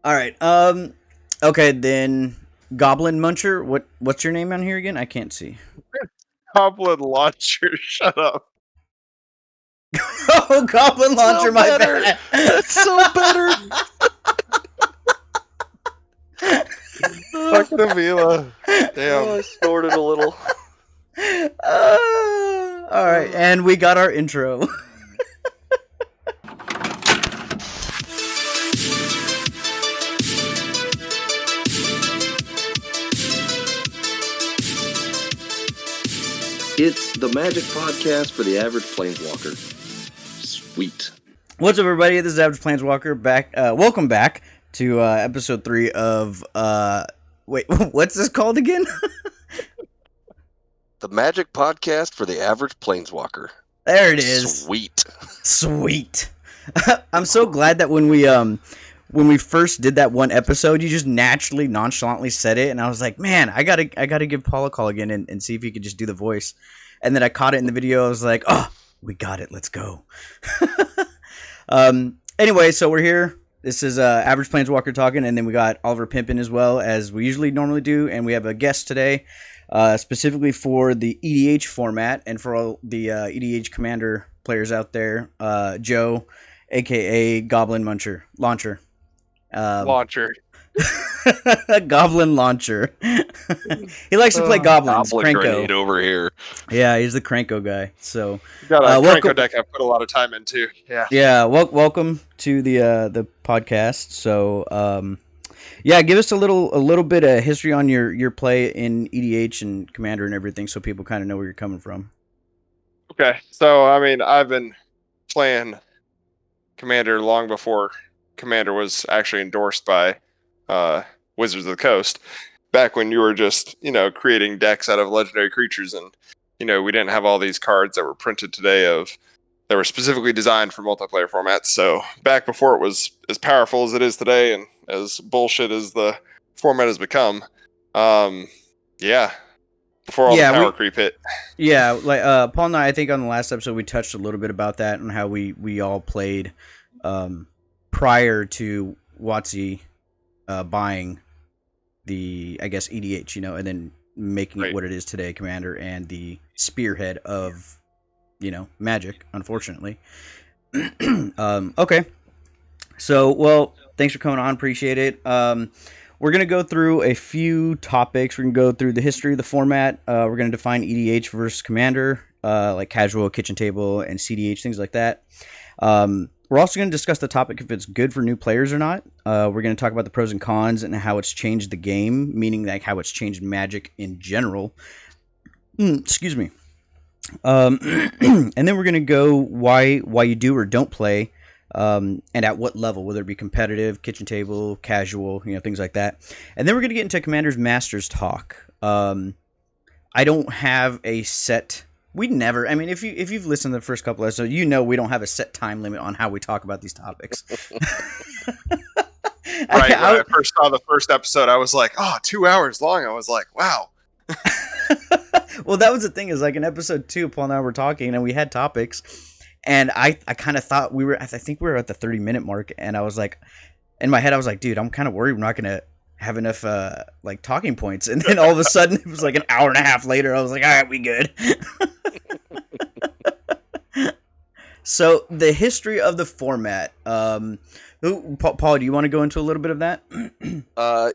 All right. Okay, then Goblin Muncher. What's your name on here again? I can't see. Goblin launcher. Shut up. Oh, Goblin So Launcher. My better. bad. That's so better. Fucking Avila. Damn. I snorted a little. All right, and we got our intro. It's the Magic Podcast for the average Planeswalker. Sweet. What's up, everybody? This is Average Planeswalker. Back. Welcome back to episode 3 of wait, what's this called again? The Magic Podcast for the average Planeswalker. There it is. Sweet. Sweet. I'm so glad that when we first did that one episode, you just naturally, nonchalantly said it, and I was like, man, I gotta give Paul a call again and see if he could just do the voice. And then I caught it in the video. I was like, oh, we got it. Let's go. Anyway, so we're here. This is Average Planeswalker talking, and then we got Oliver Pimpin as well, as we usually normally do, and we have a guest today, specifically for the EDH format, and for all the EDH Commander players out there, Joe, aka Goblin Launcher. Launcher. Goblin Launcher. He likes to play goblins. Goblin Cranko. grenade over here. Yeah, he's the Cranko guy. So Got a welcome- Cranko deck I put a lot of time into. Yeah. yeah, welcome to the podcast. So yeah, give us a little bit of history on your play in EDH and Commander and everything, so people kind of know where you're coming from. Okay. So, I mean, I've been playing Commander long before Commander was actually endorsed by Wizards of the Coast. Back when you were just, creating decks out of legendary creatures, and we didn't have all these cards that were printed today that were specifically designed for multiplayer formats. So back before it was as powerful as it is today, and as bullshit as the format has become, yeah, before all the power creep hit. Yeah, like Paul and I think on the last episode we touched a little bit about that and how we all played prior to WotC buying the, I guess, EDH, and then making it what it is today, Commander, and the spearhead of, Magic, unfortunately. Okay. So, well, thanks for coming on. Appreciate it. We're going to go through a few topics. We're going to go through the history of the format. We're going to define EDH versus Commander, like casual, kitchen table, and CDH, things like that. We're also going to discuss the topic if it's good for new players or not. We're going to talk about the pros and cons and how it's changed the game, meaning like how it's changed Magic in general. Excuse me. And then we're going to go why you do or don't play, and at what level, whether it be competitive, kitchen table, casual, things like that. And then we're going to get into Commander's Masters talk. I don't have a set... We never. I mean, if you've listened to the first couple episodes, we don't have a set time limit on how we talk about these topics. Right. When I first saw the first episode, I was like, "Oh, 2 hours long." I was like, "Wow." Well, that was the thing. Is like in episode 2, Paul and I were talking, and we had topics, and I kind of thought we were. I think we were at the 30-minute mark, and I was like, in my head, I was like, "Dude, I'm kind of worried we're not gonna have enough like talking points." And then all of a sudden, it was like an hour and a half later. I was like, "All right, we good." So the history of the format. Paul, do you want to go into a little bit of that?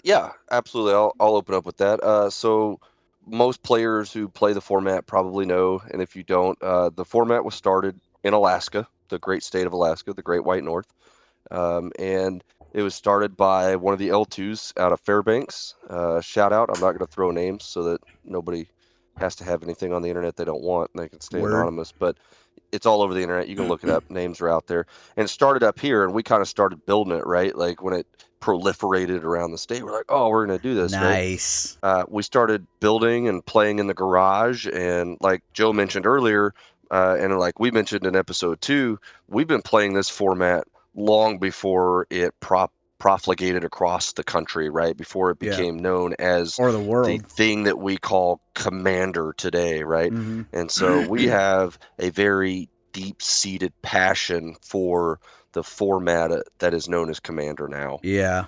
Yeah, absolutely. I'll open up with that. So most players who play the format probably know, and if you don't, the format was started in Alaska, the great state of Alaska, the Great White North, and it was started by one of the L2s out of Fairbanks. Shout out. I'm not going to throw names so that nobody has to have anything on the internet they don't want, and they can stay anonymous. But it's all over the internet. You can look it up. Names are out there. And it started up here, and we kind of started building it, right? Like when it proliferated around the state, we're like, oh, we're going to do this. Nice. Right? We started building and playing in the garage. And like Joe mentioned earlier, and like we mentioned in episode 2, we've been playing this format long before it profligated across the country, right? Before it became known as or the world, the thing that we call Commander today, right? Mm-hmm. And so we have a very deep-seated passion for the format that is known as Commander now. Yeah.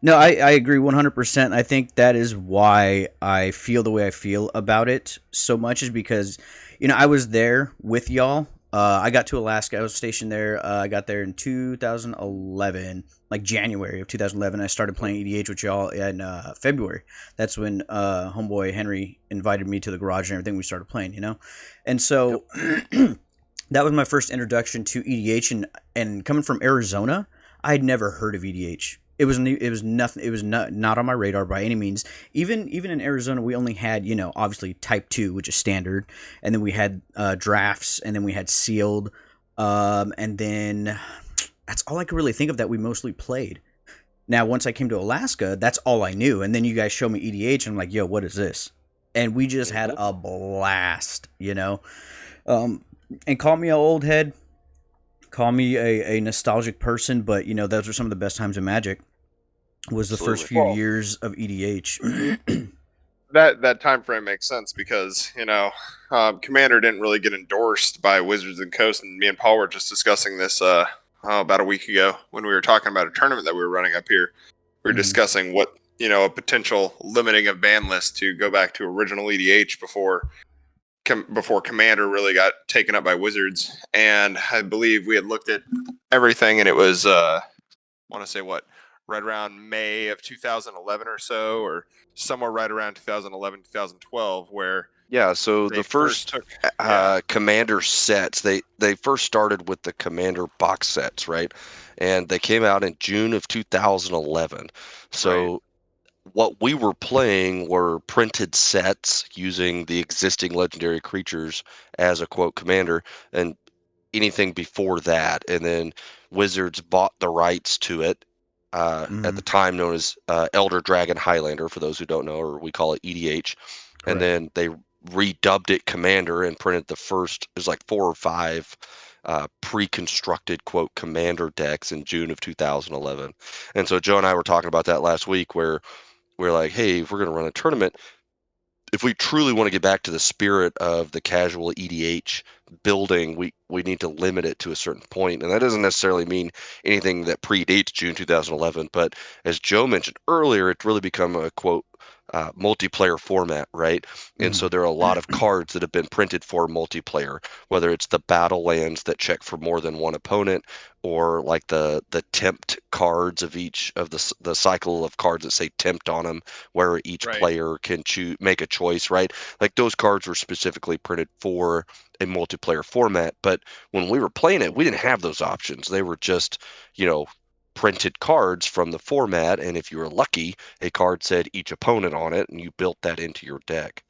No, I agree 100%. I think that is why I feel the way I feel about it so much, is because, I was there with y'all. I got to Alaska. I was stationed there. I got there in 2011, like January of 2011. I started playing EDH with y'all in February. That's when homeboy Henry invited me to the garage and everything. We started playing. And so that was my first introduction to EDH. And coming from Arizona, I had never heard of EDH. It was nothing. It was not on my radar by any means. Even in Arizona, we only had obviously Type 2, which is standard, and then we had drafts, and then we had sealed, and then that's all I could really think of that we mostly played. Now, once I came to Alaska, that's all I knew, and then you guys showed me EDH, and I'm like, yo, what is this? And we just had a blast. And call me an old head, call me a nostalgic person, but those are some of the best times in Magic. Was the first few years of EDH. That time frame makes sense because Commander didn't really get endorsed by Wizards of the Coast, and me and Paul were just discussing this about a week ago when we were talking about a tournament that we were running up here. We were discussing what a potential limiting of ban list to go back to original EDH before Commander really got taken up by Wizards, and I believe we had looked at everything, and it was I want to say right around May of 2011 or so, or somewhere right around 2011, 2012, where so the first Commander sets, they first started with the Commander box sets, right? And they came out in June of 2011. So what we were playing were printed sets using the existing legendary creatures as a quote commander, and anything before that. And then Wizards bought the rights to it at the time known as Elder Dragon Highlander, for those who don't know, or we call it EDH. Correct. And then they redubbed it Commander and printed the first, it was like 4 or 5 pre-constructed quote commander decks in June of 2011. And so Joe and I were talking about that last week, where we're like, hey, if we're going to run a tournament, if we truly want to get back to the spirit of the casual EDH building, we need to limit it to a certain point. And that doesn't necessarily mean anything that predates June 2011. But as Joe mentioned earlier, it's really become a quote multiplayer format, right? And so there are a lot of cards that have been printed for multiplayer, whether it's the battle lands that check for more than one opponent, or like the tempt cards of each of the cycle of cards that say tempt on them, where each player can make a choice, right? Like those cards were specifically printed for a multiplayer format. But when we were playing it, we didn't have those options. They were just, printed cards from the format, and if you were lucky, a card said each opponent on it, and you built that into your deck.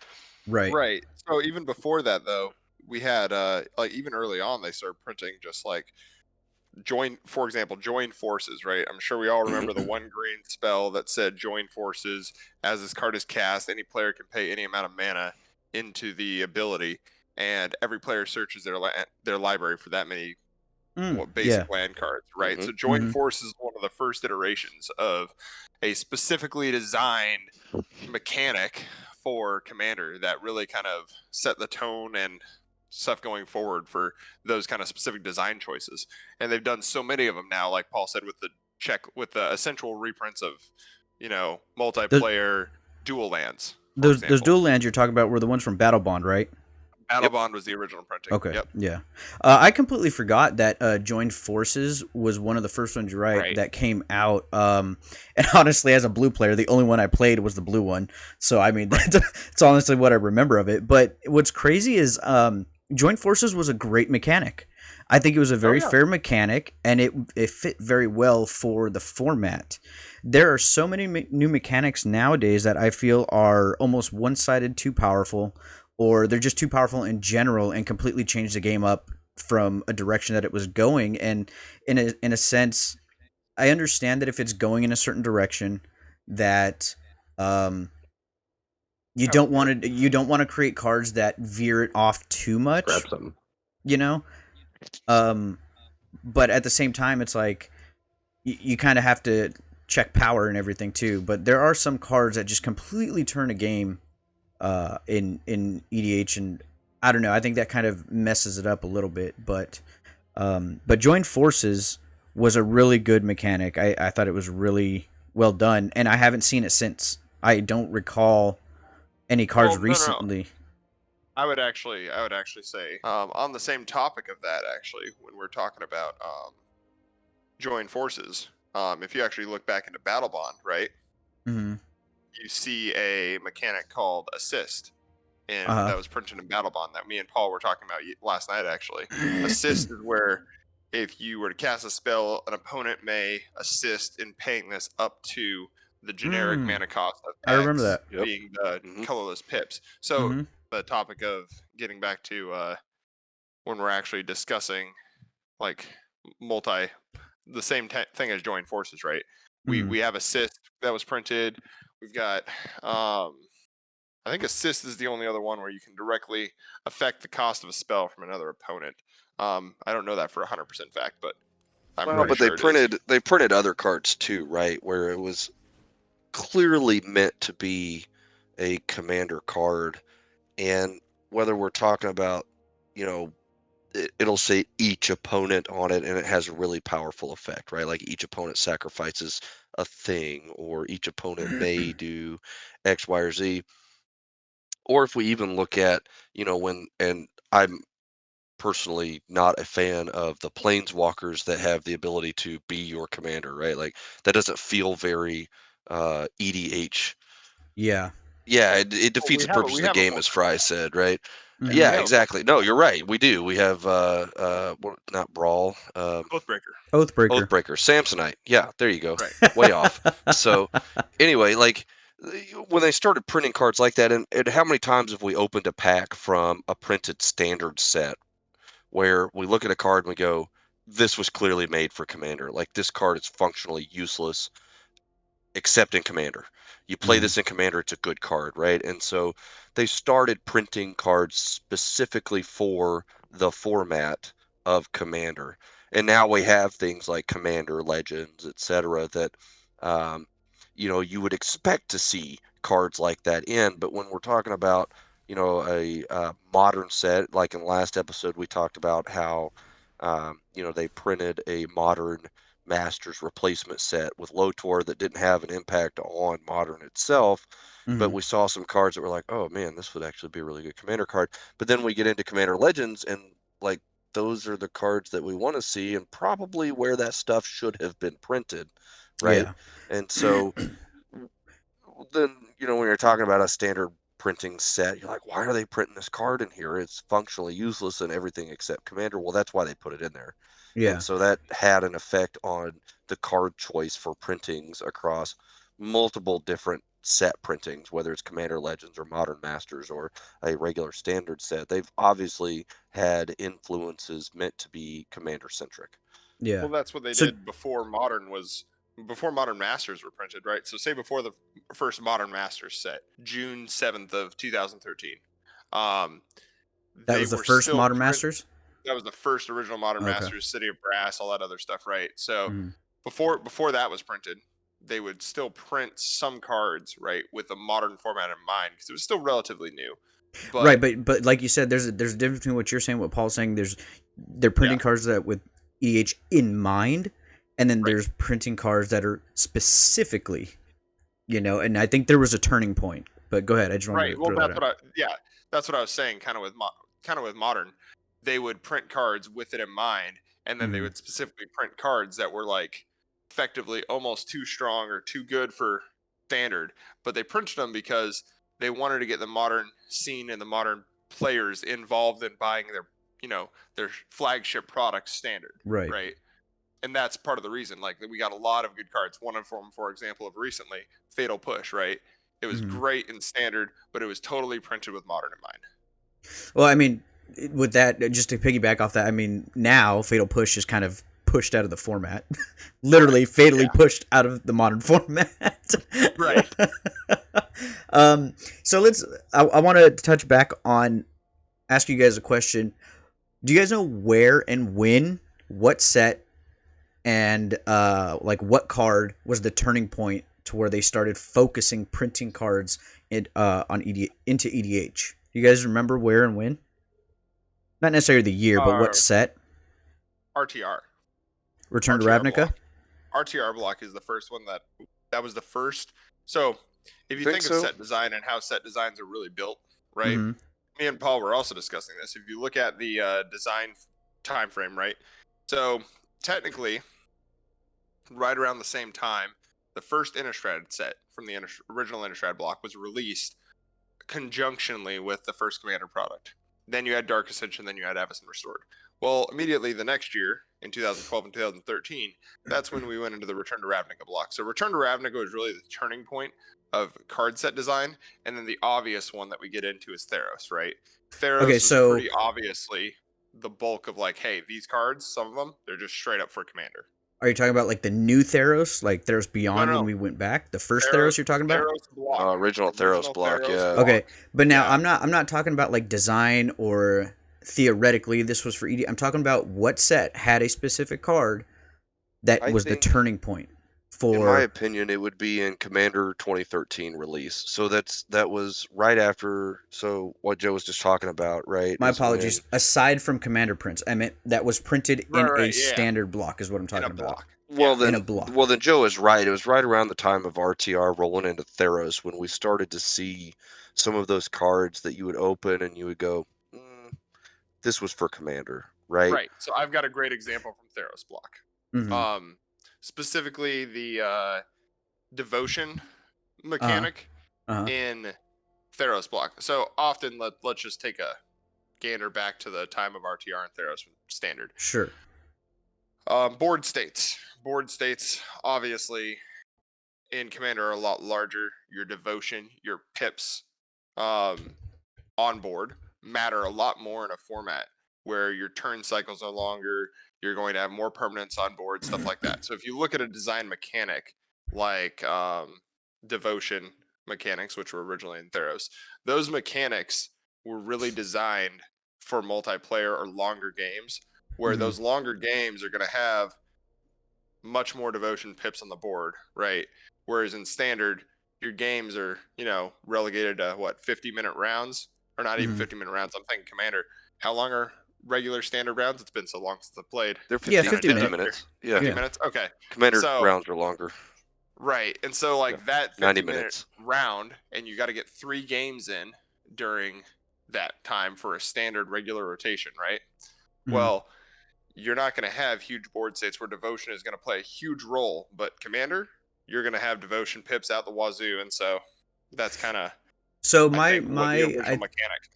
Right. So even before that, though, we had like even early on, they started printing just like join forces, right? I'm sure we all remember the one green spell that said join forces. As this card is cast, any player can pay any amount of mana into the ability, and every player searches their library for that many basic land cards, right? So join forces is one of the first iterations of a specifically designed mechanic for Commander that really kind of set the tone and stuff going forward for those kind of specific design choices. And they've done so many of them now, like Paul said, with the essential reprints of multiplayer dual lands. Those dual lands you're talking about were the ones from Battle Bond, right? Battle Bond was the original printing. Okay. Yep. Yeah. I completely forgot that Joined Forces was one of the first ones, right, that came out. And honestly, as a blue player, the only one I played was the blue one. So, I mean, that's honestly what I remember of it. But what's crazy is Joined Forces was a great mechanic. I think it was a very fair mechanic, and it fit very well for the format. There are so many new mechanics nowadays that I feel are almost one-sided, too powerful, or they're just too powerful in general and completely change the game up from a direction that it was going. And in a sense, I understand that if it's going in a certain direction, that you don't want to create cards that veer it off too much. Grab something. But at the same time, it's like you kind of have to check power and everything too. But there are some cards that just completely turn a game in EDH, and I don't know. I think that kind of messes it up a little bit. But Joined Forces was a really good mechanic. I thought it was really, well done, and I haven't seen it since. I don't recall any cards Well, no. recently. I would actually say, on the same topic of that, actually, when we're talking about join forces, if you actually look back into Battle Bond, right, Mm-hmm. you see a mechanic called assist, and Uh-huh. that was printed in Battle Bond that me and Paul were talking about last night. Actually, assist is where if you were to cast a spell, an opponent may assist in paying this up to the generic mana cost of I remember X, that. Yep. being the colorless pips. So Mm-hmm. the topic of getting back to when we're actually discussing like the same thing as join forces, right? Mm-hmm. We have assist that was printed. We've got I think assist is the only other one where you can directly affect the cost of a spell from another opponent. I don't know that for 100% fact, but I'm Well, pretty but sure it is. they printed other cards too, right? Where it was clearly meant to be a commander card, and whether we're talking about, you know, it'll say each opponent on it, and it has a really powerful effect, right? Like each opponent sacrifices a thing, or each opponent may do X, Y, or Z. Or if we even look at, and I'm personally not a fan of the planeswalkers that have the ability to be your commander, right? Like that doesn't feel very EDH. Yeah. Yeah, it Well, defeats the purpose we of the have a game, full as Fry said, right? Mm-hmm. Yeah, we have a full exactly. No, you're right. We do. We have not Brawl, Oathbreaker. Oathbreaker. Oathbreaker, Samsonite. Yeah, there you go. Right. Way off. So anyway, like when they started printing cards like that, and how many times have we opened a pack from a printed standard set where we look at a card and we go, this was clearly made for Commander. Like this card is functionally useless except in Commander. You play Mm-hmm. this in Commander, it's a good card, right? And so they started printing cards specifically for the format of Commander. And now we have things like Commander Legends, etc. that you would expect to see cards like that in. But when we're talking about a modern set, like in the last episode, we talked about how they printed a modern Masters replacement set with Lotor that didn't have an impact on Modern itself. Mm-hmm. But we saw some cards that were like, oh man, this would actually be a really good Commander card. But then we get into Commander Legends, and like those are the cards that we want to see, and probably where that stuff should have been printed, right? Yeah. And so then when you're talking about a standard printing set, you're like, why are they printing this card in here? It's functionally useless and everything except Commander. Well, that's why they put it in there. And Yeah. so that had an effect on the card choice for printings across multiple different set printings, whether it's Commander Legends or Modern Masters or a regular standard set. They've obviously had influences meant to be Commander centric. Yeah. Well, that's what they So did before Modern Masters were printed, right? So say before the first Modern Masters set, June 7th of 2013. Um, that they was the were first still Modern Masters? that was the first original Modern Okay. Masters, City of Brass, all that other stuff, right? So Mm-hmm. before that was printed, they would still print some cards, right, with the modern format in mind because it was still relatively new. Right, But but like you said, there's a difference between what you're saying, what Paul's saying. They're printing yeah, cards that with EDH in mind, and then right, there's printing cards that are specifically, and I think there was a turning point. But go ahead, I just wanted right. to Well, throw that out. that's what I was saying. Kind of with modern, they would print cards with it in mind, and then they Mm-hmm. would specifically print cards that were like effectively almost too strong or too good for standard. But they printed them because they wanted to get the modern scene and the modern players involved in buying their flagship product standard, Right. right? And that's part of the reason. Like we got a lot of good cards. One of them, for example, of recently, Fatal Push, right? It was Mm-hmm. great in standard, but it was totally printed with modern in mind. Well, I mean, with that, just to piggyback off that, I mean, now Fatal Push is kind of pushed out of the format, literally Right. fatally Yeah. pushed out of the modern format. Right. So I want to touch back on, ask you guys a question. Do you guys know where and when, what set, and like what card was the turning point to where they started focusing printing cards into EDH? Do you guys remember where and when? Not necessarily the year, but what set? RTR. Return to RTR Ravnica? block. RTR block is the first one that That was the first. So if you think of so? set design and how set designs are really built, right? Mhm. Me and Paul were also discussing this. If you look at the design time frame, right? So technically, right around the same time, the first Innistrad set from the original Innistrad block was released conjunctionally with the first Commander product. Then you had Dark Ascension, then you had Avacyn Restored. Well, immediately the next year, in 2012 and 2013, that's when we went into the Return to Ravnica block. So Return to Ravnica was really the turning point of card set design, and then the obvious one that we get into is Theros, right? Theros Okay, was so pretty obviously the bulk of like, hey, these cards, some of them, they're just straight up for Commander. are you talking about like the new Theros, like Theros No, Beyond no, when we went back? The first Theros you're talking about? Theros block. Original Theros block, yeah. Okay, but now Yeah. I'm not talking about like design or theoretically this was for ED. I'm talking about what set had a specific card that I was the think, turning point in my for. opinion, it would be in Commander 2013 release. So that was right after. So what Joe was just talking about, right? My Is when apologies. Aside from Commander Prince, I meant that was printed in a Right, yeah. standard block is what I'm In a talking about. block. well Yeah. In a then block. well then Joe is right. It was right around the time of RTR rolling into Theros when we started to see some of those cards that you would open and you would go, this was for Commander, right? Right. So I've got a great example from Theros block. Mm-hmm. Specifically the devotion Uh-huh. mechanic Uh-huh. in Theros block. So often let's just take a gander back to the time of RTR and Theros standard. Sure. Board states. Board states obviously in Commander are a lot larger. Your devotion, your pips on board matter a lot more in a format where your turn cycles are longer, you're going to have more permanents on board, stuff like that. So if you look at a design mechanic like devotion mechanics, which were originally in Theros, those mechanics were really designed for multiplayer or longer games, where Mhm. those longer games are going to have much more devotion pips on the board, right? Whereas in standard, your games are, relegated to what, 50-minute rounds? Or not even Mhm. 50-minute rounds. I'm thinking Commander. How long are regular standard rounds? It's been so long since I played. They're Yeah, 50 50 Kind of dead up minute. here. minutes. Yeah. 50 Yeah. minutes? Okay. Commander So, rounds are longer. right. And so, Yeah. like, that 90 50-minute minutes. round, and you got to get 3 games in during that time for a standard regular rotation, right? Mhm. Well, you're not going to have huge board states where devotion is going to play a huge role, but Commander, you're going to have devotion pips out the wazoo, and so that's kind of, So I think, what the original mechanic.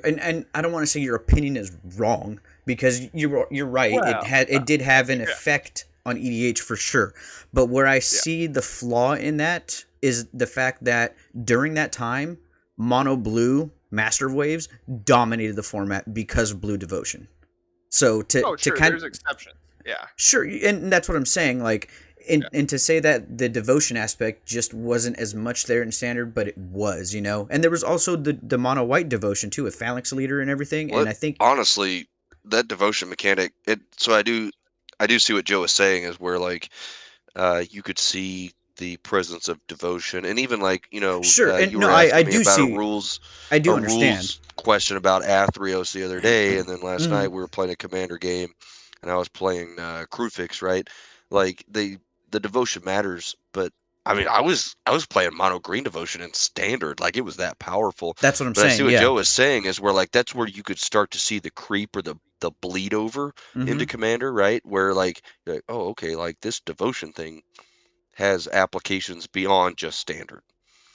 and I don't want to say your opinion is wrong because you're right. Well, It did have an yeah. effect on EDH for sure. But where I see the flaw in that is the fact that during that time, mono blue Master of Waves dominated the format because of blue devotion. So Oh, to sure, kind there's exceptions. Yeah. sure, and that's what I'm saying. Like, Yeah. and to say that the devotion aspect just wasn't as much there in standard, but it was, and there was also the mono white devotion too with Phalanx Leader and everything. Well, And I think honestly, that devotion mechanic. So I do see what Joe is saying is where like you could see the presence of devotion, and even like sure, and you no, were I asking me do about see, I a do understand. rules question about Athreos the other day, and then last Hmm. night we were playing a Commander game, and I was playing Crewfix, right? Like the devotion matters, but I mean I was playing mono green devotion in standard, like it was that powerful. That's what I'm But I see saying. what Yeah. Joe is saying is where like that's where you could start to see the creep or the bleed over Hmm. into Commander, right? Where like you're like, oh, okay, like this devotion thing has applications beyond just standard.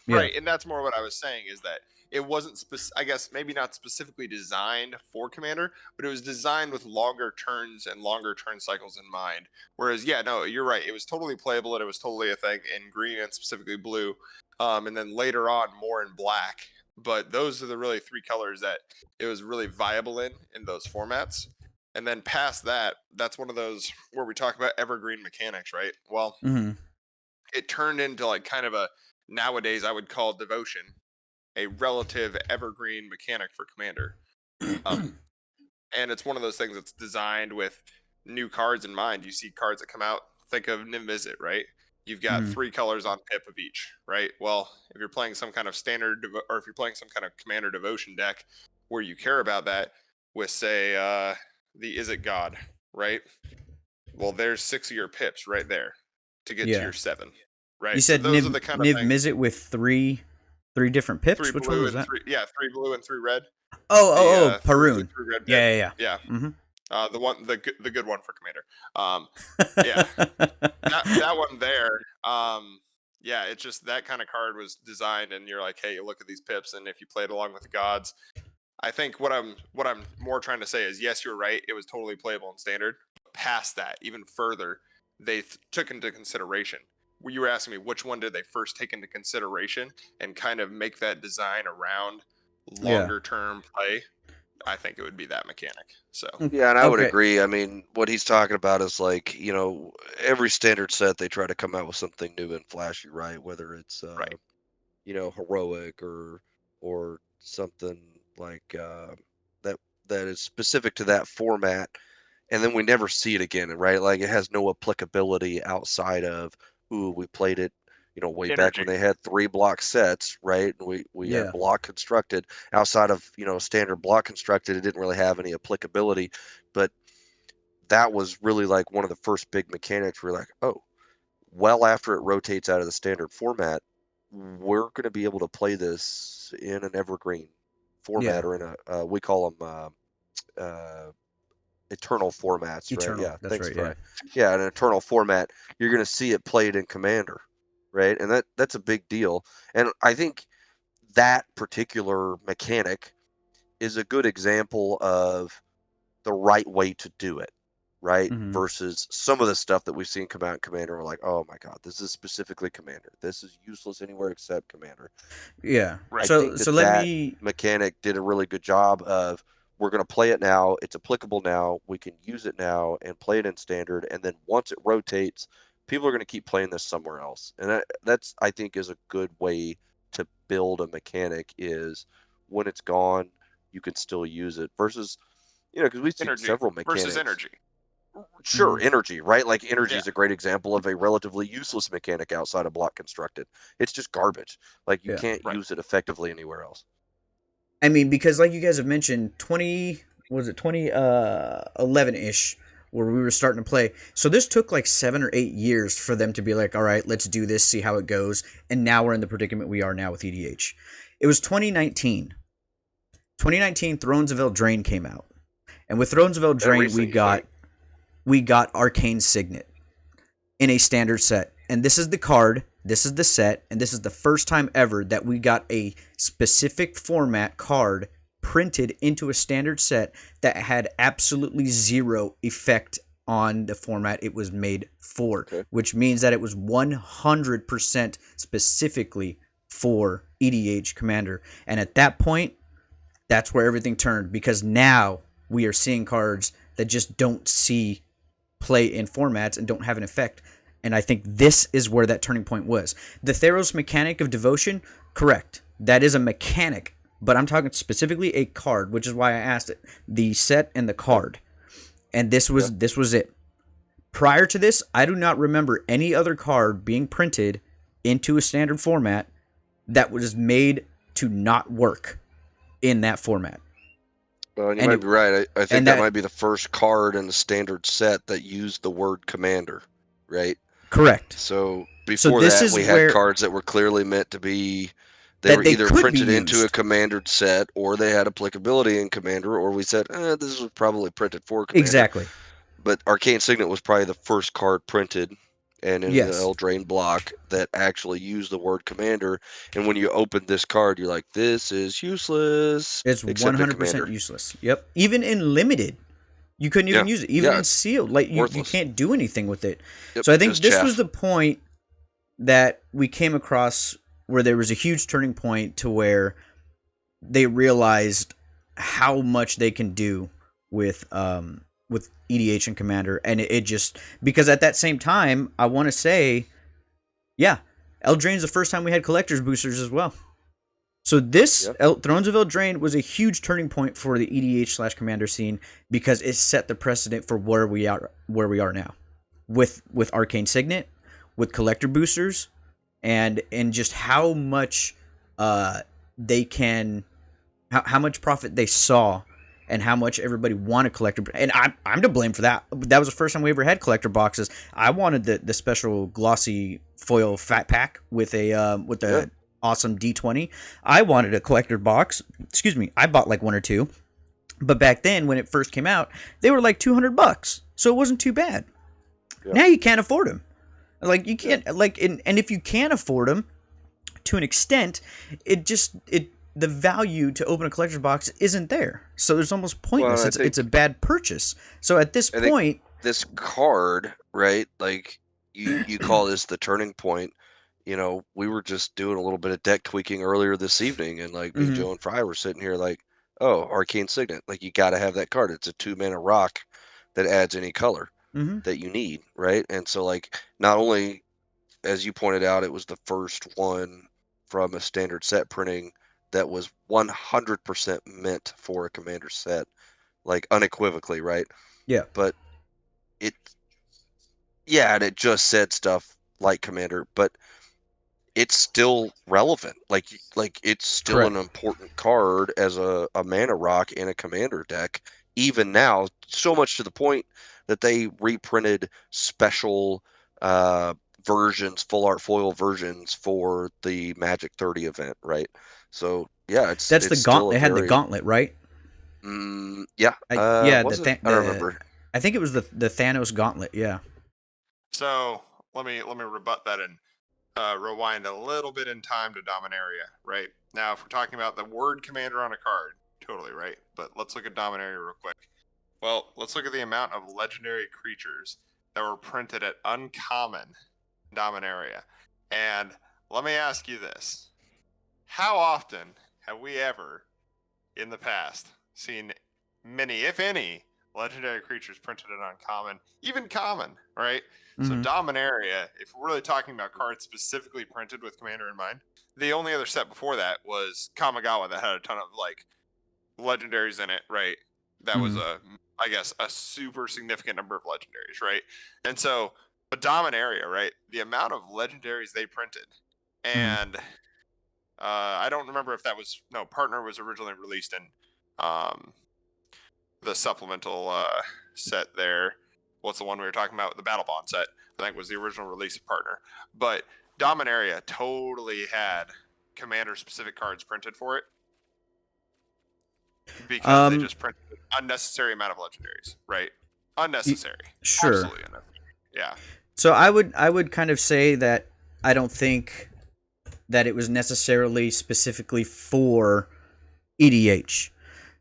Yeah. Right, and that's more what I was saying is that it wasn't I guess maybe not specifically designed for Commander, but it was designed with longer turns and longer turn cycles in mind. Whereas, yeah, no, you're right. It was totally playable and it was totally a thing in green and specifically blue, and then later on more in black. But those are the really 3 colors that it was really viable in those formats. And then past that, that's one of those where we talk about evergreen mechanics, right? Well, Hmm. it turned into like kind of a nowadays I would call devotion a relative evergreen mechanic for Commander. And it's one of those things that's designed with new cards in mind. You see cards that come out, think of Nimvisit, right? You've got Hmm. 3 colors on pip of each, right? Well, if you're playing some kind of standard or if you're playing some kind of Commander devotion deck where you care about that with say the Is It God, right? Well, there's 6 of your pips right there to get to Yeah. your 7. right? You So said those are Niv the kind of Niv things. Mizzet with three different pips. Three Which one blue was and that? three, yeah, three blue and three red. Oh, Three blue, Parun. three red pip. Yeah, yeah, Yeah, yeah. the good one for Commander. Yeah, Mm-hmm. that one there. Yeah, it's just that kind of card was designed, and you're like, hey, look at these pips, and if you play it along with the gods, I think what I'm more trying to say is, yes, you're right. It was totally playable in standard. Past that, even further, they took into consideration. You were asking me which one did they first take into consideration and kind of make that design around Yeah. longer term play. I think it would be that mechanic. So Yeah, and I would Okay. agree. I mean, what he's talking about is like, every standard set they try to come out with something new and flashy, right? Whether it's right, heroic or something like that that is specific to that format, and then we never see it again, right? Like it has no applicability outside of, ooh, we played it, way back when energy. they had 3 block sets, right? And we had Yeah. block constructed. Outside of standard block constructed, it didn't really have any applicability, but that was really like one of the first big mechanics. We're like, oh, well, after it rotates out of the standard format, we're going to be able to play this in an evergreen Yeah. format, or in a we call them eternal formats, right? Eternal. Yeah, That's thanks, right. Yeah. Fry. Yeah, an eternal format. You're going to see it played in Commander, right? And that's a big deal. And I think that particular mechanic is a good example of the right way to do it, right? Mm-hmm. Versus some of the stuff that we've seen come out in Commander. We're like, oh my God, this is specifically Commander. This is useless anywhere except Commander. Yeah. I Right. So think so that let that me. mechanic did a really good job of, we're going to play it now. It's applicable now. We can use it now and play it in standard. And then once it rotates, people are going to keep playing this somewhere else. And that's, I think, is a good way to build a mechanic, is when it's gone, you can still use it, versus, because we've seen Energy several versus mechanics. energy. Sure, Mhm. energy, right? Like energy Yeah. is a great example of a relatively useless mechanic outside of block constructed. It's just garbage. Like you Yeah. can't Right. use it effectively anywhere else. I mean, because like you guys have mentioned, 2011 ish, where we were starting to play. So this took like 7 or 8 years for them to be like, all right, let's do this, see how it goes. And now we're in the predicament we are now with EDH. It was 2019. 2019, Thrones of Eldraine came out, and with Thrones of That Eldraine, recent, you think? we got Arcane Signet in a standard set. And this is the card, this is the set, and this is the first time ever that we got a specific format card printed into a standard set that had absolutely zero effect on the format it was made for, Okay. which means that it was 100% specifically for EDH Commander. And at that point, that's where everything turned, because now we are seeing cards that just don't see play in formats and don't have an effect. And I think this is where that turning point was. The Theros mechanic of devotion, correct. That is a mechanic, but I'm talking specifically a card, which is why I asked it. The set and the card. And this was it. Prior to this, I do not remember any other card being printed into a standard format that was made to not work in that format. Well, and you And might it be right. I think and that that might be the first card in the standard set that used the word commander, right? correct. So So before this that, is we had where cards that were clearly meant to be, they that were they either could be printed into a used. commander set, or they had applicability in commander, or we said, this was probably printed for commander. Exactly. But Arcane Signet was probably the first card printed and in the Yes. Eldraine block that actually used the word commander. And when you open this card, you're like, this is useless, It's except in 100% commander. useless. Yep. Even in limited, you couldn't even Yeah. use it. Even Yeah, in it's sealed, like you worthless. can't do anything with it. Yep, So I think just this was chaff. the point that we came across where there was a huge turning point to where they realized how much they can do with EDH and Commander, and it just, because at that same time I want to say, yeah, Eldraine's the first time we had collector's boosters as well. So this Yeah. Thrones of Eldraine was a huge turning point for the EDH/Commander scene, because it set the precedent for where we are now, with Arcane Signet, with collector boosters, and just how much they can, how much profit they saw, and how much everybody wanted collector. And I'm to blame for that. That was the first time we ever had collector boxes. I wanted the special glossy foil fat pack with a awesome D20. I wanted a collector box. Excuse me. I bought like one or two. But back then, when it first came out, they were like $200, so it wasn't too bad. Yeah. Now you can't afford them. Like you can't and if you can afford them, to an extent, the value to open a collector's box isn't there. So there's almost pointless. Well, it's a bad purchase. So at this point, this card, right? Like you call this the turning point. You know, we were just doing a little bit of deck tweaking earlier this evening, and like me, mm-hmm. Joe and Fry were sitting here like, oh, Arcane Signet. Like you got to have that card. It's a 2-mana rock that adds any color mm-hmm. that you need, right? And so like not only, as you pointed out, it was the first one from a standard set printing that was 100% meant for a commander set, like unequivocally, right? Yeah. But and it just said stuff like commander, but it's still relevant. Like it's still Correct. An important card as a mana rock in a commander deck, even now, so much to the point that they reprinted special versions, full art foil versions for the Magic 30 event, right? So yeah, it's the gauntlet. They had the gauntlet, right? Yeah. I don't remember. I think it was the Thanos gauntlet. Yeah. So let me rebut that and rewind a little bit in time to Dominaria, right? Now, if we're talking about the word commander on a card, totally right. But let's look at Dominaria real quick. Well, let's look at the amount of legendary creatures that were printed at uncommon Dominaria. And let me ask you this. How often have we ever, in the past, seen many, if any, legendary creatures printed at uncommon, even common, right? Mm-hmm. So Dominaria, if we're really talking about cards specifically printed with Commander in mind, the only other set before that was Kamigawa that had a ton of like legendaries in it, right? That mm-hmm. was a super significant number of legendaries, right? And so, but Dominaria, right? The amount of legendaries they printed, and I don't remember if that was Partner was originally released in the supplemental set there. What's the one we were talking about? The Battle Bond set, I think, was the original release of Partner. But Dominaria totally had commander-specific cards printed for it because they just printed an unnecessary amount of legendaries, right? Unnecessary. Sure. Absolutely unnecessary. Yeah. So I would kind of say that I don't think that it was necessarily specifically for EDH.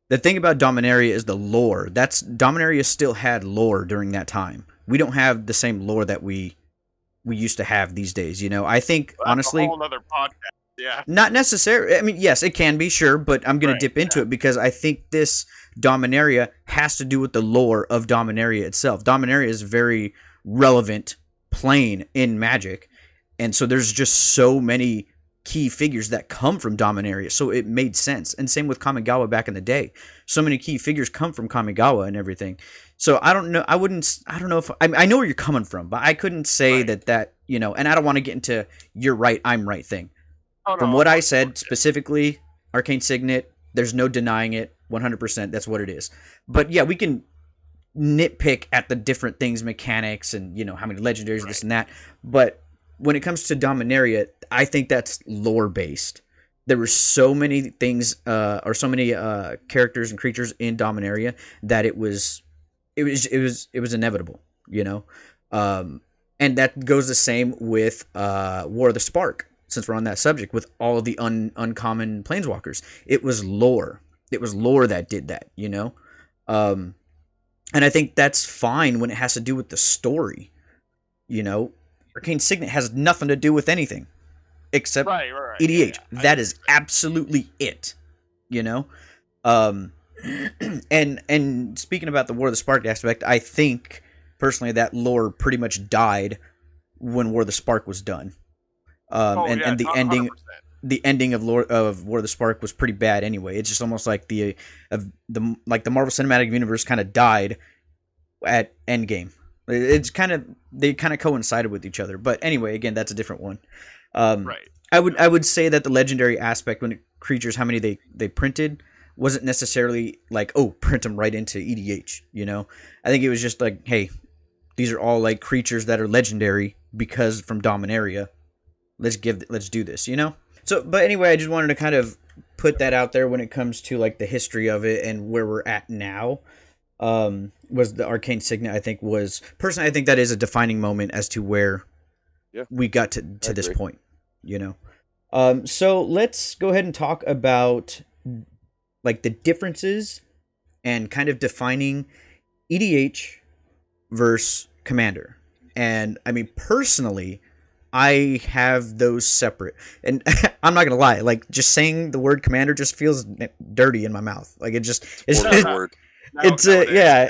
The thing about Dominaria is the lore. Dominaria still had lore during that time. We don't have the same lore that we used to have these days. You know, I think honestly, a whole other podcast. Yeah. Not necessarily. I mean, yes, it can be, sure, but I'm going to dip into it because I think this Dominaria has to do with the lore of Dominaria itself. Dominaria is very relevant plane in Magic, and so there's just so many key figures that come from Dominaria, so it made sense. And same with Kamigawa back in the day. So many key figures come from Kamigawa and everything. So I don't know. I don't know if I know where you're coming from, but I couldn't say that you know. And I don't want to get into you're right, I'm right thing. From what I said specifically, Arcane Signet, there's no denying it. 100%. That's what it is. But yeah, we can nitpick at the different things, mechanics, and how many legendaries, this and that. But when it comes to Dominaria, I think that's lore based. There were so many things, or so many characters and creatures in Dominaria that it was inevitable, and that goes the same with War of the Spark. Since we're on that subject, with all of the uncommon planeswalkers, it was lore. It was lore that did that, and I think that's fine when it has to do with the story, Arcane Signet has nothing to do with anything except EDH. Yeah. That is absolutely it, and speaking about the War of the Spark aspect, I think personally that lore pretty much died when War of the Spark was done. And the ending, 100%. The ending of War of the Spark was pretty bad anyway. It's just almost like the Marvel Cinematic Universe kind of died at Endgame. It's they kind of coincided with each other. But anyway, again, that's a different one. I would say that the legendary aspect, when creatures, how many they printed, wasn't necessarily like, oh, print them right into EDH. You know, I think it was just like, hey, these are all like creatures that are legendary because from Dominaria. Let's do this. You know. So, but anyway, I just wanted to kind of put that out there when it comes to like the history of it and where we're at now. Was the Arcane Signet? I think was personally, I think that is a defining moment as to where Yeah, we got to I this agree. point. You know. So let's go ahead and talk about like the differences and kind of defining EDH versus Commander. And I mean, personally, I have those separate. And I'm not gonna lie, like just saying the word Commander just feels dirty in my mouth. Like it's Poor word. it's Nowadays, yeah.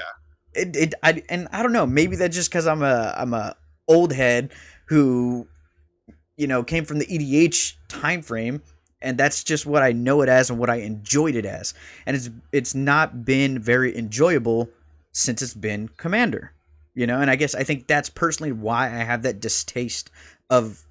I don't know. Maybe that's just because I'm a old head who came from the EDH time frame, and that's just what I know it as and what I enjoyed it as. And it's not been very enjoyable since it's been Commander. And I think that's personally why I have that distaste of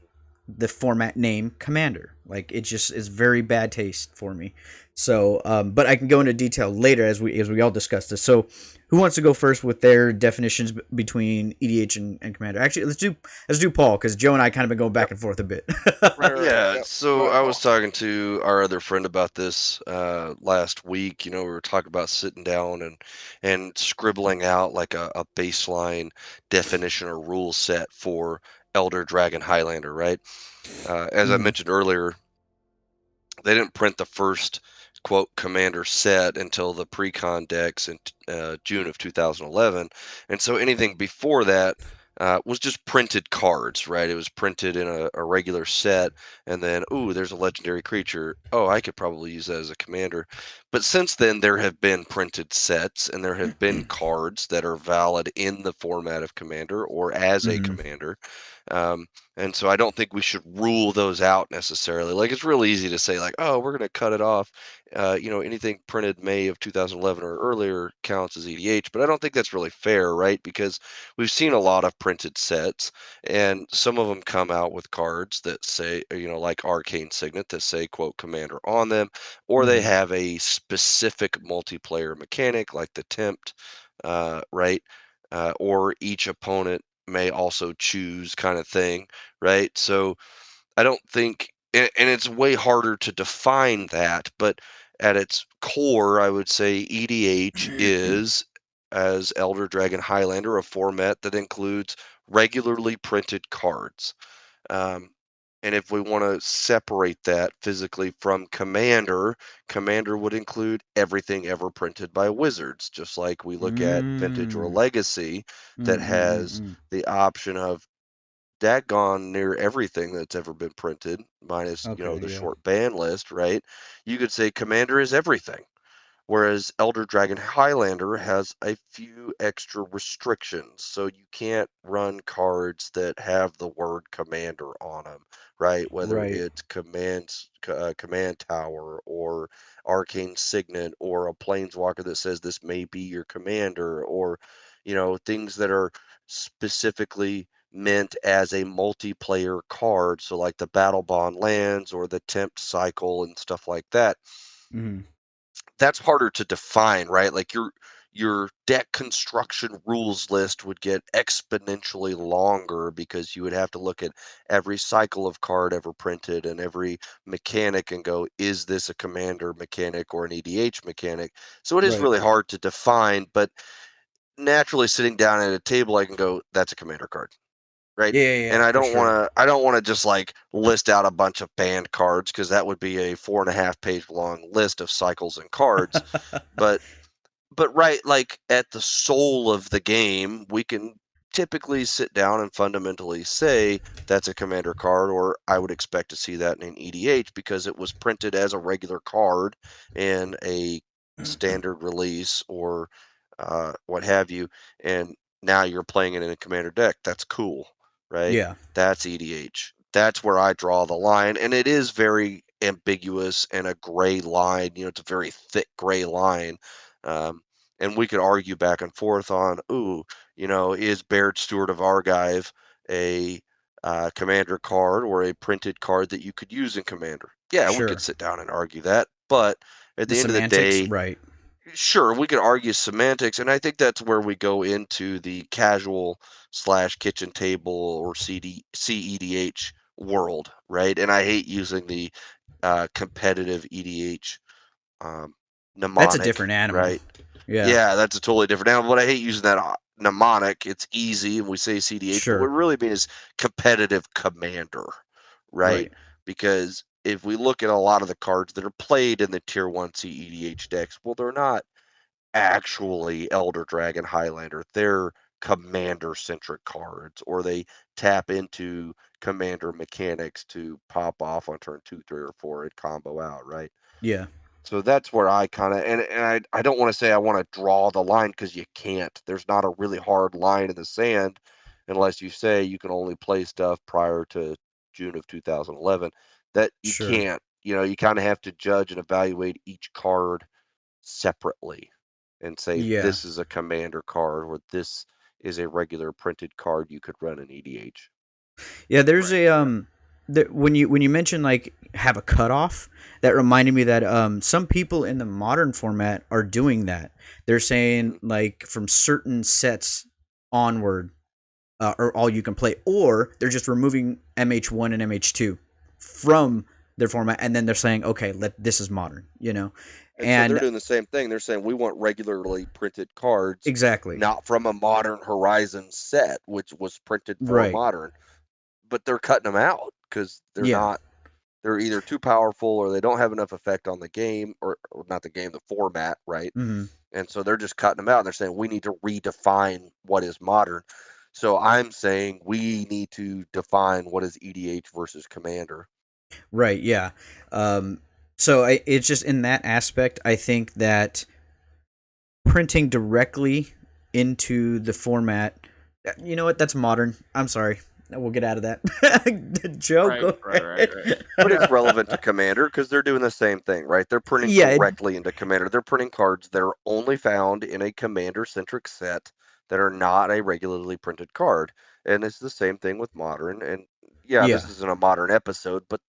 the format name Commander. Like it just is very bad taste for me. So, but I can go into detail later as we all discuss this. So, who wants to go first with their definitions between EDH and Commander? Actually, let's do Paul because Joe and I kind of been going back and forth a bit. right. Yeah, Yep. Go so ahead, I was Paul. talking to our other friend about this last week. We were talking about sitting down and scribbling out like a baseline definition or rule set for Elder Dragon Highlander, right? As I Mhm. mentioned earlier, they didn't print the first quote commander set until the pre-con decks in June of 2011, and so anything before that was just printed cards, right? It was printed in a regular set, and then ooh, there's a legendary creature. Oh, I could probably use that as a commander. But since then, there have been printed sets, and there have been cards that are valid in the format of commander or as a Mhm. commander. Um, and so I don't think we should rule those out necessarily. Like it's real easy to say like, oh, we're going to cut it off. Anything printed May of 2011 or earlier counts as EDH, but I don't think that's really fair, right? Because we've seen a lot of printed sets, and some of them come out with cards that say, like Arcane Signet that say quote Commander on them, or they Mhm. have a specific multiplayer mechanic like the Tempt, right? Or each opponent may also choose kind of thing, right? So I don't think, and it's way harder to define that, but at its core, I would say EDH is, as Elder Dragon Highlander, a format that includes regularly printed cards. Um, and if we want to separate that physically from Commander, Commander would include everything ever printed by Wizards, just like we look at Vintage or Mm. Legacy that Mm, mm, mm, has mm. the option of daggone near everything that's ever been printed, minus, Okay, the yeah. short ban list, right? You could say Commander is everything. Whereas Elder Dragon Highlander has a few extra restrictions. So you can't run cards that have the word commander on them, right? Whether Right. it's command tower or arcane signet or a planeswalker that says this may be your commander, or things that are specifically meant as a multiplayer card, so like the battle bond lands or the tempt cycle and stuff like that. Mhm. That's harder to define, right? Like your deck construction rules list would get exponentially longer because you would have to look at every cycle of card ever printed and every mechanic and go, is this a commander mechanic or an EDH mechanic? So it is Right. really hard to define, but naturally sitting down at a table I can go, that's a commander card, right? Yeah, yeah, And yeah, for sure. I don't want to just like list out a bunch of banned cards because that would be a 4.5 page long list of cycles and cards. But right, like at the soul of the game, we can typically sit down and fundamentally say that's a commander card, or I would expect to see that in an EDH because it was printed as a regular card in a standard release or what have you, and now you're playing it in a commander deck. That's cool, right? Yeah. That's EDH. That's where I draw the line, and it is very ambiguous and a gray line. It's a very thick gray line. Um, and we could argue back and forth on, ooh, is Baird Stewart of Argive a commander card or a printed card that you could use in commander? Yeah, we could Sure. sit down and argue that, but At The the end of the semantics, day, right? sure, we could argue semantics, and I think that's where we go into the casual / kitchen table or CEDH world, right? And I hate using the competitive EDH That's a mnemonic, different animal. right? Yeah, Yeah, that's a totally different animal. But I hate using that mnemonic. It's easy, and we say CDH, but what sure, we really mean is competitive commander, right? right. Because if we look at a lot of the cards that are played in the Tier 1 CEDH decks, well, they're not actually Elder Dragon Highlander. They're commander-centric cards, or they tap into commander mechanics to pop off on turn 2, 3, or 4 and combo out, right? Yeah, So that's where I kind of and I don't want to say I want to draw the line because you can't. There's not a really hard line in the sand unless you say you can only play stuff prior to June of 2011. That you sure. can't. You kind of have to judge and evaluate each card separately and say Yeah, this is a commander card or this is a regular printed card you could run in EDH. yeah. There's Right. a when you mention like have a cutoff, that reminded me that some people in the modern format are doing that. They're saying Mhm. like from certain sets onward, or all you can play, or they're just removing MH1 and MH2 from their format, and then they're saying, okay, this is modern, And so they're and doing the same thing. They're saying we want regularly printed cards, exactly, not from a Modern Horizon set, which was printed for right, Modern, but they're cutting them out because yeah, they're either too powerful or they don't have enough effect on the game, or not the game, the format, right? hmm, And so they're just cutting them out and they're saying we need to redefine what is modern. So I'm saying we need to define what is EDH versus Commander. right, yeah. Um, so it's just in that aspect, I think that printing directly into the format, you know what? That's modern. I'm sorry. We'll get out of that. Joe, Right, go right, right, right. ahead. But it's relevant to Commander because they're doing the same thing, right? They're printing Yeah, directly into Commander. They're printing cards that are only found in a Commander-centric set that are not a regularly printed card. And it's the same thing with Modern. And yeah, yeah. this isn't a Modern episode, but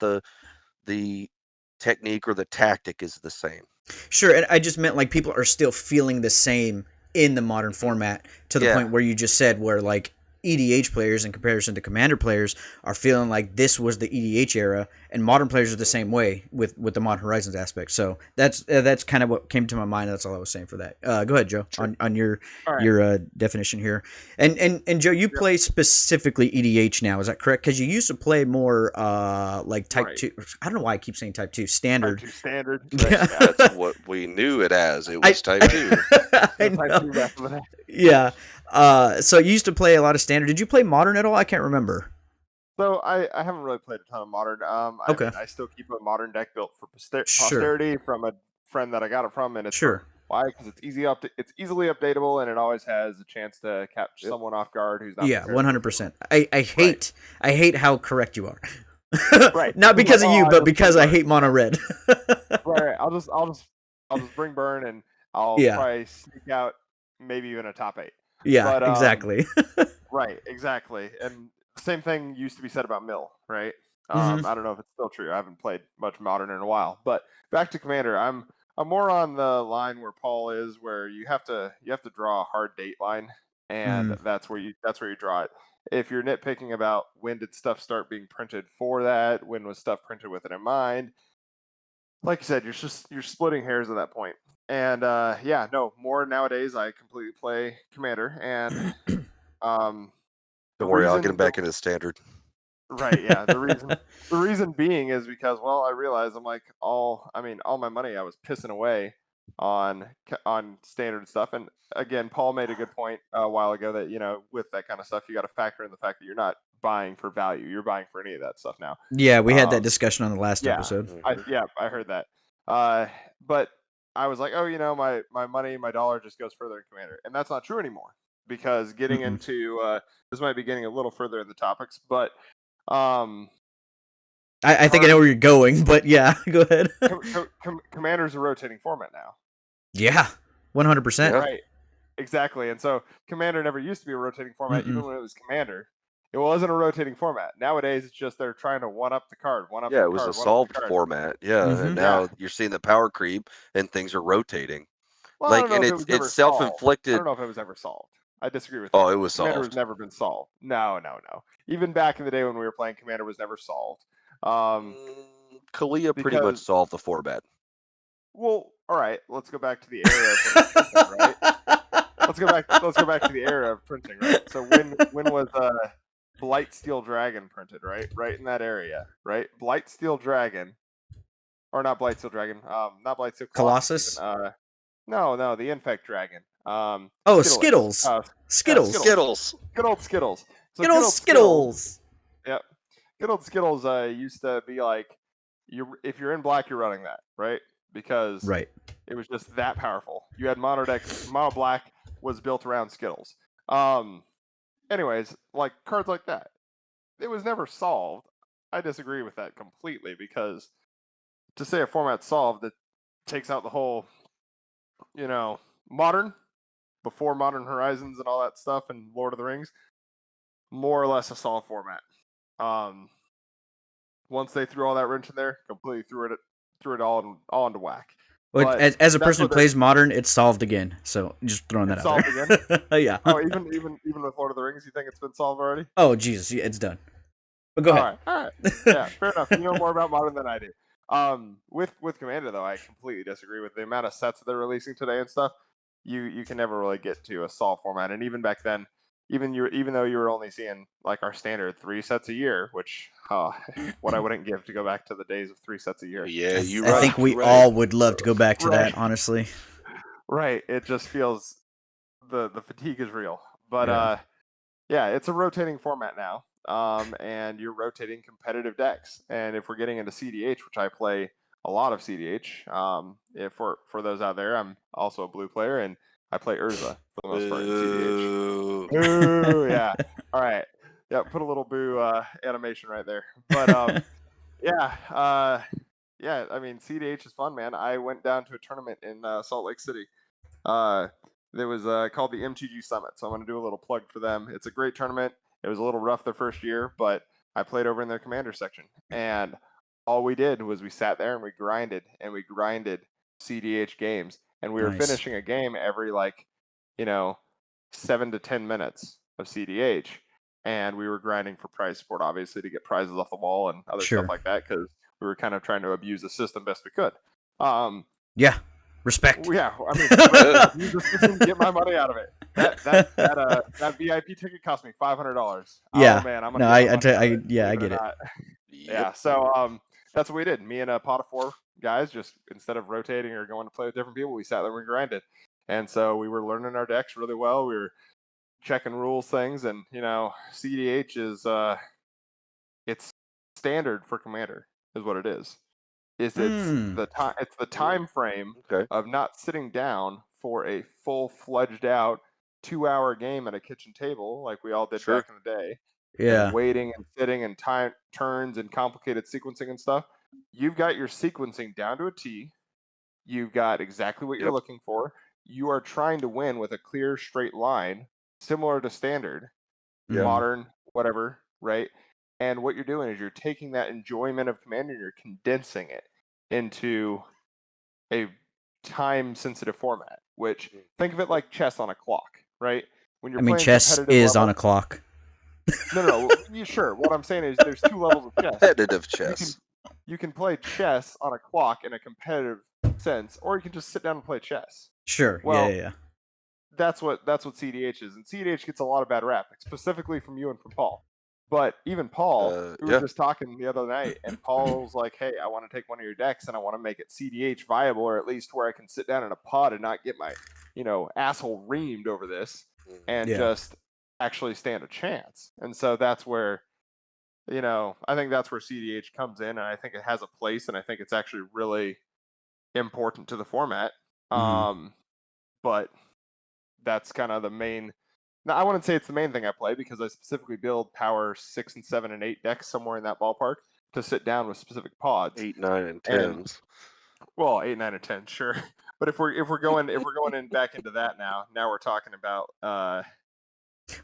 the technique or the tactic is the same. Sure, and I just meant like people are still feeling the same in the modern Mhm. format to the Yeah. point where you just said where like EDH players in comparison to Commander players are feeling like this was the EDH era, and modern players are the same way with the Modern Horizons aspect. So that's kind of what came to my mind. That's all I was saying for that. Go ahead, Joe, Sure. on your All right. your definition here. And Joe, you Yep. play specifically EDH now. Is that correct? Because you used to play more like Type Right. 2. I don't know why I keep saying Type 2 Type standard. 2 standard. Right. Yeah. Yeah. That's what we knew it as. It I was Type 2. I Type know. 2 back in the day. Yeah. So you used to play a lot of standard. Did you play modern at all? I can't remember. So I haven't really played a ton of modern. I Okay. mean, I still keep a modern deck built for Sure. posterity from a friend that I got it from, and it's Sure. for why? Because it's easily updatable, and it always has a chance to catch Yep. someone off guard who's not Yeah, prepared for it. 100%. I Right. hate how correct you are. Right. Not It's because like, of oh, you, I but just because bring I burn. hate mono red. Right. I'll just bring burn, and I'll Yeah. probably sneak out maybe even a top 8. Yeah, But exactly. right, exactly. And the same thing used to be said about Mill, right? Hmm. I don't know if it's still true. I haven't played much modern in a while. But back to Commander, I'm more on the line where Paul is, where you have to draw a hard date line, and Mm. that's where you draw it. If you're nitpicking about when did stuff start being printed for that, when was stuff printed with it in mind, like you said, you're splitting hairs at that point. And yeah, no, more nowadays I completely play Commander, and um, the Don't worry, I'll get him reason back into standard. right, yeah. The reason being is because, well, I realized I'm like all my money I was pissing away on standard stuff. And again, Paul made a good point a while ago that with that kind of stuff, you got to factor in the fact that you're not buying for value. You're buying for any of that stuff now. Yeah, we had that Um, discussion on the last yeah, episode. Mhm. I heard that. But I was like, oh, my money, my dollar just goes further in Commander, and that's not true anymore because getting Mm-mm. into this might be getting a little further in the topics, but um, I think I know where cards you're going, but yeah, go ahead. Commander's a rotating format now. Yeah, 100%. Yeah. Right, exactly. And so Commander never used to be a rotating format, even Mm-mm. when it was Commander. It wasn't a rotating format. Nowadays, it's just they're trying to one up the card, one up Yeah, the it was card, a one up the solved card. format. Yeah, Mhm. and Yeah. now you're seeing the power creep and things are rotating. Well, I don't know And if it was it's ever solved. I self-inflicted. don't know if it was ever solved. I disagree with Oh, you. it was Commander has solved. never been solved. No. Even back in the day when we were playing, Commander was never solved. Kalia pretty much Because solved the format. well, all right. Let's go back to the era of when it was printing, right? Let's go back to the era of printing, right? So when was Blightsteel Dragon printed, right? Right in that area, right? Blightsteel Dragon, or not Blightsteel Dragon, not Blightsteel Colossus. Colossus. Even. No, the Infect Dragon. Oh, Skittlix. Skittles. Yeah, Skittles. Skittles. Good old Skittles. So Good good old old Skittles. Skittles. Yep. Good old Skittles used to be like, if you're in black, you're running that, right? Because Right. it was just that powerful. You had mono black was built around Skittles. Anyways, like cards like that, it was never solved. I disagree with that completely because to say a format's solved, it takes out the whole, modern, before Modern Horizons and all that stuff and Lord of the Rings, more or less a solved format. Once they threw all that wrench in there, completely threw it all into whack. Well, But as a that's person who what plays modern, it's solved again. So just throwing that it's out solved again. there. Yeah. Oh, even with Lord of the Rings, you think it's been solved already? Oh Jesus, yeah, it's done. But go ahead. All right. Yeah, fair enough. You know more about modern than I do. With Commander though, I completely disagree with the amount of sets that they're releasing today and stuff. You can never really get to a solved format, and even back then, even though you were only seeing like our standard 3 sets a year, which what I wouldn't give to go back to the days of 3 sets a year. Yeah, you I right. think we you right. all would love to go back to Right. that, honestly. Right. It just feels the fatigue is real. But Yeah. yeah, it's a rotating format now. And you're rotating competitive decks. And if we're getting into CDH, which I play a lot of CDH, if for those out there, I'm also a blue player and I play Urza for the most part in CDH. Boo. Boo, yeah. All right. Yeah, put a little boo animation right there. But yeah, I mean CDH is fun, man. I went down to a tournament in Salt Lake City. It was called the MTG Summit, so I'm going to do a little plug for them. It's a great tournament. It was a little rough their first year, but I played over in their commander section, and all we did was we sat there and we grinded CDH games, and we were Nice. finishing a game every 7 to 10 minutes of CDH, and we were grinding for prize support, obviously, to get prizes off the wall and other Sure. stuff like that, because we were kind of trying to abuse the system best we could. Yeah. Respect. Yeah, I mean, use the system, get my money out of it. That VIP ticket cost me $500. Yeah. Oh man, I'm No, gonna get my money out of it, yeah, I believe it get or it. not. Yep. Yeah, so that's what we did. Me and a pot of 4 guys, just instead of rotating or going to play with different people, we sat there and grinded. And so we were learning our decks really well. We were checking rules things, and CDH is it's standard for Commander is what it is. It's the time frame Okay. of not sitting down for a full-fledged out 2-hour game at a kitchen table like we all did Sure. back in the day, Yeah. and waiting and sitting and time turns and complicated sequencing and stuff. You've got your sequencing down to a T. You've got exactly what you're Yep. looking for. You are trying to win with a clear straight line, similar to standard, Yeah. modern, whatever, right? And what you're doing is you're taking that enjoyment of Commander and you're condensing it into a time sensitive format, which think of it like chess on a clock, right? When you're I mean, playing chess competitive is level, on a clock. no, sure. What I'm saying is there's 2 levels of chess. Competitive chess. You can play chess on a clock in a competitive sense, or you can just sit down and play chess. Sure. Well, yeah. that's what CDH is, and CDH gets a lot of bad rap, specifically from you and from Paul. But even Paul, we were just talking the other night, and Paul's like, "Hey, I want to take one of your decks and I want to make it CDH viable, or at least where I can sit down in a pod and not get my, asshole reamed over this, and just actually stand a chance." And so that's where, I think that's where CDH comes in, and I think it has a place, and I think it's actually really important to the format. But that's kind of the main. Now, I wouldn't say it's the main thing I play because I specifically build power 6 and 7 and 8 decks somewhere in that ballpark to sit down with specific pods. 8, 9, and 10s. And, well, 8, 9, and 10, sure. But if we're going in back into that now we're talking about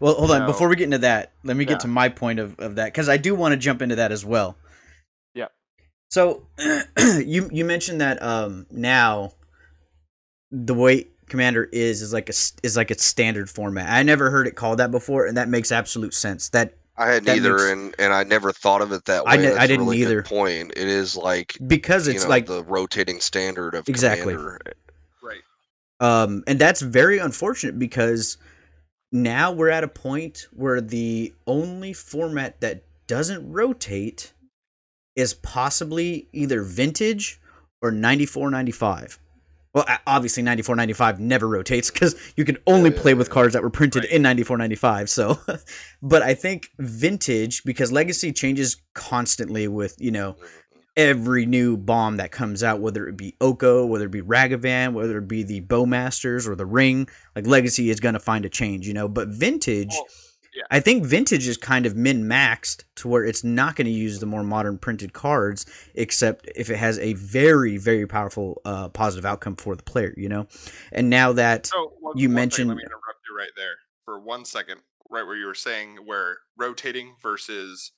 Well, hold on. So- Before we get into that, let me get Yeah. to my point of that, because I do want to jump into that as well. Yeah. So you mentioned that now the way Commander is like a standard format. I never heard it called that before, and that makes absolute sense. I hadn't That either, makes- and I never thought of it that I way. ne- That's I a didn't really either. good point. It is like, because it's like the rotating standard of Exactly. Commander. Right. And that's very unfortunate because now we're at a point where the only format that doesn't rotate is possibly either vintage or 94-95. Well, obviously 94-95 never rotates because you can only play with cards that were printed in 94-95. So, but I think vintage, because Legacy changes constantly with, every new bomb that comes out, whether it be Oko, whether it be Ragavan, whether it be the Bowmasters or the Ring, like Legacy is going to find a change, but vintage, Well, yeah. I think vintage is kind of min-maxed to where it's not going to use the more modern printed cards, except if it has a very, very powerful positive outcome for the player, And now that you mentioned... Let me interrupt you right there for 1 second, right where you were saying where rotating versus...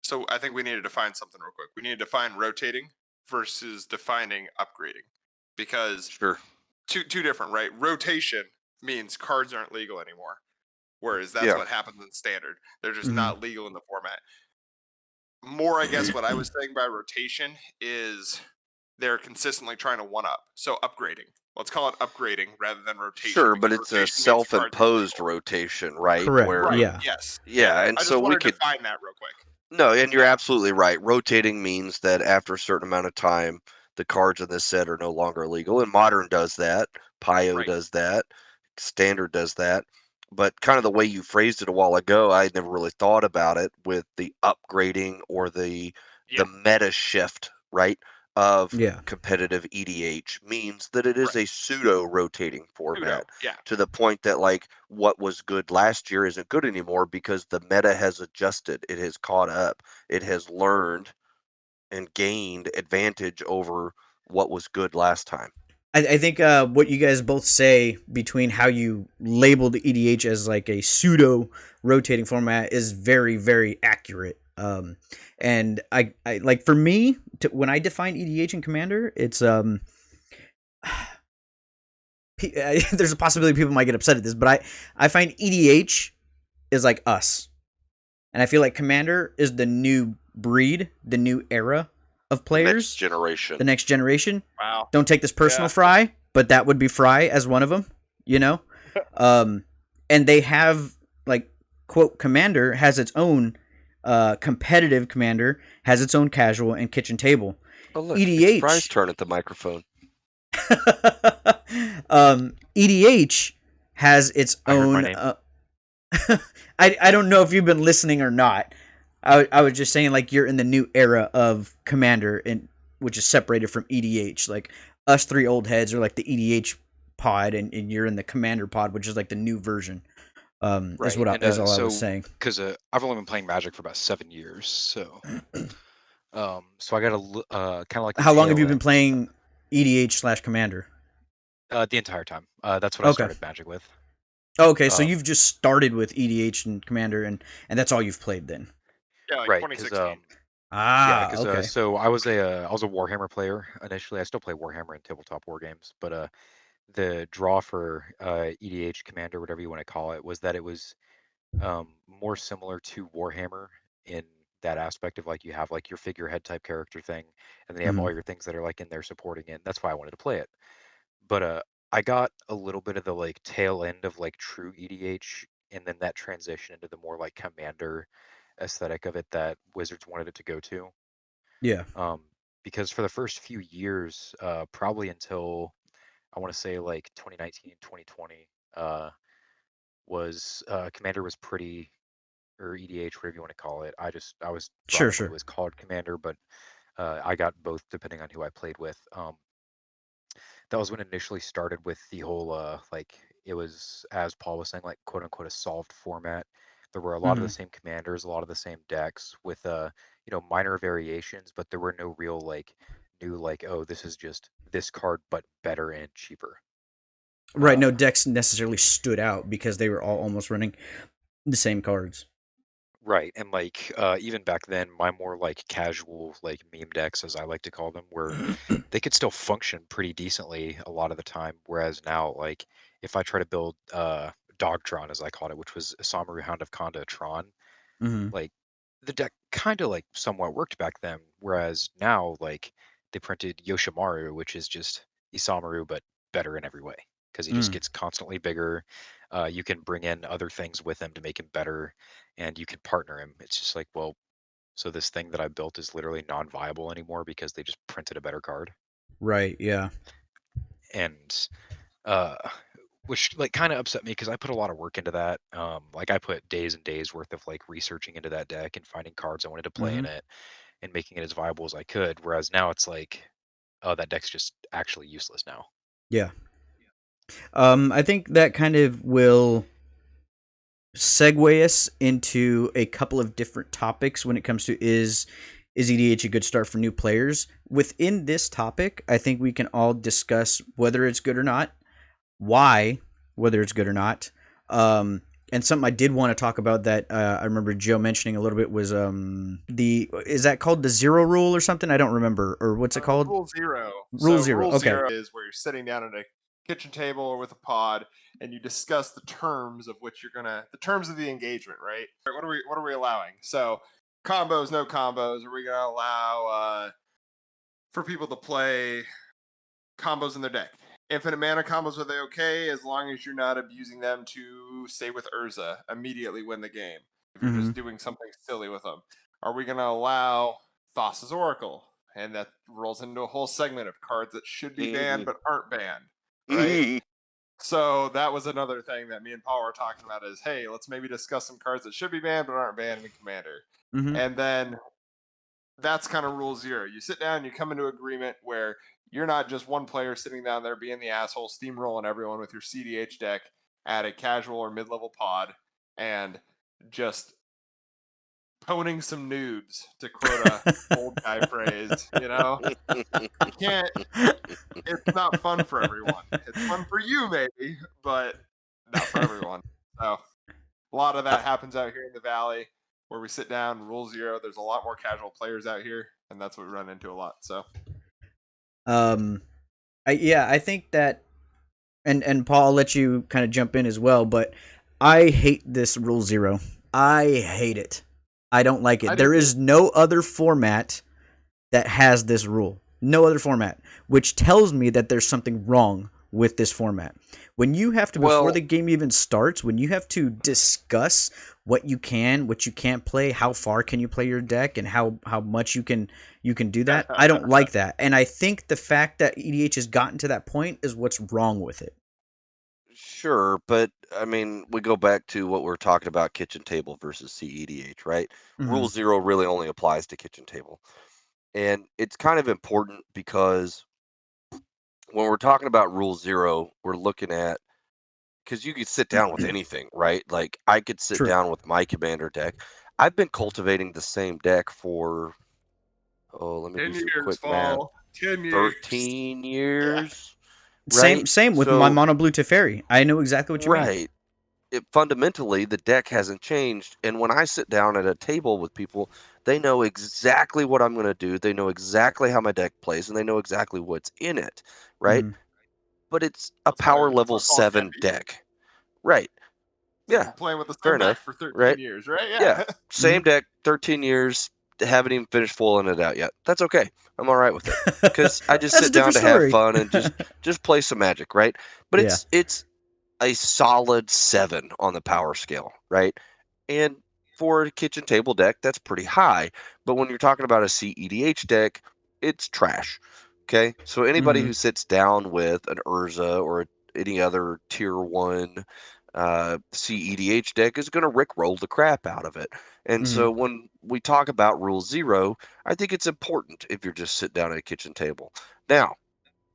So I think we need to define something real quick. We need to define rotating versus defining upgrading. Because Sure. two different, right? Rotation means cards aren't legal anymore. Whereas that's Yeah. what happens in standard. They're just Mhm. not legal in the format. More, I guess, what I was saying by rotation is they're consistently trying to one up. So upgrading. Let's call it upgrading rather than rotation. Sure, but because it's a rotation means cards aren't self-imposed legal. rotation, right? Correct. Right. Yeah. Yes. Yeah, and I just so we wanted to could define that real quick. No, and you're absolutely right. Rotating means that after a certain amount of time, the cards in this set are no longer legal. And Modern does that. Pio Right. does that. Standard does that. But kind of the way you phrased it a while ago, I had never really thought about it with the upgrading or the meta shift, right, of Yeah. competitive EDH means that it is a pseudo rotating format. Yeah. To the point that like what was good last year isn't good anymore because the meta has adjusted, it has caught up, it has learned and gained advantage over what was good last time. I think what you guys both say between how you labeled EDH as like a pseudo rotating format is very, very accurate. And I like, for me, when I define EDH in Commander, it's there's a possibility people might get upset at this, but I find EDH is like us, and I feel like Commander is the new breed, the new era of players, The next generation. Wow. Don't take this personal, Fry, but that would be Fry as one of them, and they have, like, quote, Commander has its own competitive Commander, has its own casual and kitchen table. Oh, look, EDH. It's Fry's turn at the microphone. EDH has its I heard my own. name. I don't know if you've been listening or not. I was just saying, like, you're in the new era of Commander, which is separated from EDH. Like, us three old heads are like the EDH pod, and you're in the Commander pod, which is like the new version. Is what is all I was saying. Because I've only been playing Magic for about 7 years, so so I got a kind of like. How long have you been playing EDH / Commander? The entire time. That's what I started Magic with. Okay, so you've just started with EDH and Commander, and that's all you've played then. Yeah, like right, 2016. Okay. So I was a Warhammer player initially. I still play Warhammer and tabletop war games, but the draw for EDH Commander, whatever you want to call it, was that it was more similar to Warhammer in that aspect of, like, you have like your figurehead type character thing, and then you have all your things that are like in there supporting it. That's why I wanted to play it. But I got a little bit of the like tail end of like true EDH, and then that transition into the more like Commander aesthetic of it that Wizards wanted it to go to. Yeah. Because for the first few years, probably until I want to say like 2019, 2020, was Commander was pretty, or EDH, whatever you want to call it. I was brought up when it was called Commander, but I got both depending on who I played with. That was when it initially started with the whole like, it was, as Paul was saying, like, quote unquote, a solved format. There were a lot of the same commanders, a lot of the same decks with minor variations, but there were no real like new, like, oh, this is just this card but better and cheaper. Right, no decks necessarily stood out because they were all almost running the same cards. Right, and like even back then, my more like casual like meme decks, as I like to call them, were they could still function pretty decently a lot of the time. Whereas now, like if I try to build Dogtron, as I called it, which was Samaru Hound of Konda Tron, Hmm. like the deck kind of like somewhat worked back then. Whereas now, like they printed Yoshimaru, which is just Isamaru but better in every way because he just Mm. gets constantly bigger. You can bring in other things with him to make him better, and you can partner him. It's just like, well, so this thing that I built is literally non-viable anymore because they just printed a better card, Right. Yeah. and uh, which like kind of upset me because I put a lot of work into that. Like I put days and days worth of like researching into that deck and finding cards I wanted to play in Hmm. it and making it as viable as I could. Whereas now it's like, oh, that deck's just actually useless now. Yeah. I think that kind of will segue us into a couple of different topics when it comes to is EDH a good start for new players? Within this topic, I think we can all discuss whether it's good or not, why, whether it's good or not. Um, and something I did want to talk about that I remember Joe mentioning a little bit was the is that called the zero rule or something? I don't remember, or what's it called? Rule zero. Rule So zero. rule Okay. zero is where you're sitting down at a kitchen table or with a pod, and you discuss the terms of which the terms of the engagement, right? What are we allowing? So combos, no combos. Are we gonna allow for people to play combos in their deck? Infinite mana combos, are they okay as long as you're not abusing them to, say, with Urza, immediately win the game? If you're Mm-hmm. just doing something silly with them, are we going to allow Thassa's Oracle? And that rolls into a whole segment of cards that should be banned but aren't banned, right? So that was another thing that me and Paul were talking about is, hey, let's maybe discuss some cards that should be banned but aren't banned in Commander. Mm-hmm. And then that's kind of rule zero. You sit down, you come into agreement where you're not just one player sitting down there being the asshole, steamrolling everyone with your CDH deck at a casual or mid-level pod and just poning some nudes, to quote a old guy phrase. You can't. It's not fun for everyone. It's fun for you maybe, but not for everyone. So a lot of that happens out here in the valley where we sit down, rule zero. There's a lot more casual players out here, and that's what we run into a lot. So Um, I think that, and Paul, I'll let you kind of jump in as well, but I hate this rule zero. I hate it. I don't like I it. do There too. is no other format that has this rule. No other format, which tells me that there's something wrong with this format. When you have to, before Well, the game even starts, when you have to discuss what you can, what you can't play, how far can you play your deck, and how much you can do that, I don't like that. And I think the fact that EDH has gotten to that point is what's wrong with it. sure, but I mean, we go back to what we're talking about kitchen table versus CEDH, right? Mm-hmm. Rule zero really only applies to kitchen table. And it's kind of important because when we're talking about rule zero, we're looking at because you could sit down with anything, right? Like I could sit True. down with my commander deck. I've been cultivating the same deck for, oh, let me do 10 some years, quick math, fall. 10 years. 13 Yeah. years, Same right? same with my So, mono blue Teferi. I know exactly what you mean. right. Fundamentally, the deck hasn't changed. And when I sit down at a table with people, they know exactly what I'm going to do. They know exactly how my deck plays, and they know exactly what's in it, right? Mm-hmm. But it's a power That's level what Paul can't 7 beat. deck. Right. He's Yeah. been playing with the Fair same deck enough. for 13 Right. years, right? Yeah. Yeah. Same deck, 13 years. Haven't even finished filling it out yet. That's okay. I'm all right with it because I just That's a sit down different to have story. fun and just play some Magic, right? But Yeah. it's a solid 7 on the power scale, right? And for a kitchen table deck, that's pretty high. But when you're talking about a CEDH deck, it's trash. Okay, so anybody Mm-hmm. who sits down with an Urza or any other tier 1 CEDH deck is going to rickroll the crap out of it. And Mm-hmm. so when we talk about rule zero, I think it's important if you're just sitting down at a kitchen table. Now,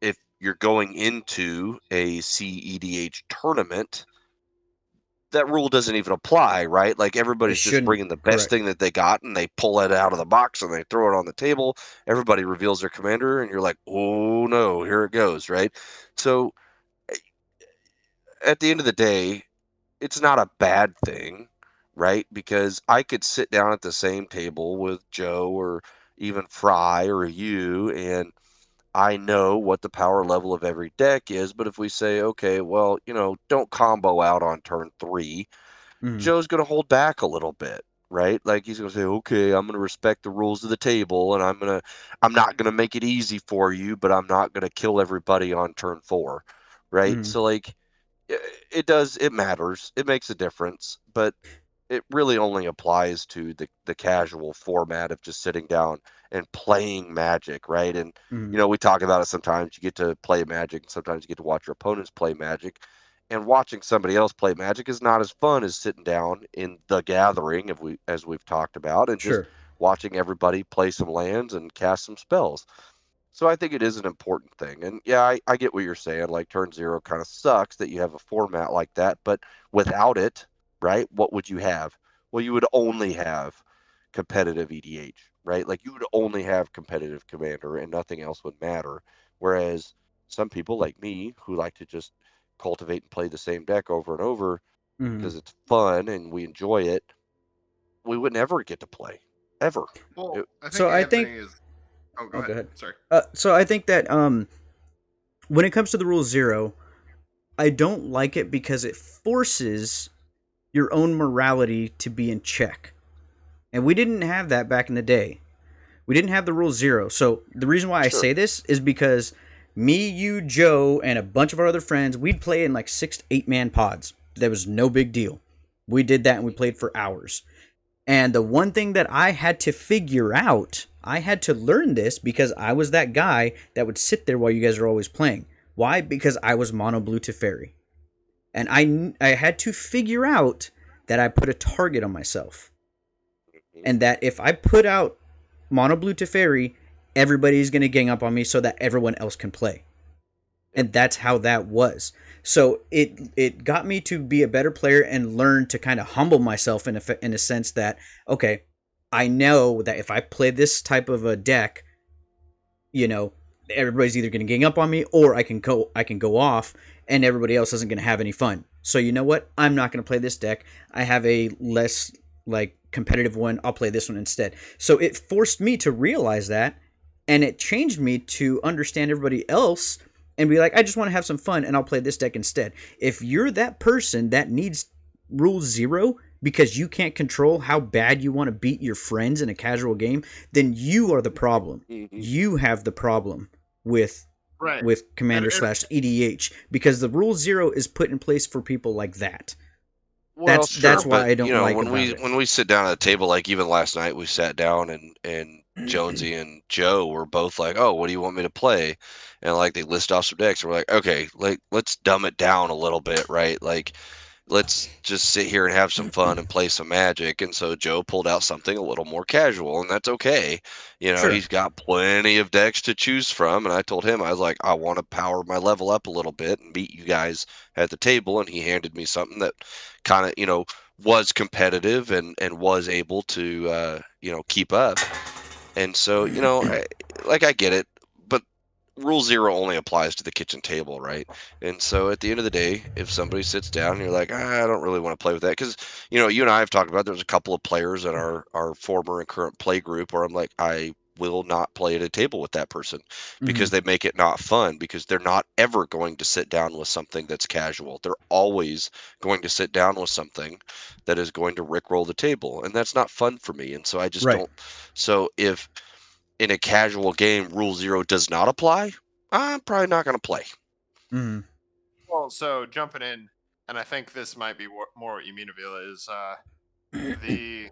if you're going into a CEDH tournament, that rule doesn't even apply, right? Like It everybody's just shouldn't. bringing the best Correct. thing that they got and they pull it out of the box and they throw it on the table. Everybody reveals their commander and you're like, oh no, here it goes, right? So at the end of the day, it's not a bad thing, right? Because I could sit down at the same table with Joe or even Fry or you, and I know what the power level of every deck is. But if we say, okay, well, don't combo out on turn 3, Mm-hmm. Joe's going to hold back a little bit, right? Like he's going to say, okay, I'm going to respect the rules of the table, and I'm not going to make it easy for you, but I'm not going to kill everybody on turn 4, right? Mm-hmm. So like, it matters. It makes a difference, but it really only applies to the casual format of just sitting down and playing Magic, right? And Mm-hmm. we talk about it sometimes. You get to play Magic, and sometimes you get to watch your opponents play Magic. And watching somebody else play Magic is not as fun as sitting down in the gathering, as we've talked about, and just Sure. watching everybody play some lands and cast some spells. So I think it is an important thing. And yeah, I get what you're saying. Like turn 0 kind of sucks that you have a format like that, but without it, right, what would you have? Well, you would only have competitive EDH, right? Like you would only have competitive Commander and nothing else would matter. Whereas some people like me who like to just cultivate and play the same deck over and over Mm-hmm. because it's fun and we enjoy it, we would never get to play ever. Well, It, I think So I think. Anthony is. Oh, go Oh, ahead. go ahead. Sorry. So I think that when it comes to the rule 0, I don't like it because it forces your own morality to be in check, and we didn't have that back in the day. We didn't have the rule 0. So the reason why I sure. say this is because me, you, Joe, and a bunch of our other friends, we'd play in like 6 to 8 man pods. That was no big deal. We did that and we played for hours. And the one thing that I had to figure out, I had to learn this because I was that guy that would sit there while you guys are always playing. Why? Because I was mono blue to fairy. And I had to figure out that I put a target on myself. And that if I put out mono blue to fairy, everybody's going to gang up on me so that everyone else can play. And that's how that was. So it got me to be a better player and learn to kind of humble myself in a sense that, okay, I know that if I play this type of a deck, everybody's either going to gang up on me or I can go off and everybody else isn't going to have any fun. So you know what? I'm not going to play this deck. I have a less like competitive one. I'll play this one instead. So it forced me to realize that, and it changed me to understand everybody else and be like, I just want to have some fun and I'll play this deck instead. If you're that person that needs rule 0 because you can't control how bad you want to beat your friends in a casual game, then you are the problem. Mhm. You have the problem with Right. Commander / EDH because the rule 0 is put in place for people like that. Well, That's sure, why but I don't like when about we it. when we sit down at a table, like even last night, we sat down and Jonesy and Joe were both like, "Oh, what do you want me to play?" And like they list off some decks, and we're like, "Okay, like let's dumb it down a little bit, right? Like let's just sit here and have some fun and play some Magic." And so Joe pulled out something a little more casual, and that's okay. Sure. He's got plenty of decks to choose from. And I told him, I was like, I want to power my level up a little bit and beat you guys at the table. And he handed me something that kind of, was competitive and was able to, keep up. And so, like I get it, but rule 0 only applies to the kitchen table, right? And so at the end of the day, if somebody sits down and you're like, I don't really want to play with that, because you and I have talked about there's a couple of players in our former and current play group where I'm like, I will not play at a table with that person because Mhm. they make it not fun, because they're not ever going to sit down with something that's casual. They're always going to sit down with something that is going to rickroll the table, and that's not fun for me. And so I just Right. don't. So if in a casual game rule 0 does not apply, I'm probably not going to play. Mhm. Well, so jumping in, and I think this might be more what you mean, Avila, is the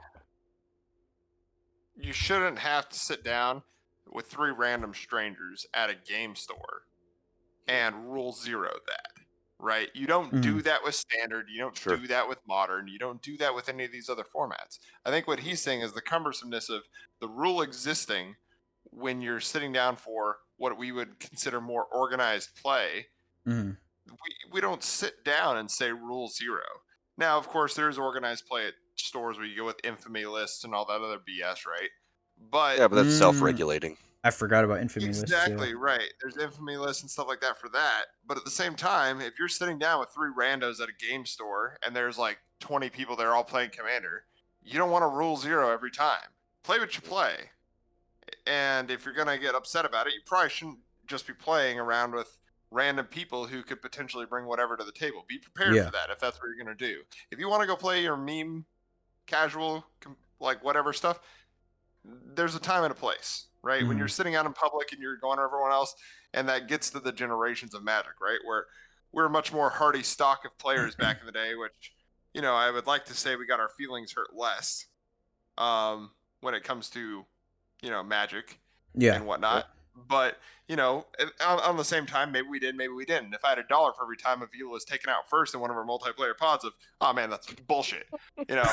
you shouldn't have to sit down with 3 random strangers at a game store and rule 0 that. Right? You don't do Mhm. that with standard. You don't Sure. do that with modern. You don't do that with any of these other formats. I think what he's saying is the cumbersomeness of the rule existing when you're sitting down for what we would consider more organized play. Mhm. We don't sit down and say rule 0. Now, of course, there's organized play at stores where you go with infamy lists and all that other BS, right? But Yeah, but that's self-regulating. I forgot about infamy lists too. exactly right. There's infamy lists and stuff like that for that. But at the same time, if you're sitting down with 3 randos at a game store and there's like 20 people that are all playing Commander, you don't want to rule 0 every time. Play what you play. And if you're going to get upset about it, you probably shouldn't just be playing around with random people who could potentially bring whatever to the table. Be prepared for that if that's what you're going to do. If you want to go play your meme, casual, like whatever stuff, there's a time and a place, right? When you're sitting out in public and you're going to everyone else, and that gets to the generations of Magic, right? Where we're a much more hardy stock of players back in the day, which, you know, I would like to say we got our feelings hurt less when it comes to, you know, Magic and whatnot. But, you know, on the same time, maybe we did, maybe we didn't. If I had $1 for every time a Vila was taken out first in one of our multiplayer pods of, oh man, that's bullshit. You know,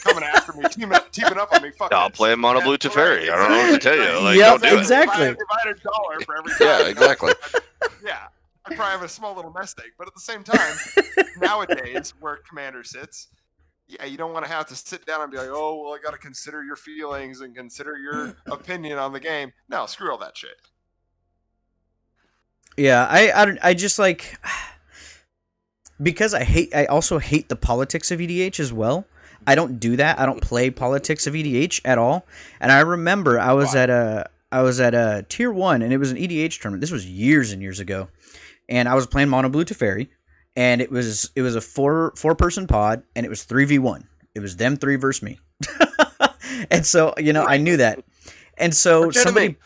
coming after me, teaming up on me, fuck I'll this. play Mono Blue Teferi. Right, I don't know what to tell you. Like, Yep, don't do exactly. If I had $1 for every time. Yeah, exactly. Yeah, I'd probably have a small little nest egg. But at the same time, nowadays, where Commander sits, yeah, you don't want to have to sit down and be like, oh, well, I got to consider your feelings and consider your opinion on the game. No, screw all that shit. Yeah, I just like, because I also hate the politics of EDH as well. I don't do that. I don't play politics of EDH at all. And I remember I was at a tier 1, and it was an EDH tournament. This was years and years ago. And I was playing Mono Blue Teferi, and it was a four person pod, and it was 3v1. It was them 3 versus me. And so, you know, I knew that. And so somebody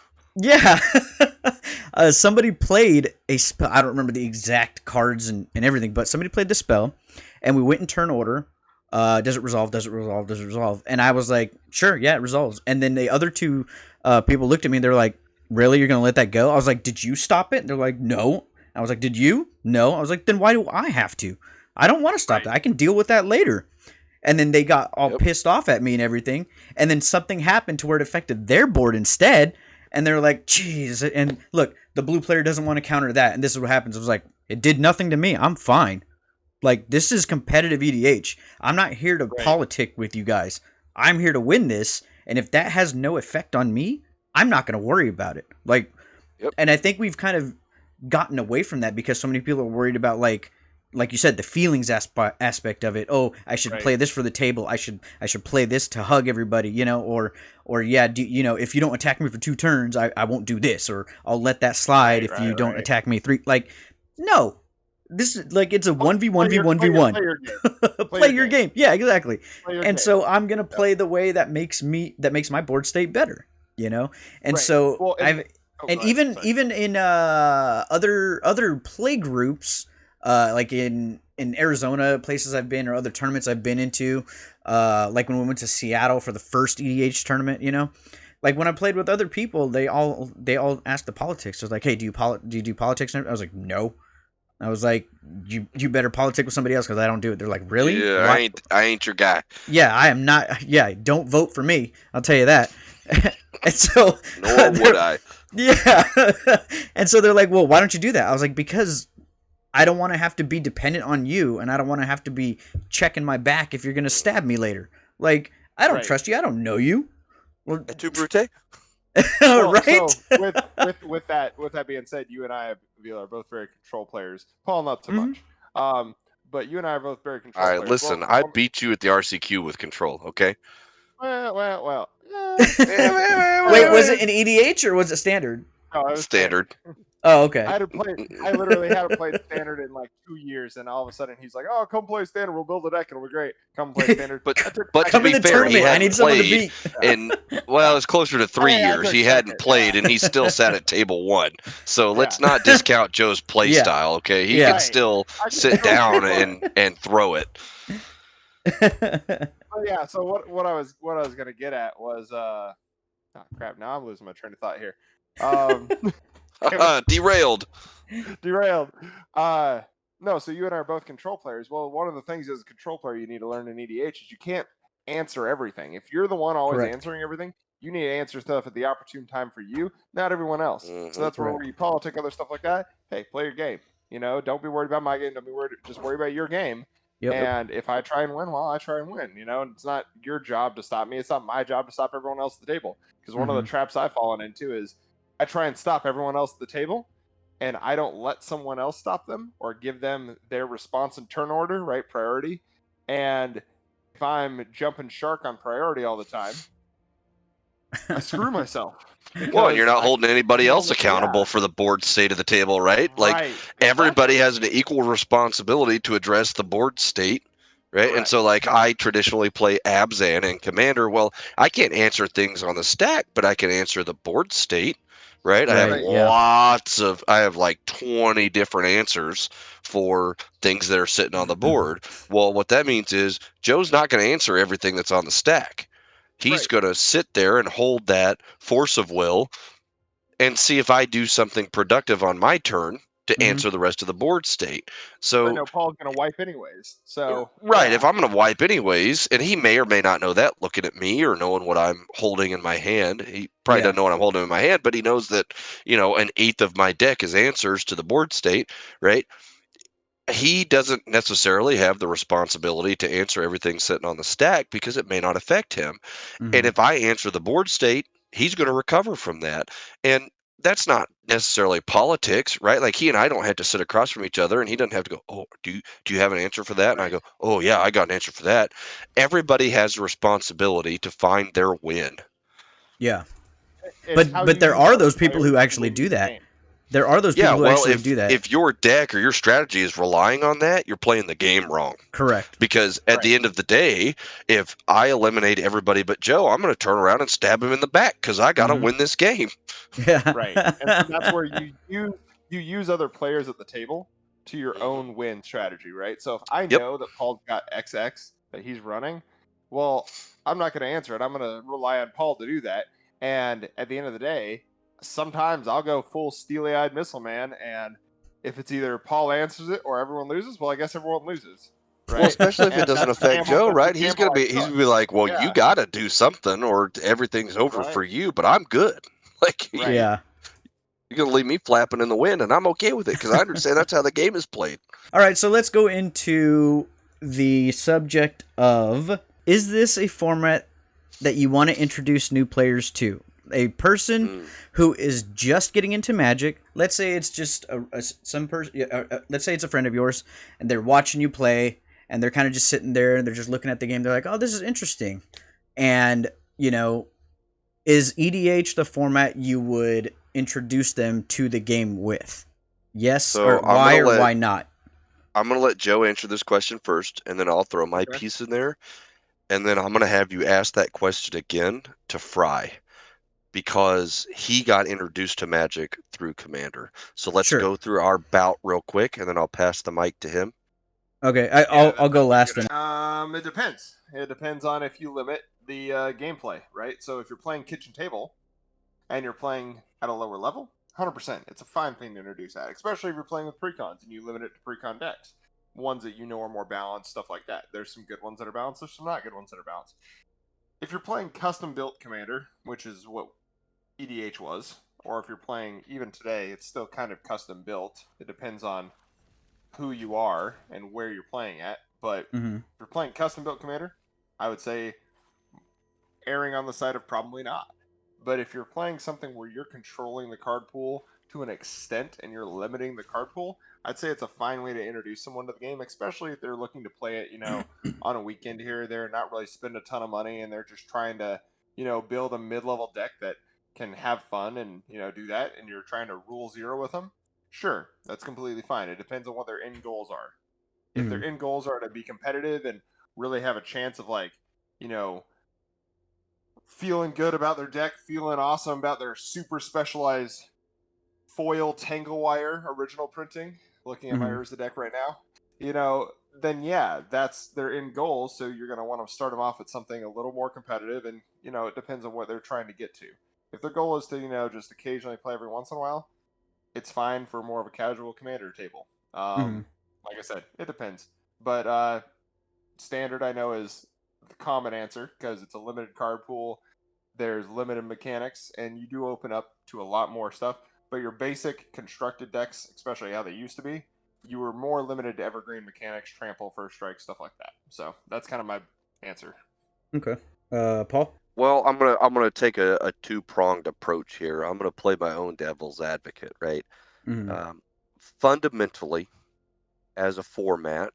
somebody played a spell. I don't remember the exact cards and everything, but somebody played the spell, and we went in turn order. Does it resolve? Does it resolve? Does it resolve? And I was like, sure, yeah, it resolves. And then the other 2 people looked at me, and they're like, really? You're going to let that go? I was like, did you stop it? And they're like, no. I was like, did you? No. I was like, then why do I have to? I don't want to stop that. I can deal with that later. And then they got all pissed off at me and everything. And then something happened to where it affected their board instead. And they're like, geez. And look, the blue player doesn't want to counter that. And this is what happens. I was like, it did nothing to me. I'm fine. Like, this is competitive EDH. I'm not here to politic with you guys. I'm here to win this. And if that has no effect on me, I'm not going to worry about it. Like, and I think we've kind of gotten away from that because so many people are worried about, like you said, the feelings aspect of it. Oh, I should play this for the table. I should play this to hug everybody, you know, or yeah, you know, if you don't attack me for 2 turns, I won't do this, or I'll let that slide if you don't attack me 3. Like, no, this is like, it's a 1v1v1v1. Play your game. Yeah, exactly. And so I'm gonna play the way that makes my board state better, you know. And so even in other play groups. Like in Arizona, places I've been, or other tournaments I've been into, like when we went to Seattle for the first EDH tournament, you know, like when I played with other people, they all asked the politics. I was like, hey, do you do politics? I was like, no. I was like, you better politic with somebody else because I don't do it. They're like, really? Yeah, I ain't your guy. Yeah, I am not. Yeah, don't vote for me. I'll tell you that. And so, nor would I. Yeah. And so they're like, well, why don't you do that? I was like, because I don't want to have to be dependent on you, and I don't want to have to be checking my back if you're going to stab me later. Like, I don't trust you. I don't know you. Well, tu brute? Right? So with that being said, you and I are both very control players. Paul, not so much. But you and I are both very control players. All right, listen, I beat you at the RCQ with control, okay? Well. Wait, was it an EDH or was it standard? No, it was standard. Oh, okay. I literally hadn't played standard in like 2 years, and all of a sudden he's like, "Oh, come play standard. We'll build a deck. It'll be great. Come play standard." but come to be in the fair, tournament. I need someone to beat. Well, it's closer to 3 years. He hadn't played, and he still sat at table 1. So let's not discount Joe's play style. Okay, he can still sit down and throw it. Yeah. So what I was gonna get at was oh crap. Now I'm losing my train of thought here. Derailed. No, so you and I are both control players. Well, one of the things as a control player you need to learn in EDH is you can't answer everything. If you're the one always answering everything, you need to answer stuff at the opportune time for you, not everyone else. So that's where you politic, other stuff like that. Hey, play your game. You know, don't be worried about my game. Don't be worried. Just worry about your game. And if I try and win, well, I try and win. You know, it's not your job to stop me. It's not my job to stop everyone else at the table. Because one of the traps I've fallen into is I try and stop everyone else at the table, and I don't let someone else stop them or give them their response in turn order, right? Priority. And if I'm jumping shark on priority all the time, I screw myself. Well, and you're Because not holding anybody else accountable yeah, for the board state of the table, right? Like right. everybody Exactly. has an equal responsibility to address the board state, right? And Correct. so, like, I traditionally play Abzan and Commander. Well, I can't answer things on the stack, but I can answer the board state, right? I have Right, yeah. I have like 20 different answers for things that are sitting on the board. Well, what that means is Joe's not going to answer everything that's on the stack. He's Right. going to sit there and hold that force of will and see if I do something productive on my turn to Mhm. answer the rest of the board state. I So, know Paul's gonna wipe anyways. So right, yeah. if I'm going to wipe anyways, and he may or may not know that looking at me or knowing what I'm holding in my hand. He probably Yeah. doesn't know what I'm holding in my hand, but he knows that, an eighth of my deck is answers to the board state, right? He doesn't necessarily have the responsibility to answer everything sitting on the stack because it may not affect him. And Mhm. if I answer the board state, he's going to recover from that. And that's not necessarily politics, right? Like he and I don't have to sit across from each other and he doesn't have to go, "Oh, do you have an answer for that?" And I Right. go, "Oh, yeah, I got an answer for that." Everybody has a responsibility to find their win. Yeah. It's how But you there use are other those people players who to actually win do your that. game. There are those Yeah, people who well, actually do that. if your deck or your strategy is relying on that, you're playing the game wrong. Correct. Because at the Right. end of the day, if I eliminate everybody but Joe, I'm going to turn around and stab him in the back because I got to Mhm. win this game. Yeah. Right. And so that's where you use other players at the table to your Mhm. own win strategy, right? So if I Yep. know that Paul's got XX that he's running, well, I'm not going to answer it. I'm going to rely on Paul to do that. And at the end of the day, sometimes I'll go full steely-eyed missile man, and if it's either Paul answers it or everyone loses, well, I guess everyone loses, Well, right? especially if it And doesn't that's the affect gamble. Joe, That's the right? gamble I He's took. gonna be like, "Well, you Yeah. got to do something, or everything's over for Right. you." But I'm good. Like Right. Yeah. you're gonna leave me flapping in the wind, and I'm okay with it because I understand that's how the game is played. All right, so let's go into the subject of, is this a format that you want to introduce new players to? A person Mm. who is just getting into Magic. Let's say it's just some person. Let's say it's a friend of yours, and they're watching you play, and they're kind of just sitting there, and they're just looking at the game. They're like, "Oh, this is interesting," and is EDH the format you would introduce them to the game with? Yes, So or why or why not? I'm gonna let Joe answer this question first, and then I'll throw my Okay. piece in there, and then I'm gonna have you ask that question again to Fry because he got introduced to Magic through Commander. So let's Sure. go through our bout real quick, and then I'll pass the mic to him. Okay, Yeah, I'll that go sounds last good. then. It depends. It depends on if you limit the gameplay, right? So if you're playing kitchen table and you're playing at a lower level, 100%, it's a fine thing to introduce that, especially if you're playing with precons and you limit it to precon decks, ones that you know are more balanced, stuff like that. There's some good ones that are balanced. There's some not good ones that are balanced. If you're playing custom built commander, which is what EDH was, or if you're playing even today, it's still kind of custom built. It depends on who you are and where you're playing at. But Mm-hmm. if you're playing custom built commander, I would say erring on the side of probably not. But if you're playing something where you're controlling the card pool to an extent and you're limiting the card pool, I'd say it's a fine way to introduce someone to the game, especially if they're looking to play it, on a weekend here or there, not really spend a ton of money, and they're just trying to, build a mid-level deck that can have fun and, do that, and you're trying to rule zero with them. Sure, that's completely fine. It depends on what their end goals are. If Mm-hmm. their end goals are to be competitive and really have a chance of feeling good about their deck, feeling awesome about their super specialized foil Tangle Wire original printing. Looking at my Mm-hmm. Urza deck right now, then yeah, that's their end goal. So you're going to want to start them off at something a little more competitive, and it depends on what they're trying to get to. If their goal is to just occasionally play every once in a while, it's fine for more of a casual commander table. Mm-hmm. Like I said, it depends, but standard I know is the common answer because it's a limited card pool. There's limited mechanics, and you do open up to a lot more stuff. But your basic constructed decks, especially how they used to be, you were more limited to evergreen mechanics, trample, first strike, stuff like that. So that's kind of my answer. Okay. Paul? Well, I'm gonna take a two-pronged approach here. I'm gonna play my own devil's advocate, right? Mm-hmm. Fundamentally, as a format,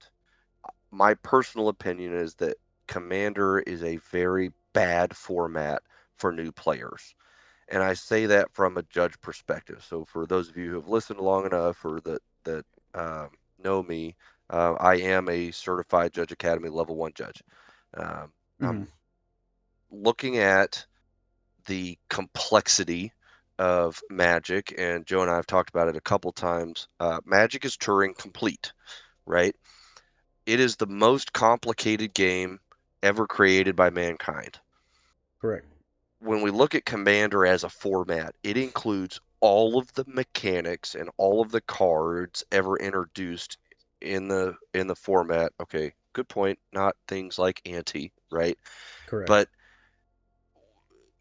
my personal opinion is that Commander is a very bad format for new players. And I say that from a judge perspective. So for those of you who have listened long enough or that know me, I am a certified Judge Academy level 1 judge. Mm-hmm. I'm looking at the complexity of Magic, and Joe and I have talked about it a couple times. Magic is Turing complete, right? It is the most complicated game ever created by mankind. Correct. When we look at Commander as a format, it includes all of the mechanics and all of the cards ever introduced in the format. Okay, good point. Not things like ante, right? Correct. But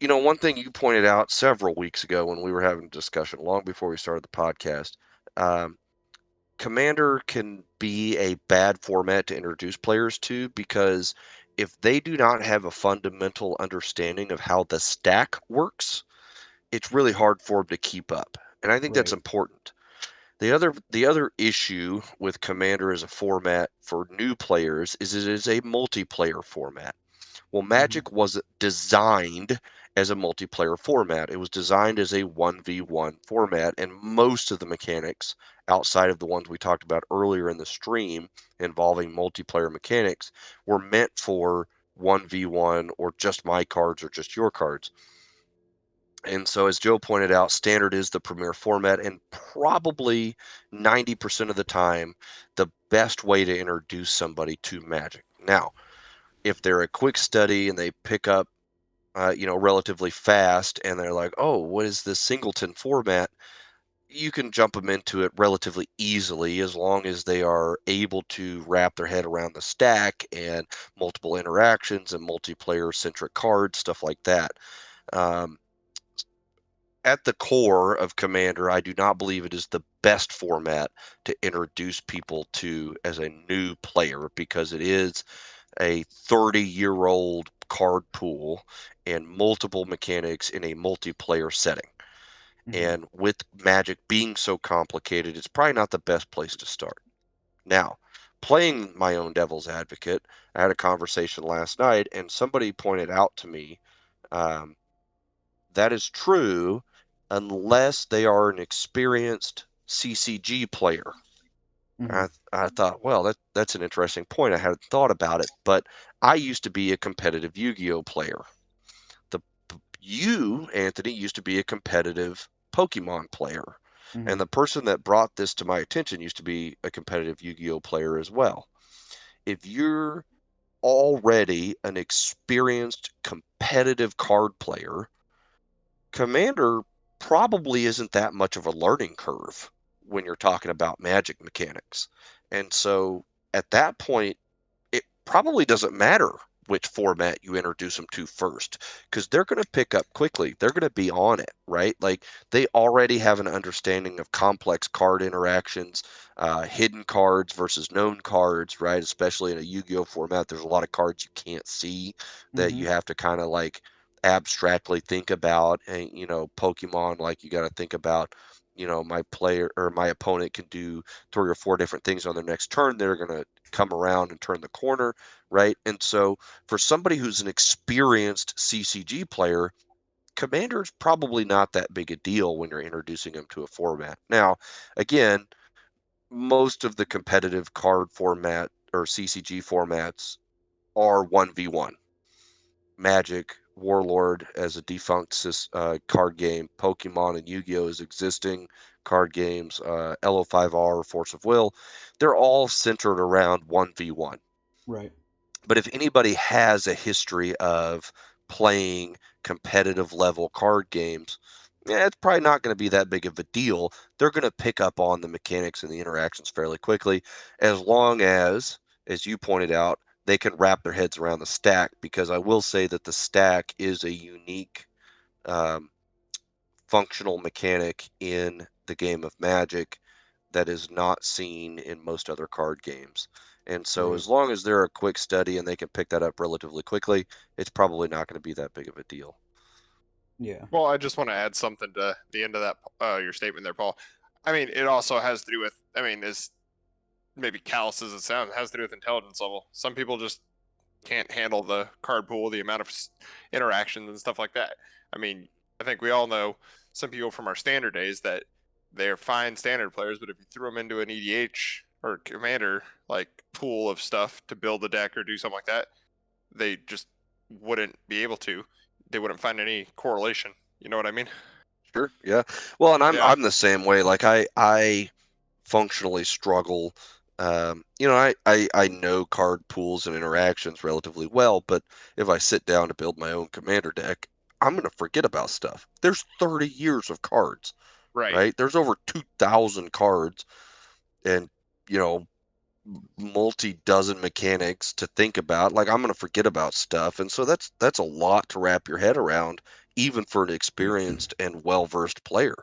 one thing you pointed out several weeks ago when we were having a discussion, long before we started the podcast, um, Commander can be a bad format to introduce players to because if they do not have a fundamental understanding of how the stack works, it's really hard for them to keep up. And I think that's Right. important. The other issue with Commander as a format for new players is it is a multiplayer format. Well, Mm-hmm. Magic wasn't designed as a multiplayer format. It was designed as a 1v1 format, and most of the mechanics outside of the ones we talked about earlier in the stream involving multiplayer mechanics were meant for 1v1 or just my cards or just your cards. And so, as Joe pointed out, standard is the premier format, and probably 90% of the time, the best way to introduce somebody to Magic. Now, if they're a quick study and they pick up, relatively fast, and they're like, "Oh, what is this singleton format?" You can jump them into it relatively easily as long as they are able to wrap their head around the stack and multiple interactions and multiplayer centric cards, stuff like that. Um, at the core of Commander, I do not believe it is the best format to introduce people to as a new player because it is a 30-year-old card pool and multiple mechanics in a multiplayer setting. Mm-hmm. And with Magic being so complicated, it's probably not the best place to start. Now, playing my own devil's advocate, I had a conversation last night and somebody pointed out to me um, that is true unless they are an experienced CCG player. Mm-hmm. I thought, well, that's an interesting point. I hadn't thought about it, but I used to be a competitive Yu-Gi-Oh player. The You, Anthony, used to be a competitive Pokemon player, Mm-hmm. and the person that brought this to my attention used to be a competitive Yu-Gi-Oh player as well. If you're already an experienced competitive card player, Commander probably isn't that much of a learning curve when you're talking about Magic mechanics. And so at that point, it probably doesn't matter which format you introduce them to first because they're going to pick up quickly. They're going to be on it, right? Like they already have an understanding of complex card interactions, hidden cards versus known cards, right? Especially in a Yu-Gi-Oh format, there's a lot of cards you can't see that Mm-hmm. you have to kind of like abstractly think about. And, Pokemon, like you got to think about, my player or my opponent can do 3 or 4 different things on their next turn. They're going to come around and turn the corner, right? And so for somebody who's an experienced CCG player, Commander's probably not that big a deal when you're introducing them to a format. Now, again, most of the competitive card format or CCG formats are 1v1. Magic, Warlord as a defunct card game, Pokemon and Yu-Gi-Oh as existing card games, LO5R, Force of Will, they're all centered around 1v1. Right. But if anybody has a history of playing competitive level card games, yeah, it's probably not going to be that big of a deal. They're going to pick up on the mechanics and the interactions fairly quickly, as long as you pointed out, they can wrap their heads around the stack. Because I will say that the stack is a unique um, functional mechanic in the game of Magic that is not seen in most other card games. And so, Right. as long as they're a quick study and they can pick that up relatively quickly, it's probably not going to be that big of a deal. Yeah. Well, I just want to add something to the end of that your statement there, Paul. I mean, it also has to do with. I mean, is maybe callous as it sounds, it has to do with intelligence level. Some people just can't handle the card pool, the amount of interactions and stuff like that. I mean, I think we all know some people from our standard days that they're fine standard players, but if you threw them into an EDH or commander like pool of stuff to build a deck or do something like that, they just wouldn't be able to. They wouldn't find any correlation. You know what I mean? Sure. Yeah. Well, and Yeah. I'm the same way. Like I functionally struggle. I know card pools and interactions relatively well, but if I sit down to build my own commander deck, I'm going to forget about stuff. There's 30 years of cards, right? There's over 2,000 cards and, you know, multi-dozen mechanics to think about. Like I'm going to forget about stuff. And so that's a lot to wrap your head around, even for an experienced and well-versed player.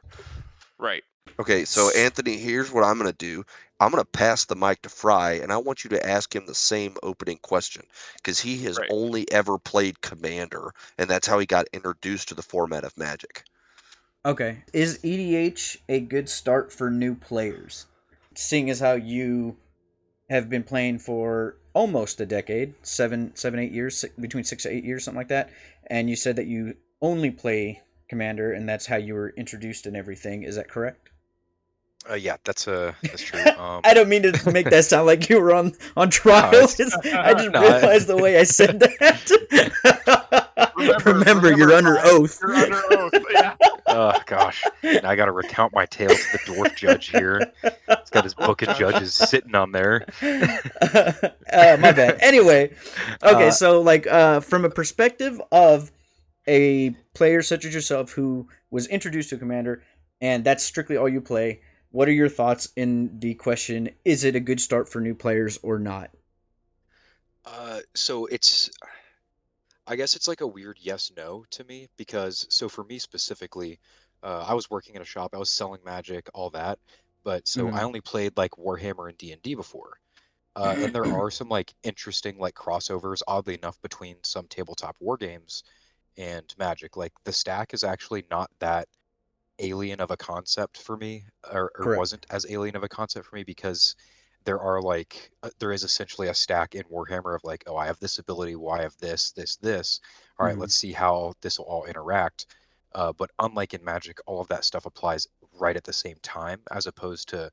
Right. Okay, so Anthony, here's what I'm going to do. I'm going to pass the mic to Fry, and I want you to ask him the same opening question because he has Right. only ever played Commander, and that's how he got introduced to the format of Magic. Okay. Is EDH a good start for new players? Seeing as how you have been playing for almost a decade, 8 years, between 6 to 8 years, something like that, and you said that you only play Commander, and that's how you were introduced and everything. Is that correct? Yeah, that's true. I don't mean to make that sound like you were on trial. I just No, realized the way I said that. Remember, you're under oath. You're under oath. Yeah. Oh gosh, now I got to recount my tale to the dwarf judge here. He's got his book of judges sitting on there. My bad. Anyway, okay, so like from a perspective of a player such as yourself who was introduced to Commander, and that's strictly all you play, what are your thoughts in the question, is it a good start for new players or not? So I guess it's like a weird yes no to me because so for me specifically, I was working in a shop, I was selling Magic, all that, but so I Mhm. only played like Warhammer and D&D before. And there are some like interesting like crossovers, oddly enough, between some tabletop war games and Magic. Like the stack is actually not that alien of a concept for me, or Correct. wasn't as alien of a concept for me because there are like there is essentially a stack in Warhammer of like, oh, I have this ability, well, I have this, this, this. All right, Mhm. let's see how this will all interact. But unlike in Magic, all of that stuff applies right at the same time, as opposed to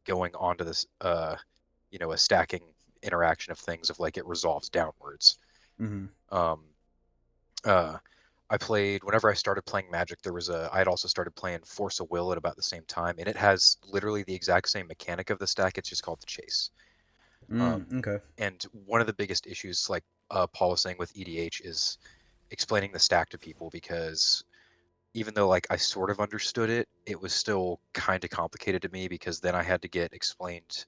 going onto this, a stacking interaction of things of like it resolves downwards. Mhm. Um, uh, I played whenever I started playing Magic. I had also started playing Force of Will at about the same time, and it has literally the exact same mechanic of the stack. It's just called the Chase. Um, Okay. and one of the biggest issues, like Paul was saying with EDH, is explaining the stack to people because even though like I sort of understood it, it was still kind of complicated to me because then I had to get explained.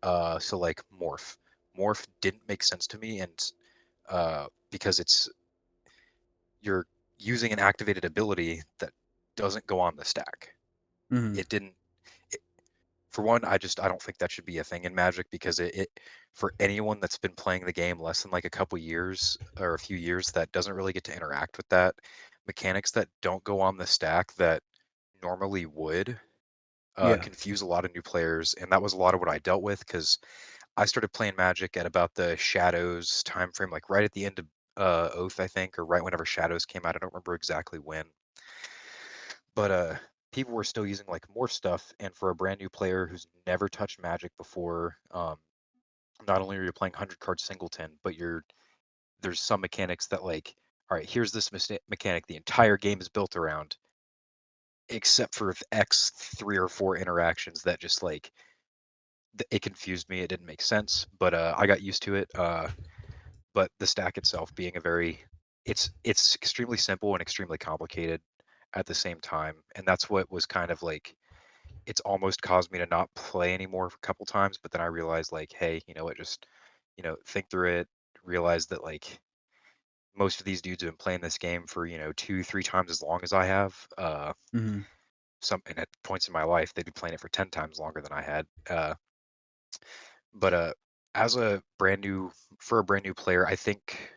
So like morph didn't make sense to me, and because you're using an activated ability that doesn't go on the stack. Mhm. It didn't. It, for one, I don't think that should be a thing in Magic because it for anyone that's been playing the game less than like a couple years or a few years that doesn't really get to interact with that mechanics that don't go on the stack that normally would Yeah. confuse a lot of new players, and that was a lot of what I dealt with because I started playing Magic at about the Shadows time frame, like right at the end of Oath, I think, or right whenever Shadows came out. I don't remember exactly when, but people were still using like more stuff. And for a brand new player who's never touched Magic before, not only are you playing 100 card singleton, but there's some mechanics that like, all right, here's this mechanic the entire game is built around, except for X 3 or 4 interactions that just like it confused me. It didn't make sense, but I got used to it. But the stack itself being it's extremely simple and extremely complicated at the same time, and that's what was kind of like it's almost caused me to not play anymore a couple times. But then I realized like, hey, you know what, just think through it, realize that like most of these dudes have been playing this game for 2-3 times as long as I have. Mhm. Some and at points in my life they'd be playing it for 10 times longer than I had. But as a brand new player, I think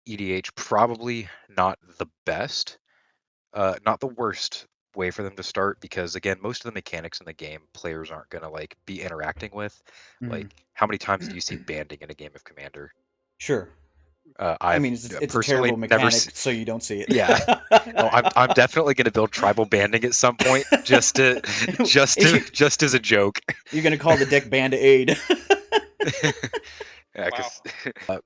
EDH probably not the best, not the worst way for them to start, because again, most of the mechanics in the game players aren't gonna like be interacting with. Mhm. Like, how many times do you see banding in a game of Commander? Sure. I I've mean, it's a personally terrible never mechanic, so you don't see it. Yeah. Oh, I'm definitely gonna build tribal banding at some point, just to just as a joke. You're gonna call the deck Band Aid. Yeah, Wow. 'cause, but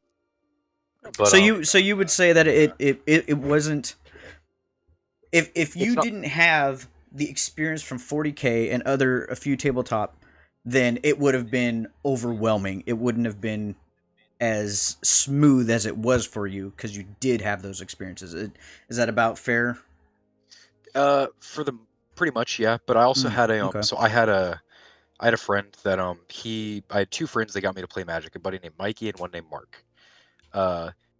So you would say that it wasn't, if you It's not. didn't have the experience from 40K and a few tabletop, then it would have been overwhelming. It wouldn't have been as smooth as it was for you because you did have those experiences. Is that about fair? for the pretty much, yeah. But I also had a Okay. so I had a friend that I had two friends that got me to play Magic, a buddy named Mikey and one named Mark.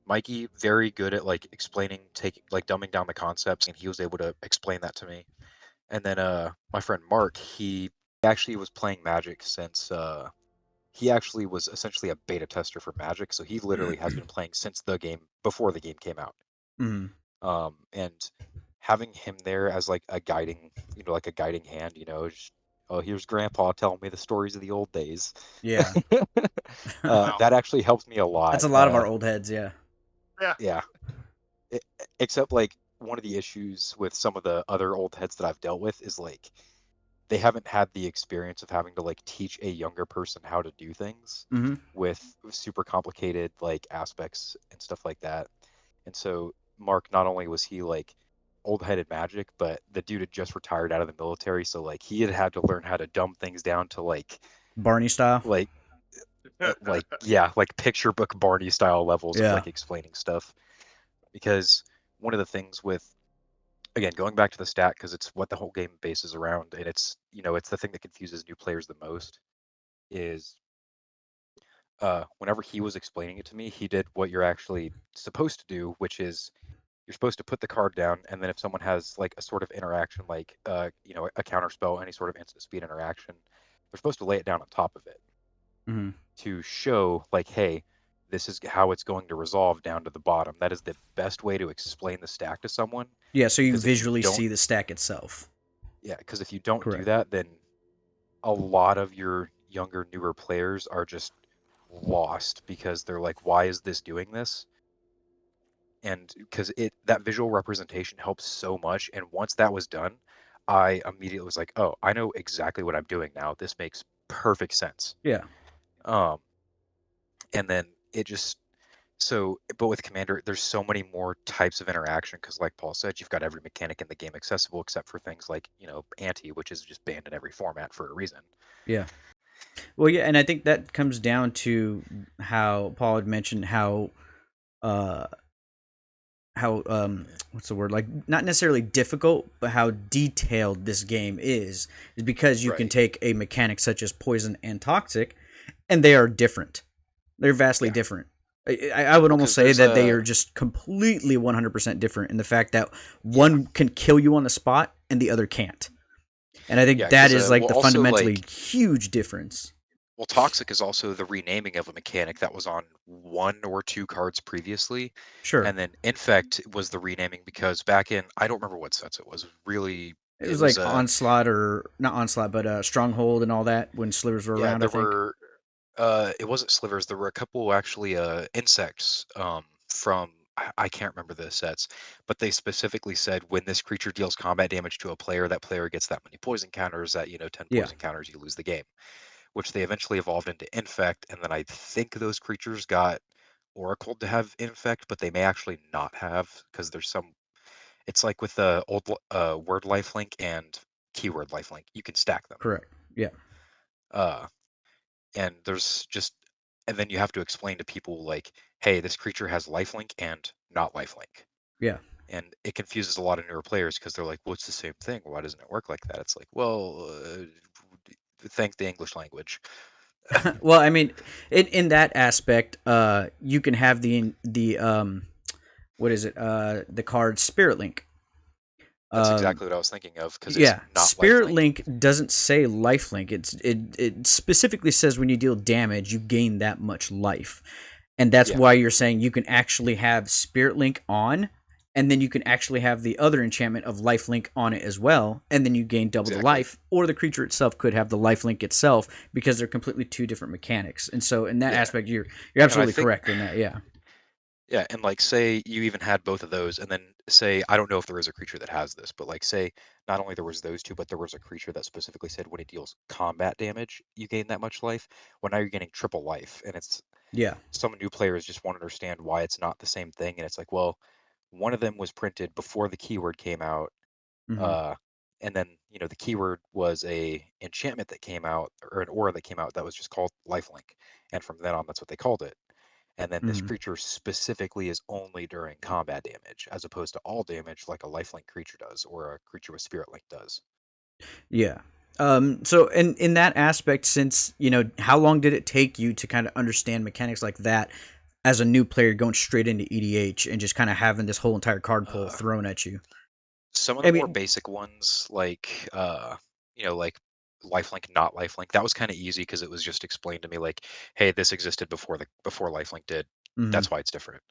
Mikey, very good at like explaining, dumbing down the concepts, and he was able to explain that to me. And then my friend Mark, he actually was playing Magic since he actually was essentially a beta tester for Magic, so he literally has been playing since the game before the game came out. Mm. And having him there as like a guiding, like a guiding hand, just, oh, here's Grandpa telling me the stories of the old days. Yeah. That actually helped me a lot. That's a lot of our old heads, yeah. Yeah. Except like one of the issues with some of the other old heads that I've dealt with is like they haven't had the experience of having to like teach a younger person how to do things Mm-hmm. with super complicated like aspects and stuff like that. And so Mark, not only was he like old-headed Magic, but the dude had just retired out of the military, so like he had to learn how to dumb things down to Barney style. like yeah, like picture book Barney style levels of Yeah. like explaining stuff. Because one of the things with, again, going back to the stat, because it's what the whole game bases around, and it's it's the thing that confuses new players the most, is whenever he was explaining it to me, he did what you're actually supposed to do, which is you're supposed to put the card down, and then if someone has like a sort of interaction, like a counter spell, any sort of instant speed interaction, they're supposed to lay it down on top of it Mm-hmm. to show like, hey, this is how it's going to resolve down to the bottom. That is the best way to explain the stack to someone. Yeah, so you Because if you visually don't, see the stack itself. yeah, because if you don't do Correct. that, then a lot of your younger, newer players are just lost because they're like, why is this doing this? And because that visual representation helps so much. And once that was done, I immediately was like, oh, I know exactly what I'm doing now. This makes perfect sense. Yeah. Um, and then it just but with Commander, there's so many more types of interaction because, like Paul said, you've got every mechanic in the game accessible except for things like anti, which is just banned in every format for a reason. Yeah. Well, yeah, and I think that comes down to how Paul had mentioned uh how what's the word, like, not necessarily difficult, but how detailed this game is because you can Right. take a mechanic such as poison and toxic, and they are different. They're vastly Yeah. different. I would Well, almost 'cause say there's that they are just completely 100% different in the fact that one can kill you on the spot and the other can't. And I think Yeah, that 'cause, is like well, the also, fundamentally like, huge difference. well, Toxic is also the renaming of a mechanic that was on one or two cards previously, Sure. and then Infect was the renaming because back in, I don't remember what sets it was. It It was was like Onslaught, or not Onslaught, but Stronghold and all that when Slivers were yeah, around, I there think. were it wasn't slivers. There were a couple actually insects from I can't remember the sets, but they specifically said when this creature deals combat damage to a player, that player gets that many poison counters. That 10 Yeah. poison counters, you lose the game. Which they eventually evolved into infect, and then I think those creatures got oracled to have infect, but they may actually not have because there's some. It's like with the old word lifelink and keyword lifelink, you can stack them. Correct. Yeah. Uh, and there's just and then you have to explain to people like, hey, this creature has lifelink and not lifelink. Yeah. And it confuses a lot of newer players because they're like, well, it's the same thing, why doesn't it work like that? It's like, well, thank the English language. Well, I mean, in that aspect, you can have the what is it? The card Spirit Link. That's exactly what I was thinking of because it's Yeah, not Spirit lifelink. Link doesn't say life link. It specifically says when you deal damage, you gain that much life, and that's Yeah. why you're saying you can actually have Spirit Link on and then you can actually have the other enchantment of lifelink on it as well, and then you gain double the Exactly. life, or the creature itself could have the lifelink itself, because they're completely two different mechanics. And so in that Yeah. aspect, you're And I absolutely think correct in that. Yeah. Yeah, and like say you even had both of those, and then say I don't know if there is a creature that has this, but like say not only there was those two, but there was a creature that specifically said when it deals combat damage, you gain that much life. Well, now you're getting triple life, and it's Yeah. some new players just want to understand why it's not the same thing, and it's like, well, one of them was printed before the keyword came out, Hmm. uh, and then the keyword was a enchantment that came out or an aura that came out that was just called lifelink, and from then on that's what they called it. And then this Hmm. creature specifically is only during combat damage, as opposed to all damage like a lifelink creature does or a creature with spirit link does. Yeah. So in that aspect, since how long did it take you to kind of understand mechanics like that as a new player going straight into EDH and just kind of having this whole entire card pool Uh, thrown at you? some of I the more mean, basic ones, like like lifelink, not lifelink, that was kind of easy because it was just explained to me like, hey, this existed before lifelink did. mhm, That's why it's different.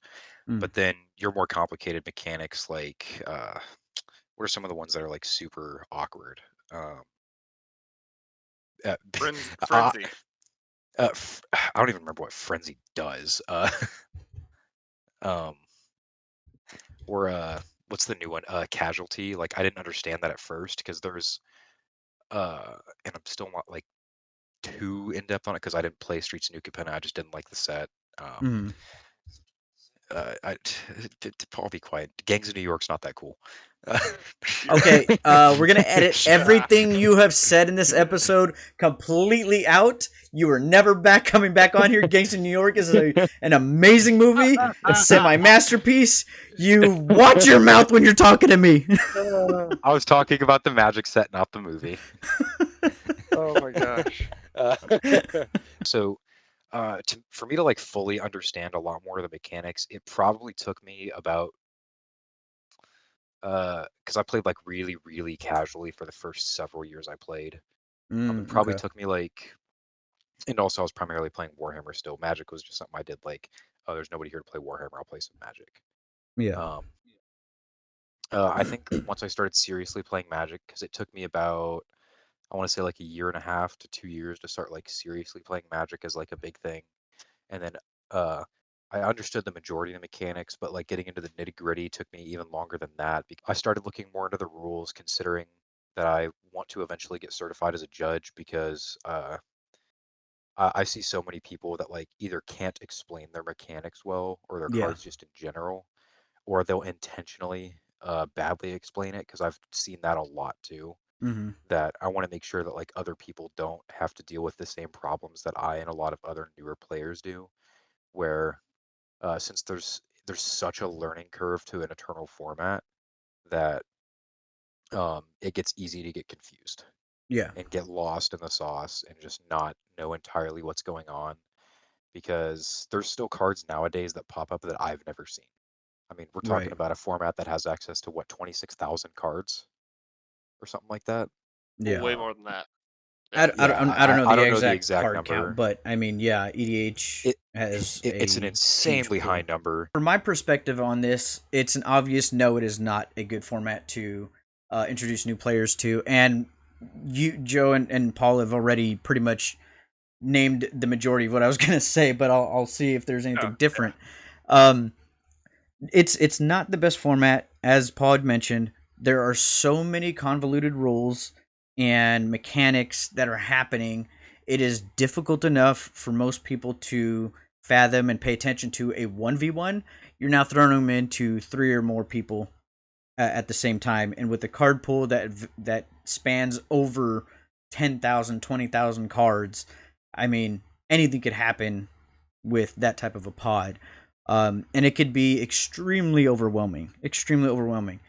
mm. But then your more complicated mechanics, like what are some of the ones that are like super awkward? Um, uh, uh, Frenzy. I don't even remember what frenzy does. Um, or what's the new one? Casualty. Like I didn't understand that at first because there's and I'm still not like too in depth on it because I didn't play Streets of New Capenna. I just didn't like the set. Um, Mhm. Paul, be quiet. Gangs of New York's not that cool. Okay, we're gonna edit Yeah. everything you have said in this episode completely out. You are never coming back on here. Gangsta New York is an amazing movie, a semi masterpiece. You watch your mouth when you're talking to me. I was talking about the Magic set, not the movie. Oh my gosh. Uh, so for me to like fully understand a lot more of the mechanics, it probably took me about because I played like really, really casually for the first several years I played. It probably Okay. took me like, and also I was primarily playing Warhammer still. Magic was just something I did like, oh, there's nobody here to play Warhammer, I'll play some Magic. Yeah. Um, I think once I started seriously playing Magic, because it took me about, I want to say like a year and a half to 2 years to start like seriously playing Magic as like a big thing. And then uh, I understood the majority of the mechanics, but like getting into the nitty gritty took me even longer than that. I started looking more into the rules, considering that I want to eventually get certified as a judge because I see so many people that like either can't explain their mechanics well or their Yeah. cards just in general, or they'll intentionally badly explain it because I've seen that a lot too. Hmm. That I want to make sure that like other people don't have to deal with the same problems that I and a lot of other newer players do, where since there's such a learning curve to an eternal format that it gets easy to get confused Yeah. and get lost in the sauce and just not know entirely what's going on because there's still cards nowadays that pop up that I've never seen. I mean, we're talking Right. about a format that has access to what 26,000 cards or something like that. Yeah. Way Um, more than that. I, Yeah. I, yeah, don't, I don't know I the don't know the exact exact card count, number. but I mean, yeah, EDH It, has it's an a huge insanely high pool. number. From my perspective on this, it's an obvious no. It is not a good format to introduce new players to, and you, Joe, and Paul have already pretty much named the majority of what I was going to say. But I'll see if there's anything Yeah. different. Um, it's not the best format, as Paul had mentioned. There are so many convoluted rules and mechanics that are happening. It is difficult enough for most people to fathom and pay attention to a 1v1. You're now throwing them into three or more people at the same time, and with the card pool that spans over 10,000, 20,000 cards, I mean, anything could happen with that type of a pod. And it could be extremely overwhelming, extremely overwhelming.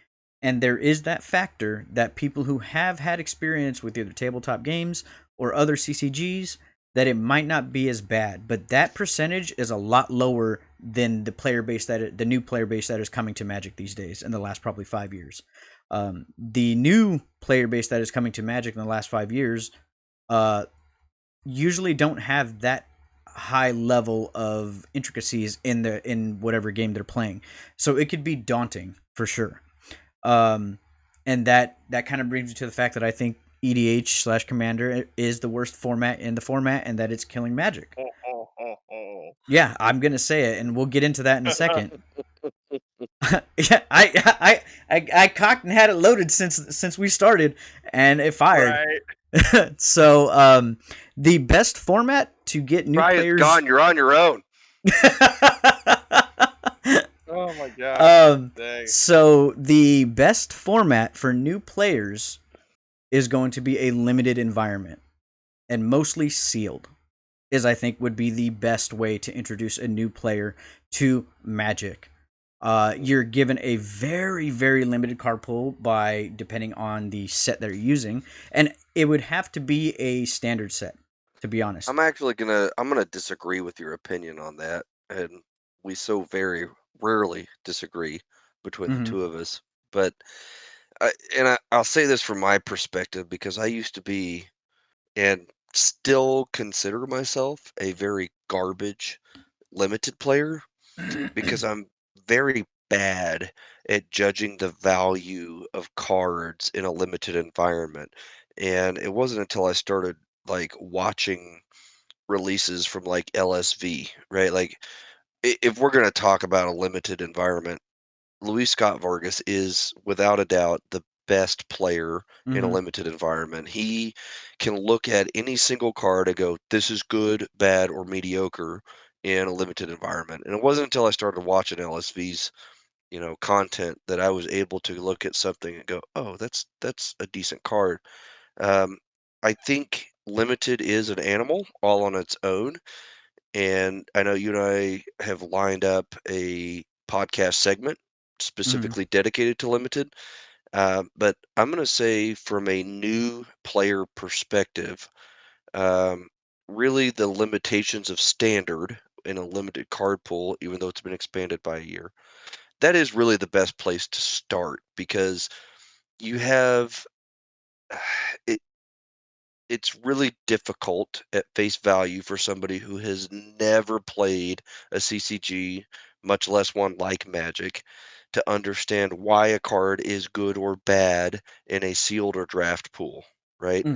And there is that factor that people who have had experience with either tabletop games or other CCGs, that it might not be as bad, but that percentage is a lot lower than the new player base that is coming to Magic these days in the last probably 5 years. The new player base that is coming to Magic in the last 5 years, uh, usually don't have that high level of intricacies in whatever game they're playing. So it could be daunting for sure. And that kind of brings me to the fact that I think EDH / Commander is the worst format in the format, and that it's killing Magic. Yeah, I'm gonna say it, and we'll get into that in a second. Yeah, I cocked and had it loaded since we started, and it fired. Right. So, the best format to get new Riot's players. gone. You're on your own. Oh my god. Dang. So the best format for new players is going to be a limited environment and mostly sealed. Is I think would be the best way to introduce a new player to Magic. You're given a very, very limited card pool by depending on the set that you're using, and it would have to be a standard set, to be honest. I'm actually gonna disagree with your opinion on that, and we so very rarely disagree between the two of us. But I'll say this from my perspective because I used to be and still consider myself a very garbage limited player because I'm very bad at judging the value of cards in a limited environment. And it wasn't until I started like watching releases from like LSV, right? Like if we're going to talk about a limited environment, Luis Scott Vargas is without a doubt the best player in a limited environment. He can look at any single card and go, this is good, bad, or mediocre in a limited environment. And it wasn't until I started watching LSV's, content that I was able to look at something and go, oh, that's a decent card. I think limited is an animal all on its own. And I know you and I have lined up a podcast segment specifically dedicated to limited. But I'm going to say, from a new player perspective, really the limitations of standard in a limited card pool, even though it's been expanded by a year, that is really the best place to start because you have it. It's really difficult at face value for somebody who has never played a CCG, much less one like Magic, to understand why a card is good or bad in a sealed or draft pool, right?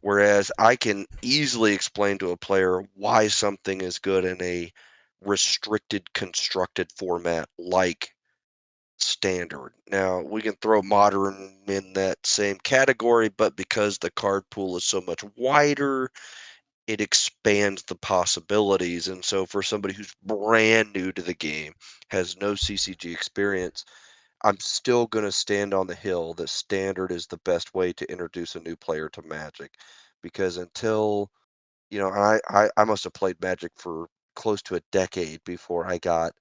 Whereas I can easily explain to a player why something is good in a restricted constructed format like standard. Now, we can throw modern in that same category, but because the card pool is so much wider, it expands the possibilities. And so, for somebody who's brand new to the game, has no CCG experience, I'm still going to stand on the hill that standard is the best way to introduce a new player to Magic. Because until, I must have played Magic for close to a decade before I got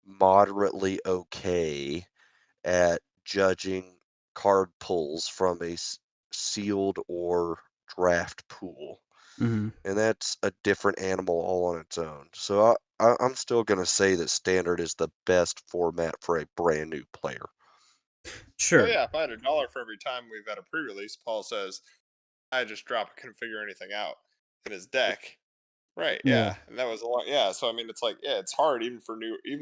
moderately okay at judging card pulls from a sealed or draft pool. And that's a different animal all on its own. So I'm still going to say that standard is the best format for a brand new player. Sure. Oh yeah, if I had $1 for every time we've had a pre-release, Paul says, I just couldn't figure anything out in his deck. Right, yeah. And that was a lot. Yeah, so I mean, it's like, yeah, it's hard even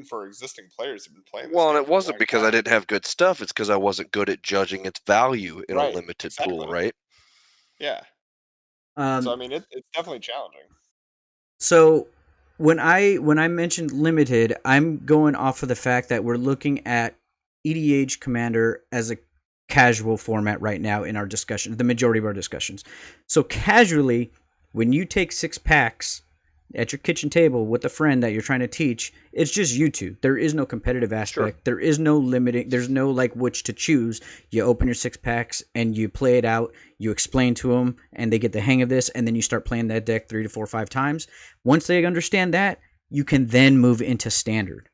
for existing players who've been playing this Well, and game it for a wasn't long because I time. didn't have good stuff. It's because I wasn't good at judging its value in a Right, limited pool, exactly. right? Yeah. So I mean, it's definitely challenging. So when I mentioned limited, I'm going off of the fact that we're looking at EDH Commander as a casual format right now in our discussion, the majority of our discussions. So casually, when you take 6 packs at your kitchen table with a friend that you're trying to teach, it's just you two. There is no competitive aspect. Sure. There is no limiting. There's no like which to choose. You open your 6 packs and you play it out. You explain to them and they get the hang of this, and then you start playing that deck 3 to 4 or 5 times. Once they understand that, you can then move into standard.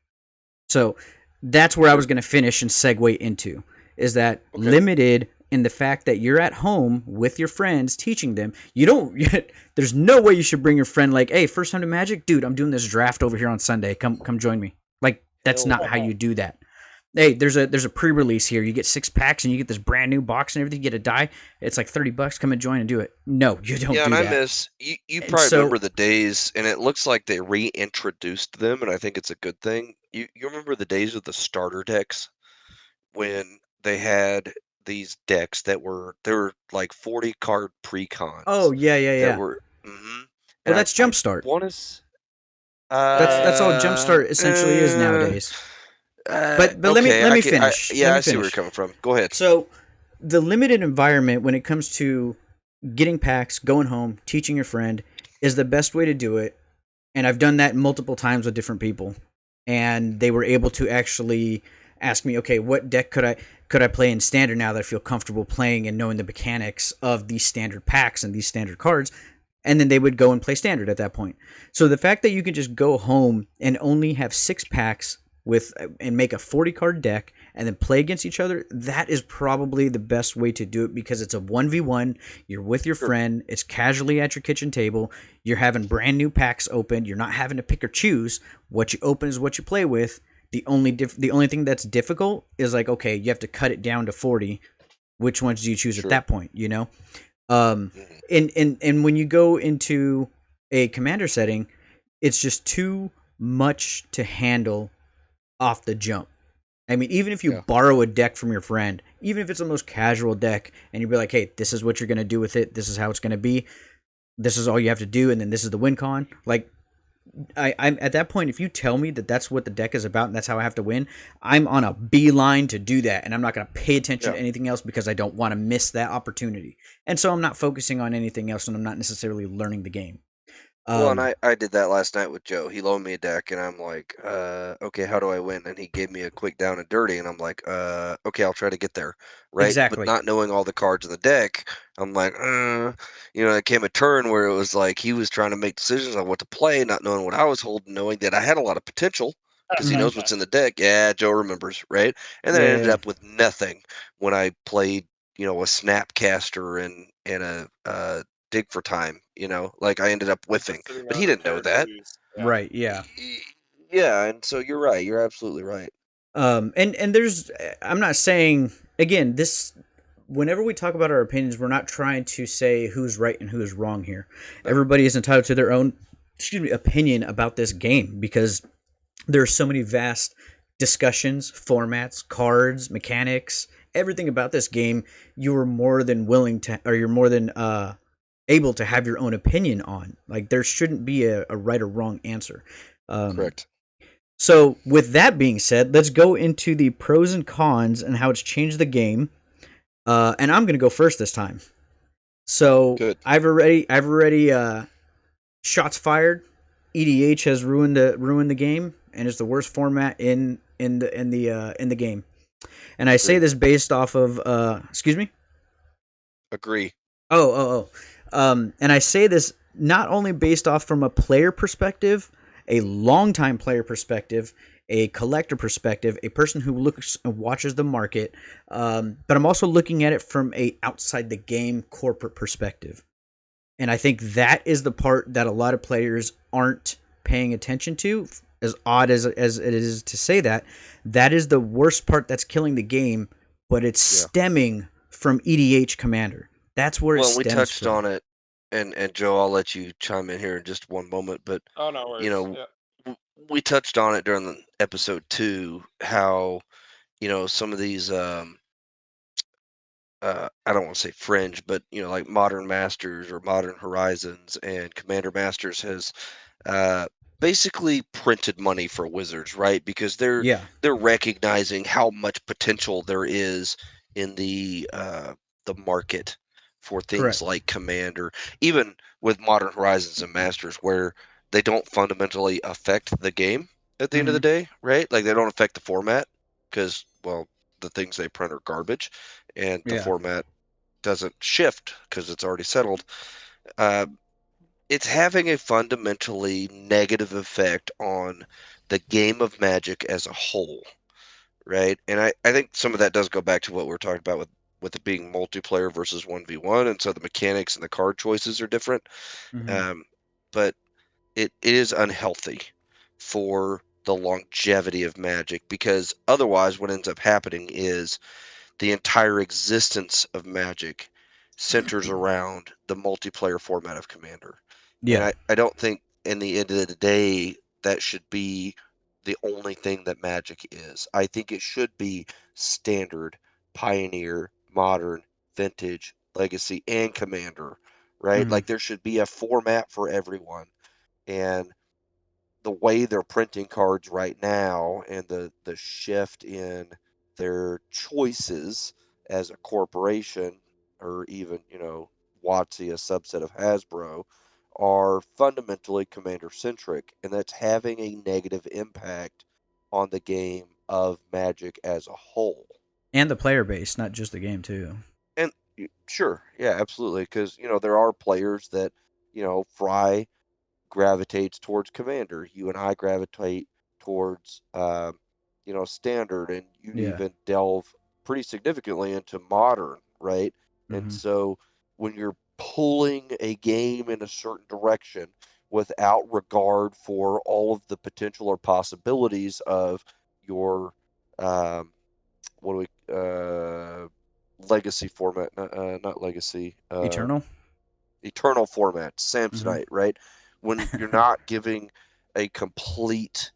So that's where I was going to finish and segue into, is that limited in the fact that you're at home with your friends teaching them. There's no way you should bring your friend like, hey, first time to Magic, dude, I'm doing this draft over here on Sunday. Come join me. Like, that's not how you do that. hey, there's a pre-release here. You get 6 packs and you get this brand new box and everything. You get a die. It's like $30. Come and join and do it. No, you don't Yeah, and do I that. miss you. You And probably so remember the days, and it looks like they reintroduced them, and I think it's a good thing. You remember the days of the starter decks when they had these decks that were like 40 card oh precons yeah, yeah, that yeah. were, hmm Well, and that's I Jumpstart. want to. That's all Jumpstart essentially is nowadays. But Okay, let me I finish. Let yeah, me I see where you're finish. coming from. Go ahead. So the limited environment when it comes to getting packs, going home, teaching your friend is the best way to do it. And I've done that multiple times with different people, and they were able to actually ask me, okay, what deck could I play in standard now that I feel comfortable playing and knowing the mechanics of these standard packs and these standard cards, and then they would go and play standard at that point. So the fact that you can just go home and only have 6 packs with and make a 40 card deck and then play against each other, that is probably the best way to do it because it's a 1v1. You're with your Sure. friend, it's casually at your kitchen table, you're having brand new packs open, you're not having to pick or choose. What you open is what you play with. The only thing that's difficult is like, okay, you have to cut it down to 40. Which ones do you choose at Sure. that point, you know? Um, Mhm. and when you go into a commander setting, it's just too much to handle off the jump. I mean, even if you Yeah. borrow a deck from your friend, even if it's the most casual deck, and you be like, "Hey, this is what you're gonna do with it. This is how it's gonna be. This is all you have to do, and then this is the win con." Like, I'm at that point. If you tell me that that's what the deck is about and that's how I have to win, I'm on a beeline to do that, and I'm not gonna pay attention Yeah. to anything else because I don't want to miss that opportunity. And so I'm not focusing on anything else, and I'm not necessarily learning the game. Well, and Um, I did that last night with Joe. He loaned me a deck, and I'm like, okay, how do I win? And he gave me a quick down and dirty, and I'm like, okay, I'll try to get there, right? But exactly. not knowing all the cards in the deck, I'm like, it came a turn where it was like he was trying to make decisions on what to play, not knowing what I was holding, knowing that I had a lot of potential because he Mhm. knows what's in the deck. Yeah, Joe remembers, right? And then I ended Yeah. up with nothing when I played, a Snapcaster and a dig for time, like I ended up whiffing, Just sitting but on he a didn't know pair of that. twos. Yeah. Right. Yeah. Yeah, and so you're right. You're absolutely right. And there's I'm not saying again this whenever we talk about our opinions, we're not trying to say who's right and who is wrong here. No. Everybody is entitled to their own opinion about this game because there are so many vast discussions, formats, cards, mechanics, everything about this game. You are more than willing to, or you're more than able to have your own opinion on. Like there shouldn't be a right or wrong answer. Um, Correct. so, with that being said, let's go into the pros and cons and how it's changed the game. And I'm going to go first this time. So, Good. I've already shots fired. EDH has ruined the game and is the worst format in the game. And I say Agree. this based off of excuse me. Agree. And I say this not only based off from a player perspective, a longtime player perspective, a collector perspective, a person who looks and watches the market, but I'm also looking at it from a outside the game corporate perspective. And I think that is the part that a lot of players aren't paying attention to. As odd as it is to say that, that is the worst part that's killing the game, but it's Yeah. stemming from EDH Commander. That's where it Well, and we stems touched from. on it, and Joe, I'll let you chime in here in just one moment, but Oh, no you worries. know, Yeah. we touched on it during the episode 2 how some of these I don't want to say fringe, but like Modern Masters or Modern Horizons and Commander Masters has uh, basically printed money for Wizards, right? Because Yeah, they're recognizing how much potential there is in the market for things correct. like Commander, even with Modern Horizons and Masters, where they don't fundamentally affect the game at the end of Hmm. the day, right? Like they don't affect the format because, well, the things they print are garbage, and the Yeah. format doesn't shift because it's already settled. Uh, it's having a fundamentally negative effect on the game of Magic as a whole, right? And I think some of that does go back to what we were talking about with it being multiplayer versus 1v1, and so the mechanics and the card choices are different. Hmm. But it is unhealthy for the longevity of Magic, because otherwise what ends up happening is the entire existence of Magic centers around the multiplayer format of Commander. And Yeah. I don't think in the end of the day that should be the only thing that Magic is. I think it should be Standard, Pioneer, Modern, Vintage, Legacy, and Commander, right? Mhm. Like there should be a format for everyone. And the way they're printing cards right now and the shift in their choices as a corporation, or even, WotC, a subset of Hasbro, are fundamentally commander centric, and that's having a negative impact on the game of Magic as a whole. And the player base, not just the game too. And sure, yeah, absolutely, because there are players that Fry gravitates towards Commander. You and I gravitate towards, Standard, and you'd Yeah. even delve pretty significantly into Modern, right? And Mhm. so when you're pulling a game in a certain direction without regard for all of the potential or possibilities of your, what do we, legacy format, not legacy, Eternal. eternal format, Mhm. Samsonite, right? When you're not giving a complete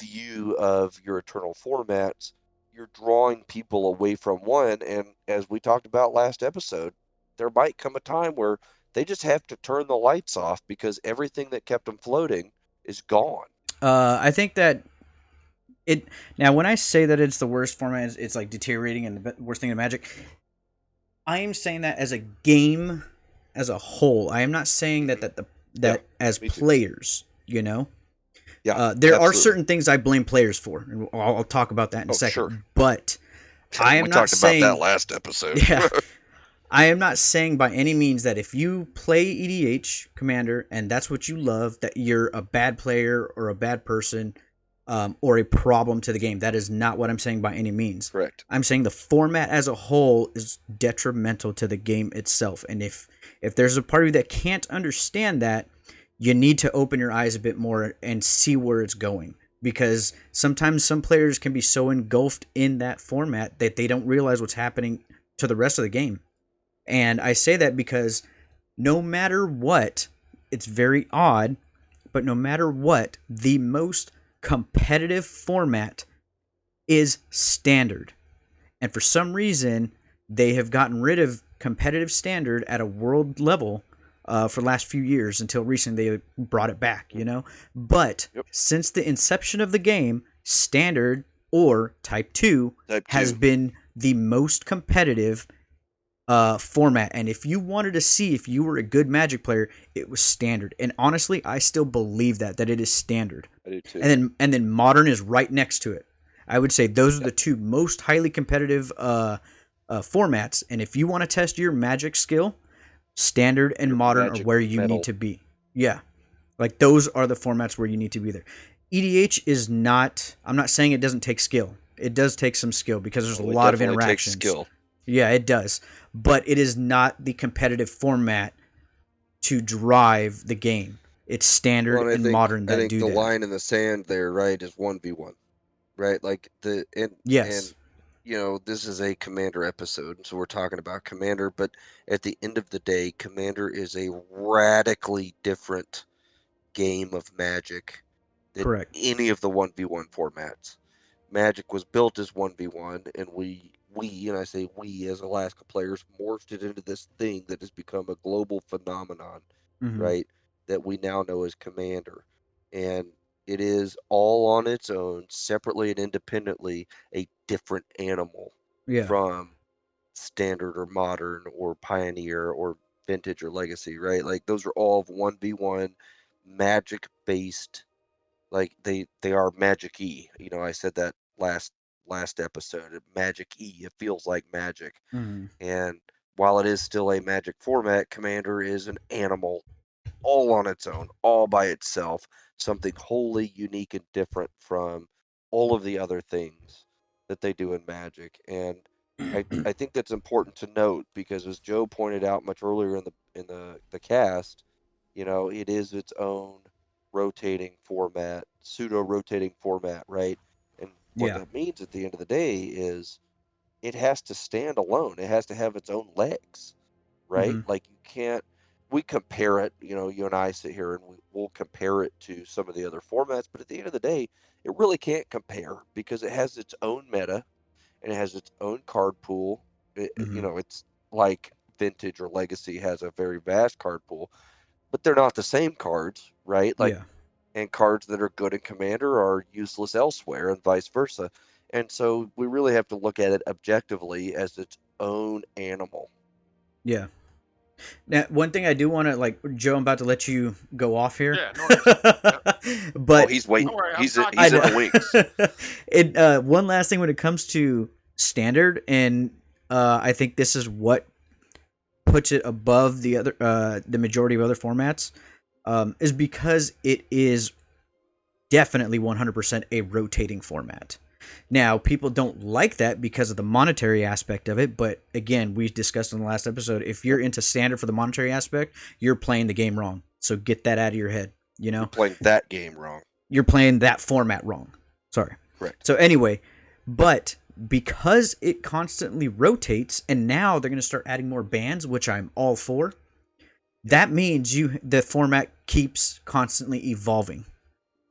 view of your eternal formats, you're drawing people away from one. And as we talked about last episode, there might come a time where they just have to turn the lights off because everything that kept them floating is gone. I think that it now when I say that it's the worst format, it's like deteriorating and the worst thing in Magic. I am saying that as a game as a whole. I am not saying that Yeah, as me too. players. You know, Yeah, there are absolutely. certain things I blame players for, and I'll talk about that in a Oh, second. sure. But I am We not talked about that saying, last episode. yeah, I am not saying by any means that if you play EDH Commander and that's what you love, that you're a bad player or a bad person, or a problem to the game. That is not what I'm saying by any means. Correct. I'm saying the format as a whole is detrimental to the game itself. And if there's a part of you that can't understand that, you need to open your eyes a bit more and see where it's going. Because sometimes some players can be so engulfed in that format that they don't realize what's happening to the rest of the game. And I say that because no matter what, it's very odd, but no matter what, the most competitive format is Standard. And for some reason, they have gotten rid of competitive Standard at a world level for the last few years until recently they brought it back, you know? But Yep. since the inception of the game, Standard or Type 2 Type has 2. been the most competitive format. And if you wanted to see if you were a good Magic player, it was Standard. And honestly, I still believe that it is Standard. I do too. And then Modern is right next to it. I would say those are Yeah. the two most highly competitive formats. And if you want to test your Magic skill, Standard and Your Modern are Magic where you metal. need to be. Yeah, like those are the formats where you need to be there. EDH is not. I'm not saying it doesn't take skill. It does take some skill because there's a Oh, it lot of definitely takes interactions. skill. Yeah, it does. But it is not the competitive format to drive the game. It's Standard Well, and and Modern I that think do the that. line in the sand there, right, is 1v1, right? Like Yes. this is a Commander episode, so we're talking about Commander, but at the end of the day, Commander is a radically different game of Magic than Correct. any of the 1v1 formats. Magic was built as 1v1, and and I say we as Alaska players, morphed it into this thing that has become a global phenomenon, Mm-hmm. right? That we now know as Commander. And it is all on its own, separately and independently, a different animal Yeah. from Standard or Modern or Pioneer or Vintage or Legacy, right? Like those are all 1v1 Magic based, like they are magic-y. I said that last episode. Magic-y. It feels like magic. Mm-hmm. And while it is still a magic format, Commander is an animal all on its own, all by itself, something wholly unique and different from all of the other things that they do in Magic. And I think that's important to note because as Joe pointed out much earlier in the cast, it is its own rotating format, pseudo-rotating format, right? And what Yeah. that means at the end of the day is it has to stand alone. It has to have its own legs, right? Mhm. Like you can't. We compare it. You and I sit here and we'll compare it to some of the other formats, but at the end of the day, it really can't compare because it has its own meta and it has its own card pool. Mhm. It's like Vintage or Legacy has a very vast card pool, but they're not the same cards, right? Like, Yeah. and cards that are good in Commander are useless elsewhere, and vice versa. And so we really have to look at it objectively as its own animal. Yeah. Now, one thing I do want to like, Joe, I'm about to let you go off here. Yeah, no worries. Yep. But He's waiting. Don't worry, I'm He's talking. I in know. the wings. One last thing when it comes to standard, and I think this is what puts it above the majority of other formats, is because it is definitely 100% a rotating format. Now, people don't like that because of the monetary aspect of it, but again, we discussed in the last episode, if you're into standard for the monetary aspect, you're playing the game wrong. So get that out of your head, You're playing that game wrong. You're playing that format wrong. Sorry. Correct. So anyway, but because it constantly rotates and now they're going to start adding more bands, which I'm all for, that means the format keeps constantly evolving.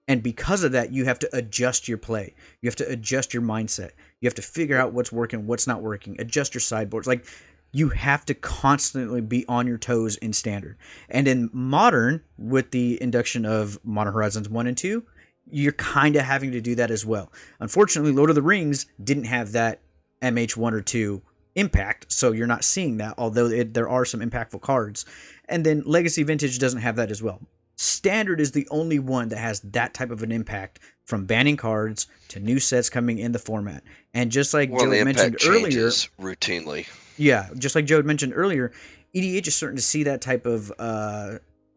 And because of that, you have to adjust your play. You have to adjust your mindset. You have to figure out what's working, what's not working, adjust your sideboards. Like, you have to constantly be on your toes in standard. And in modern, with the induction of Modern Horizons 1 and 2, you're kind of having to do that as well. Unfortunately, Lord of the Rings didn't have that MH1 or 2 impact, so you're not seeing that, although there are some impactful cards. And then Legacy Vintage doesn't have that as well. Standard is the only one that has that type of an impact, from banning cards to new sets coming in the format. And just like Joe had mentioned earlier, routinely. Yeah, just like Joe had mentioned earlier, EDH is starting to see that type of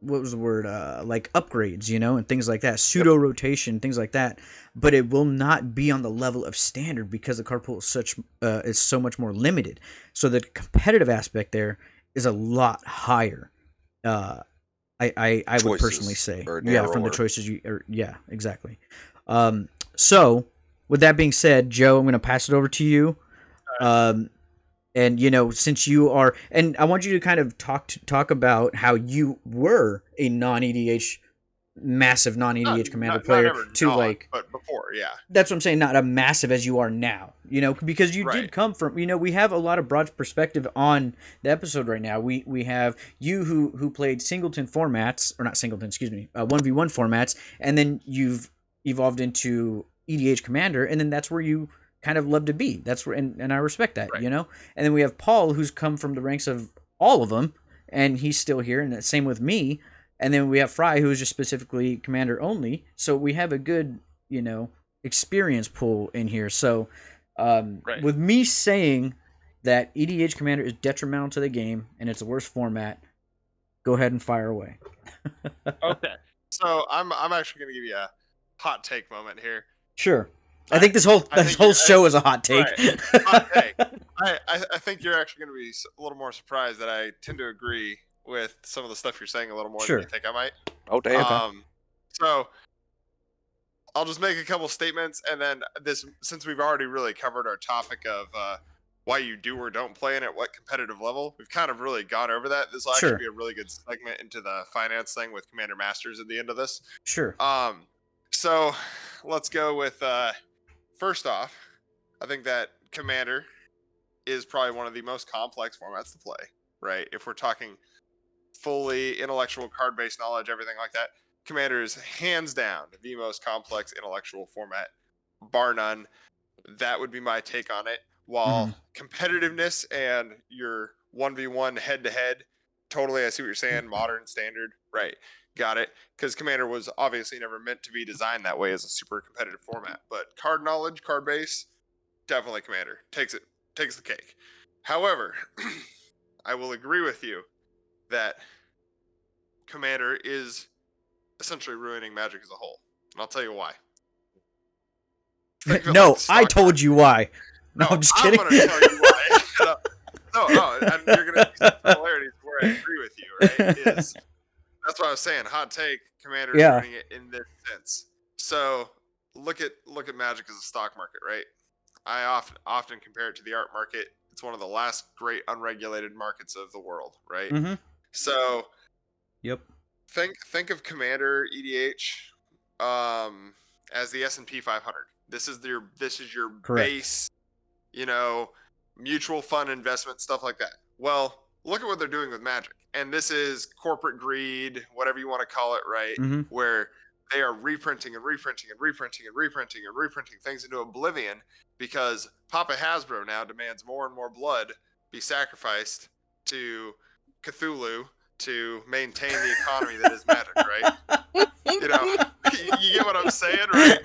what was the word? Like upgrades, and things like that, pseudo rotation, things like that. But it will not be on the level of standard because the card pool is so much more limited. So the competitive aspect there is a lot higher. I would personally say, from the choices yeah, exactly. So with that being said, Joe, I'm going to pass it over to you. And since you are, and I want you to kind of talk about how you were a massive non-EDH commander player but before, yeah. That's what I'm saying, not a massive as you are now, because you did come from, we have a lot of broad perspective on the episode right now. We have you who played singleton formats, or not singleton, excuse me, 1v1 formats, and then you've evolved into EDH commander, and then that's where you kind of love to be. That's where, and I respect that, And then we have Paul, who's come from the ranks of all of them, and he's still here, and the same with me. And then we have Fry, who is just specifically commander only. So we have a good, experience pool in here. So with me saying that EDH commander is detrimental to the game and it's the worst format, go ahead and fire away. Okay. So I'm actually going to give you a hot take moment here. Sure. I think this whole show is a hot take. Right. Hot take. I think you're actually going to be a little more surprised that I tend to agree with some of the stuff you're saying a little more than you think I might. Oh, damn. So I'll just make a couple statements, and then since we've already really covered our topic of why you do or don't play and at what competitive level, we've kind of really gone over that. This will actually be a really good segment into the finance thing with Commander Masters at the end of this. Sure. So let's go with first off, I think that Commander is probably one of the most complex formats to play, right? If we're talking fully intellectual card-based knowledge, everything like that, Commander is hands down the most complex intellectual format, bar none. That would be my take on it. While competitiveness and your 1v1 head-to-head, totally, I see what you're saying, modern, standard, right, got it. Because Commander was obviously never meant to be designed that way as a super competitive format. But card knowledge, card base, definitely Commander. Takes the cake. However, I will agree with you that Commander is essentially ruining Magic as a whole. And I'll tell you why. No, I told you why. No, I'm just kidding. I'm going to tell you why. No, and you're going to see some similarities where I agree with you, right? That's That's what I was saying. Hot take. Commander's Yeah. turning it in this sense. So look at Magic as a stock market, right? I often compare it to the art market. It's one of the last great unregulated markets of the world, right? Mm-hmm. So Yep. think of Commander EDH as the S&P 500. This is your Correct. base, mutual fund investment, stuff like that. Well, look at what they're doing with Magic. And this is corporate greed, whatever you want to call it, right? Mm-hmm. Where they are reprinting and reprinting and reprinting and reprinting and reprinting things into oblivion because Papa Hasbro now demands more and more blood be sacrificed to Cthulhu to maintain the economy that is Magic, right? You get what I'm saying, right?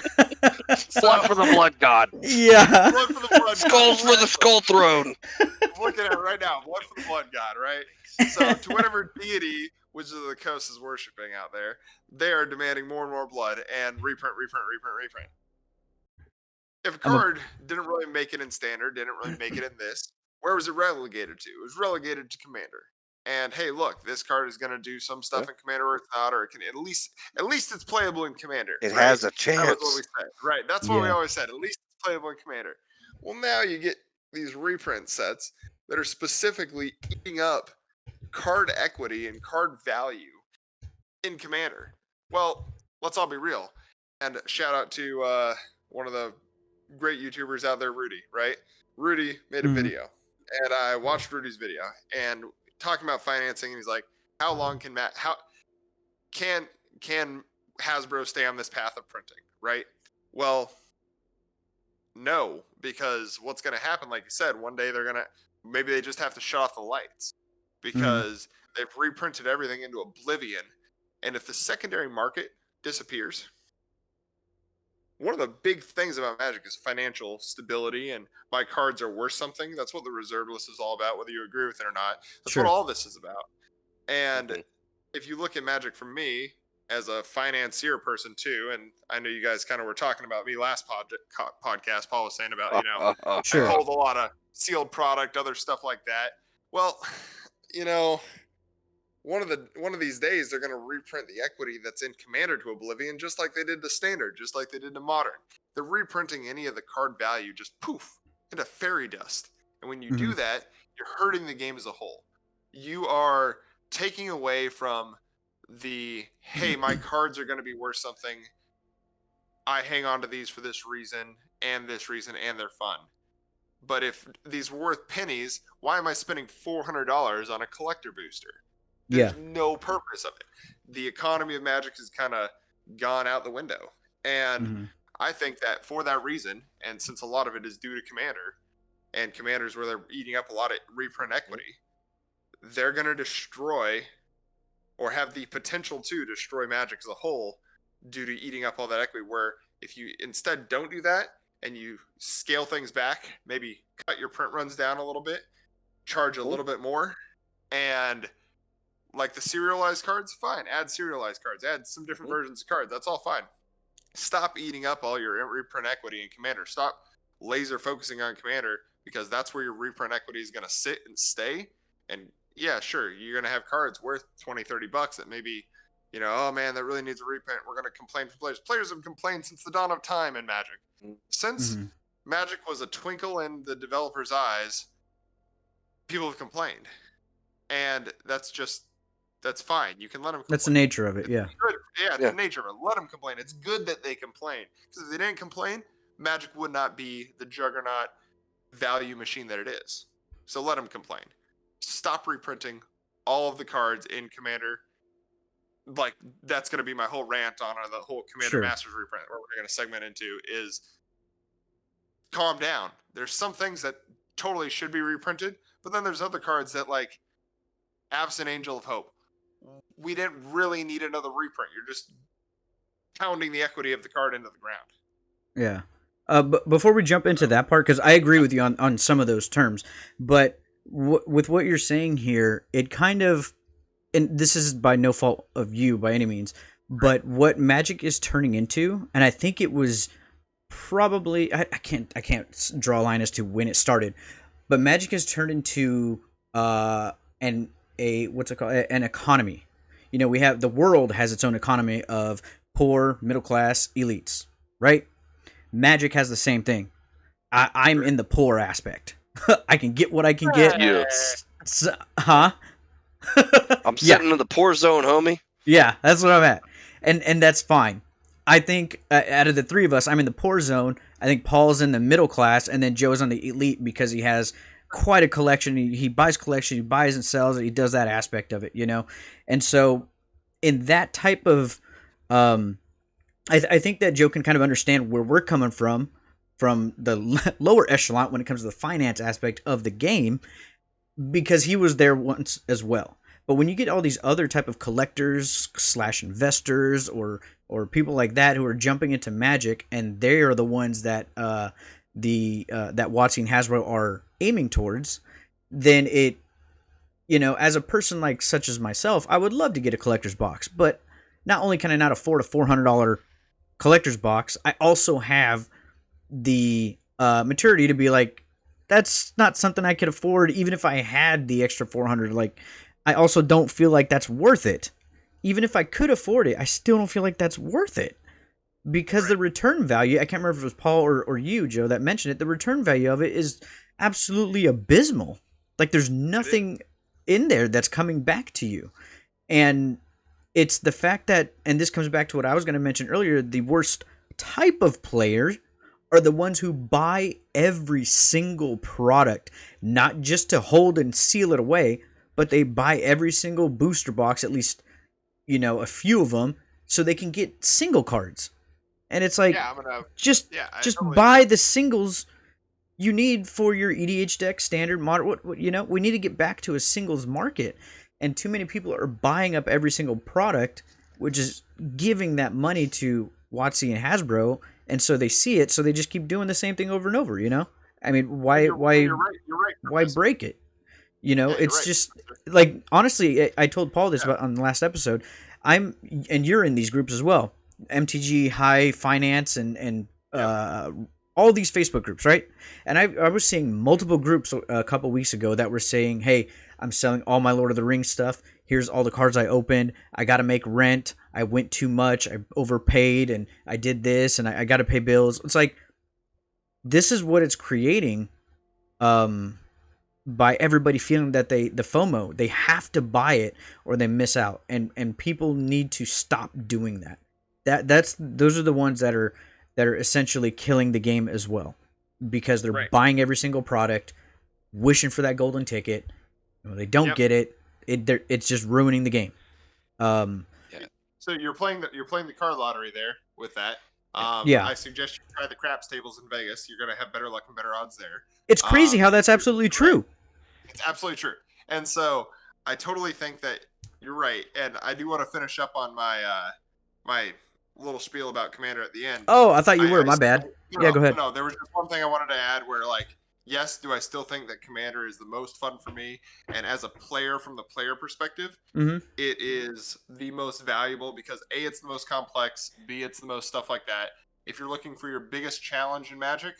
Blood for the blood god. Yeah. Blood for the blood god. Skulls for the skull throne. I'm looking at it right now. Blood for the blood god, right? So to whatever deity Wizards of the Coast is worshiping out there, they are demanding more and more blood and reprint. If a card didn't really make it in standard, didn't really make it in this, where was it relegated to? It was relegated to Commander. And hey, look, this card is going to do some stuff in Commander or it's not, or it can at least it's playable in Commander. It right? has a That chance. was what we said, right? That's what we always said. At least it's playable in Commander. Well, now you get these reprint sets that are specifically eating up card equity and card value in Commander. Well, let's all be real. And shout out to one of the great YouTubers out there, Rudy, right? Rudy made a video. And I watched Rudy's video and talking about financing, and he's like, how long can can Hasbro stay on this path of printing, right? Well, no, because what's going to happen, like you said, one day maybe they just have to shut off the lights because they've reprinted everything into oblivion. And if the secondary market disappears, one of the big things about Magic is financial stability, and my cards are worth something. That's what the reserve list is all about, whether you agree with it or not. That's what all this is about. And if you look at Magic from me as a financier person too, and I know you guys kind of were talking about me last podcast. Paul was saying about, I hold a lot of sealed product, other stuff like that. Well, one of these days they're going to reprint the equity that's in Commander to oblivion, just like they did to Standard, just like they did to Modern. They're reprinting any of the card value just poof into fairy dust. And when you do that, you're hurting the game as a whole. You are taking away from the, hey, my cards are going to be worth something. I hang on to these for this reason, and they're fun. But if these were worth pennies, why am I spending $400 on a collector booster? There's no purpose of it. The economy of Magic has kind of gone out the window. And I think that for that reason, and since a lot of it is due to Commander, and Commander's where they're eating up a lot of reprint equity, they're going to destroy or have the potential to destroy Magic as a whole due to eating up all that equity, where if you instead don't do that and you scale things back, maybe cut your print runs down a little bit, charge a little bit more, and like the serialized cards, fine. Add serialized cards. Add some different versions of cards. That's all fine. Stop eating up all your reprint equity in Commander. Stop laser focusing on Commander, because that's where your reprint equity is going to sit and stay. And yeah, sure, you're going to have cards worth $20-$30 that maybe, oh man, that really needs a reprint. We're going to complain for players. Players have complained since the dawn of time in Magic. Since Magic was a twinkle in the developer's eyes, people have complained. And that's fine. You can let them complain. That's the nature of it, yeah. Yeah, the nature of it. Let them complain. It's good that they complain. Because if they didn't complain, Magic would not be the juggernaut value machine that it is. So let them complain. Stop reprinting all of the cards in Commander. Like, that's going to be my whole rant on the whole Commander Masters reprint, where we're going to segment into is calm down. There's some things that totally should be reprinted, but then there's other cards that, like Absent Angel of Hope, we didn't really need another reprint. You're just pounding the equity of the card into the ground. Yeah. But before we jump into that part, because I agree with you on some of those terms, but with what you're saying here, it kind of, and this is by no fault of you by any means, but what Magic is turning into, and I think it was probably, I can't draw a line as to when it started, but Magic has turned into an economy. You know, we have the world has its own economy of poor, middle class, elites, right? Magic has the same thing. I'm in the poor aspect. I can get what I can get. Yeah. Huh? I'm Yeah. sitting in the poor zone, homie. Yeah, that's what I'm at, and that's fine. I think out of the three of us, I'm in the poor zone. I think Paul's in the middle class, and then Joe's on the elite because he has quite a collection. He buys collection, he buys and sells it. He does that aspect of it, you know. And so, in that type of, I think that Joe can kind of understand where we're coming from the lower echelon when it comes to the finance aspect of the game, because he was there once as well. But when you get all these other type of collectors / investors or people like that who are jumping into Magic, and they are the ones that that WotC and Hasbro are aiming towards, then it, you know, as a person like such as myself, I would love to get a collector's box, but not only can I not afford a $400 collector's box, I also have the maturity to be like, that's not something I could afford even if I had the extra 400. Like, I also don't feel like that's worth it. Even if I could afford it, I still don't feel like that's worth it, because the return value, I can't remember if it was Paul or you, Joe, that mentioned it, the return value of it is absolutely abysmal. Like, there's nothing in there that's coming back to you. And it's the fact that, and this comes back to what I was going to mention earlier, the worst type of players are the ones who buy every single product, not just to hold and seal it away, but they buy every single booster box, at least, you know, a few of them, so they can get single cards. And it's like, just totally buy the singles you need for your EDH deck, standard, modern. What you know, we need to get back to a singles market, and too many people are buying up every single product, which is giving that money to WotC and Hasbro, and so they see it, so they just keep doing the same thing over and over. You know, I mean, why You're right, why break it? You know, Yeah, it's right. just like, honestly, I told Paul this about on the last episode. And you're in these groups as well, MTG High Finance and all these Facebook groups, right? And I was seeing multiple groups a couple weeks ago that were saying, hey, I'm selling all my Lord of the Rings stuff. Here's all the cards I opened. I got to make rent. I went too much. I overpaid, and I did this, and I got to pay bills. It's like, this is what it's creating, by everybody feeling that the FOMO, they have to buy it or they miss out, and people need to stop doing that. Those are the ones that are essentially killing the game as well, because they're buying every single product, wishing for that golden ticket. When they don't get it, it's just ruining the game. So you're playing the card lottery there with that. Yeah. I suggest you try the craps tables in Vegas. You're going to have better luck and better odds there. It's crazy how that's absolutely true. It's absolutely true. And so I totally think that you're right. And I do want to finish up on my my little spiel about Commander at the end. Oh, I thought you were. My bad. Yeah, go ahead. No, there was just one thing I wanted to add where, like, yes, do I still think that Commander is the most fun for me? And as a player, from the player perspective, it is the most valuable because A, it's the most complex, B, it's the most stuff like that. If you're looking for your biggest challenge in Magic,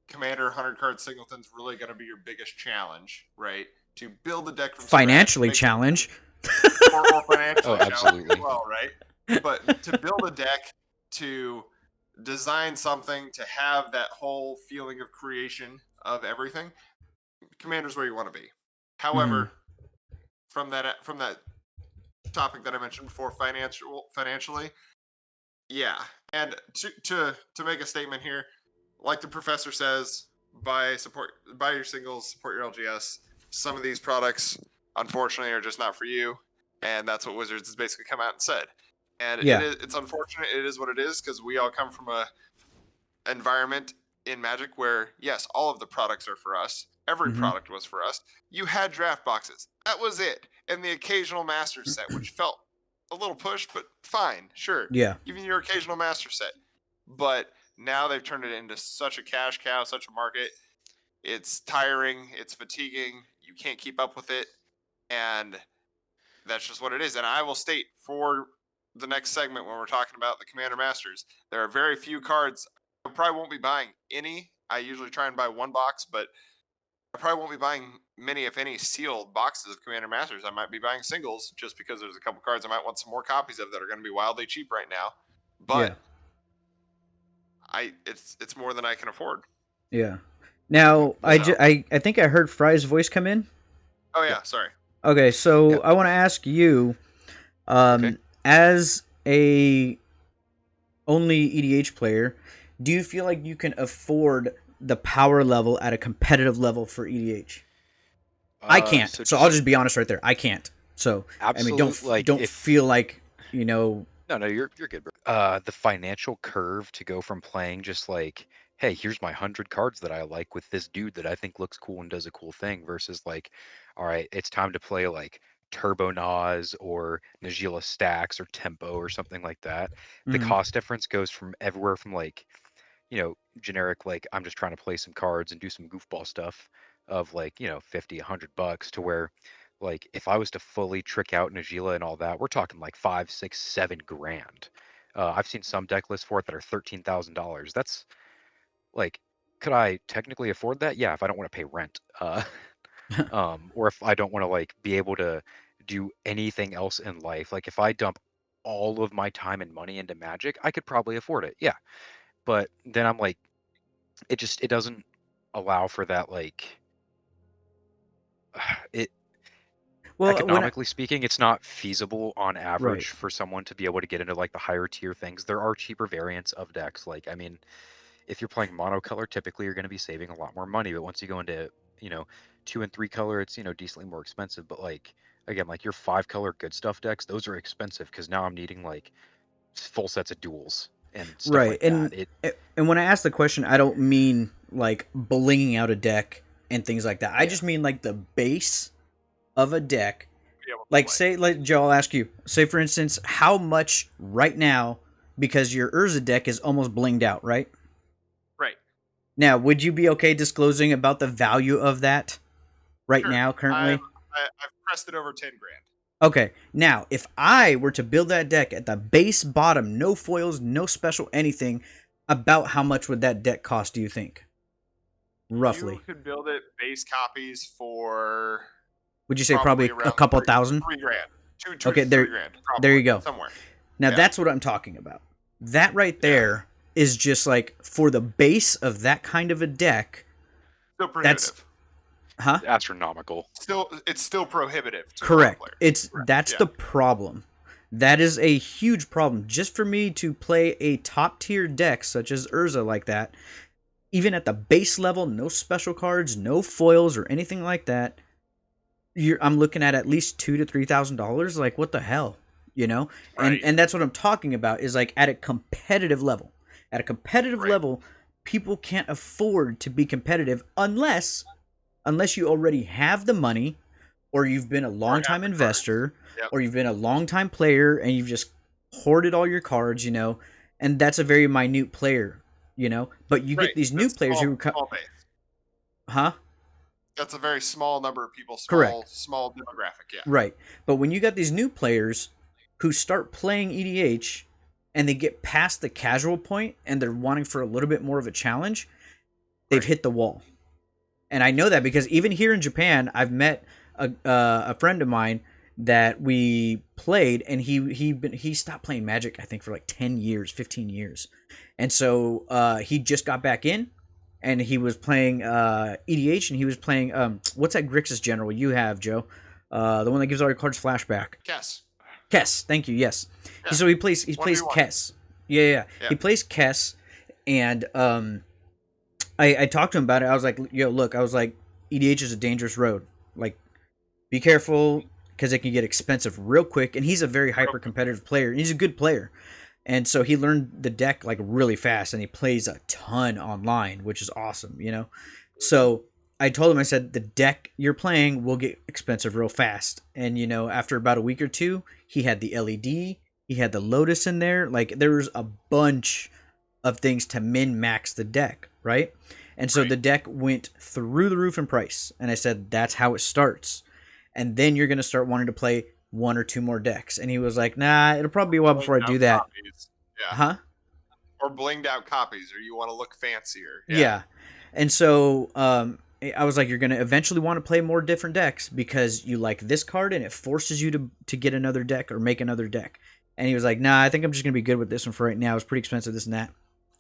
Commander 100 card singleton's really going to be your biggest challenge, right? To build a deck from financially scratch, challenge. or financially challenge absolutely. as well, right? But to build a deck, to design something, to have that whole feeling of creation of everything, Commander's where you want to be. However, from that topic that I mentioned before, financially, yeah. And to make a statement here, like the professor says, buy your singles, support your LGS. Some of these products, unfortunately, are just not for you, and that's what Wizards has basically come out and said. And it's unfortunate. It is what it is, because we all come from a environment in Magic where, yes, all of the products are for us. Every product was for us. You had draft boxes. That was it. And the occasional master set, which felt a little pushed, but fine, sure. Yeah. Even your occasional master set. But now they've turned it into such a cash cow, such a market. It's tiring. It's fatiguing. You can't keep up with it. And that's just what it is. And I will state for the next segment when we're talking about the Commander Masters, there are very few cards. I probably won't be buying any. I usually try and buy one box, but I probably won't be buying many, if any, sealed boxes of Commander Masters. I might be buying singles just because there's a couple cards I might want some more copies of that are going to be wildly cheap right now. But it's more than I can afford. Yeah. Now, So- I think I heard Fry's voice come in. Oh yeah, sorry. Okay, so I want to ask you, Okay. as a only EDH player, do you feel like you can afford the power level at a competitive level for EDH? I can't. So I'll just be honest right there. I can't. So Absolutely, I mean, don't feel like, you know. No, you're good, bro. The financial curve to go from playing just like, hey, here's my 100 cards that I like with this dude that I think looks cool and does a cool thing, versus like, all right, it's time to play like Turbo Nas or Najila Stacks or Tempo or something like that. The Mhm. cost difference goes from everywhere from like, generic, like I'm just trying to play some cards and do some goofball stuff of like, 50, $100 to where like if I was to fully trick out Najila and all that, we're talking like 5, 6, 7 grand. I've seen some deck lists for it that are $13,000. That's like, could I technically afford that? Yeah, if I don't want to pay rent, or if I don't want to like be able to do anything else in life. Like if I dump all of my time and money into Magic, I could probably afford it. Yeah, but then I'm like, it doesn't allow for that, like, it Well, economically speaking, it's not feasible on right. average for someone to be able to get into like the higher tier things. There are cheaper variants of decks. Like, I mean, if you're playing monocolor, typically you're going to be saving a lot more money. But once you go into, 2 and 3 color, it's, decently more expensive. But like, again, like your 5 color good stuff decks, those are expensive because now I'm needing like full sets of duels and stuff Right. like that. And when I ask the question, I don't mean like blinging out a deck and things like that. I just mean like the base of a deck. Be able to Like play. say, like Joe, I'll ask you. Say for instance, how much right now, because your Urza deck is almost blinged out, right? Right. Now, would you be okay disclosing about the value of that right Sure. now, currently? I've pressed it over 10 grand. Okay, now if I were to build that deck at the base bottom, no foils, no special anything, about how much would that deck cost, do you think? Roughly. You could build it base copies for Would you say probably a around couple thousand? 3 grand. Two Okay, to there- 3 grand. Probably, there you go. Somewhere. Now Yeah. that's what I'm talking about. That right there is just like for the base of that kind of a deck. Still prohibitive. Huh? Astronomical. It's still prohibitive. To Correct. players. That's the problem. That is a huge problem. Just for me to play a top tier deck such as Urza like that, even at the base level, no special cards, no foils or anything like that, I'm looking at least $2,000 to $3,000. Like what the hell, you know? Right. And that's what I'm talking about. Is like at a competitive level. At a competitive level, people can't afford to be competitive unless you already have the money, or you've been a long-time investor, or you've been a long-time player and you've just hoarded all your cards, and that's a very minute player, but you get these new players who small base. Huh? That's a very small number of people. Correct. Small demographic. Yeah. Right. But when you got these new players who start playing EDH and they get past the casual point and they're wanting for a little bit more of a challenge, they've hit the wall. And I know that because even here in Japan, I've met a friend of mine that we played, and he stopped playing Magic, I think, for like 10 years, 15 years. And so he just got back in, and he was playing EDH, and he was playing, what's that Grixis general you have, Joe? The one that gives all your cards flashback. Kess, thank you, yes. Yeah. So he plays Kess. Yeah. He plays Kess, and I talked to him about it. I was like, yo, look, EDH is a dangerous road. Like, be careful because it can get expensive real quick. And he's a very hyper competitive player. And he's a good player. And so he learned the deck like really fast, and he plays a ton online, which is awesome, So I told him, I said, the deck you're playing will get expensive real fast. And, after about a week or two, he had the LED, he had the Lotus in there. Like, there was a bunch of things to min-max the deck, right? And so the deck went through the roof in price. And I said, that's how it starts. And then you're going to start wanting to play 1 or 2 more decks. And he was like, nah, it'll probably be a while before I do that. Yeah. Huh? Or blinged out copies, or you want to look fancier. Yeah. And so I was like, you're gonna eventually want to play more different decks because you like this card and it forces you to get another deck or make another deck. And he was like, nah, I think I'm just gonna be good with this one for right now. It's pretty expensive, this and that.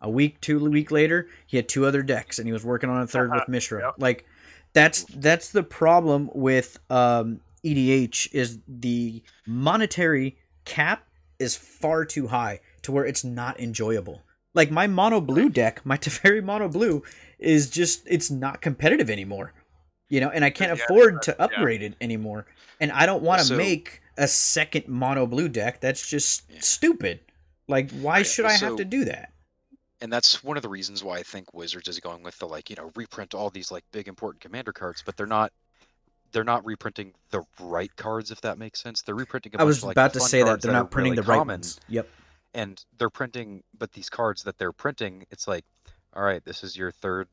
A week, 2 week later, he had 2 other decks and he was working on a third with Mishra. Yep. Like, that's the problem with EDH is the monetary cap is far too high to where it's not enjoyable. Like my mono blue deck, my Teferi mono blue is just it's not competitive anymore. And I can't afford to upgrade it anymore. And I don't want to So- make a second mono blue deck. That's just stupid. Like why should I have So- to do that? And that's one of the reasons why I think Wizards is going with the reprint all these like big important commander cards, but they're not reprinting the right cards, if that makes sense. They're reprinting a I bunch was of like about the to fun say that cards they're that not are printing really the right common, ones. Yep. and they're printing, but these cards that they're printing, it's like, all right, this is your third.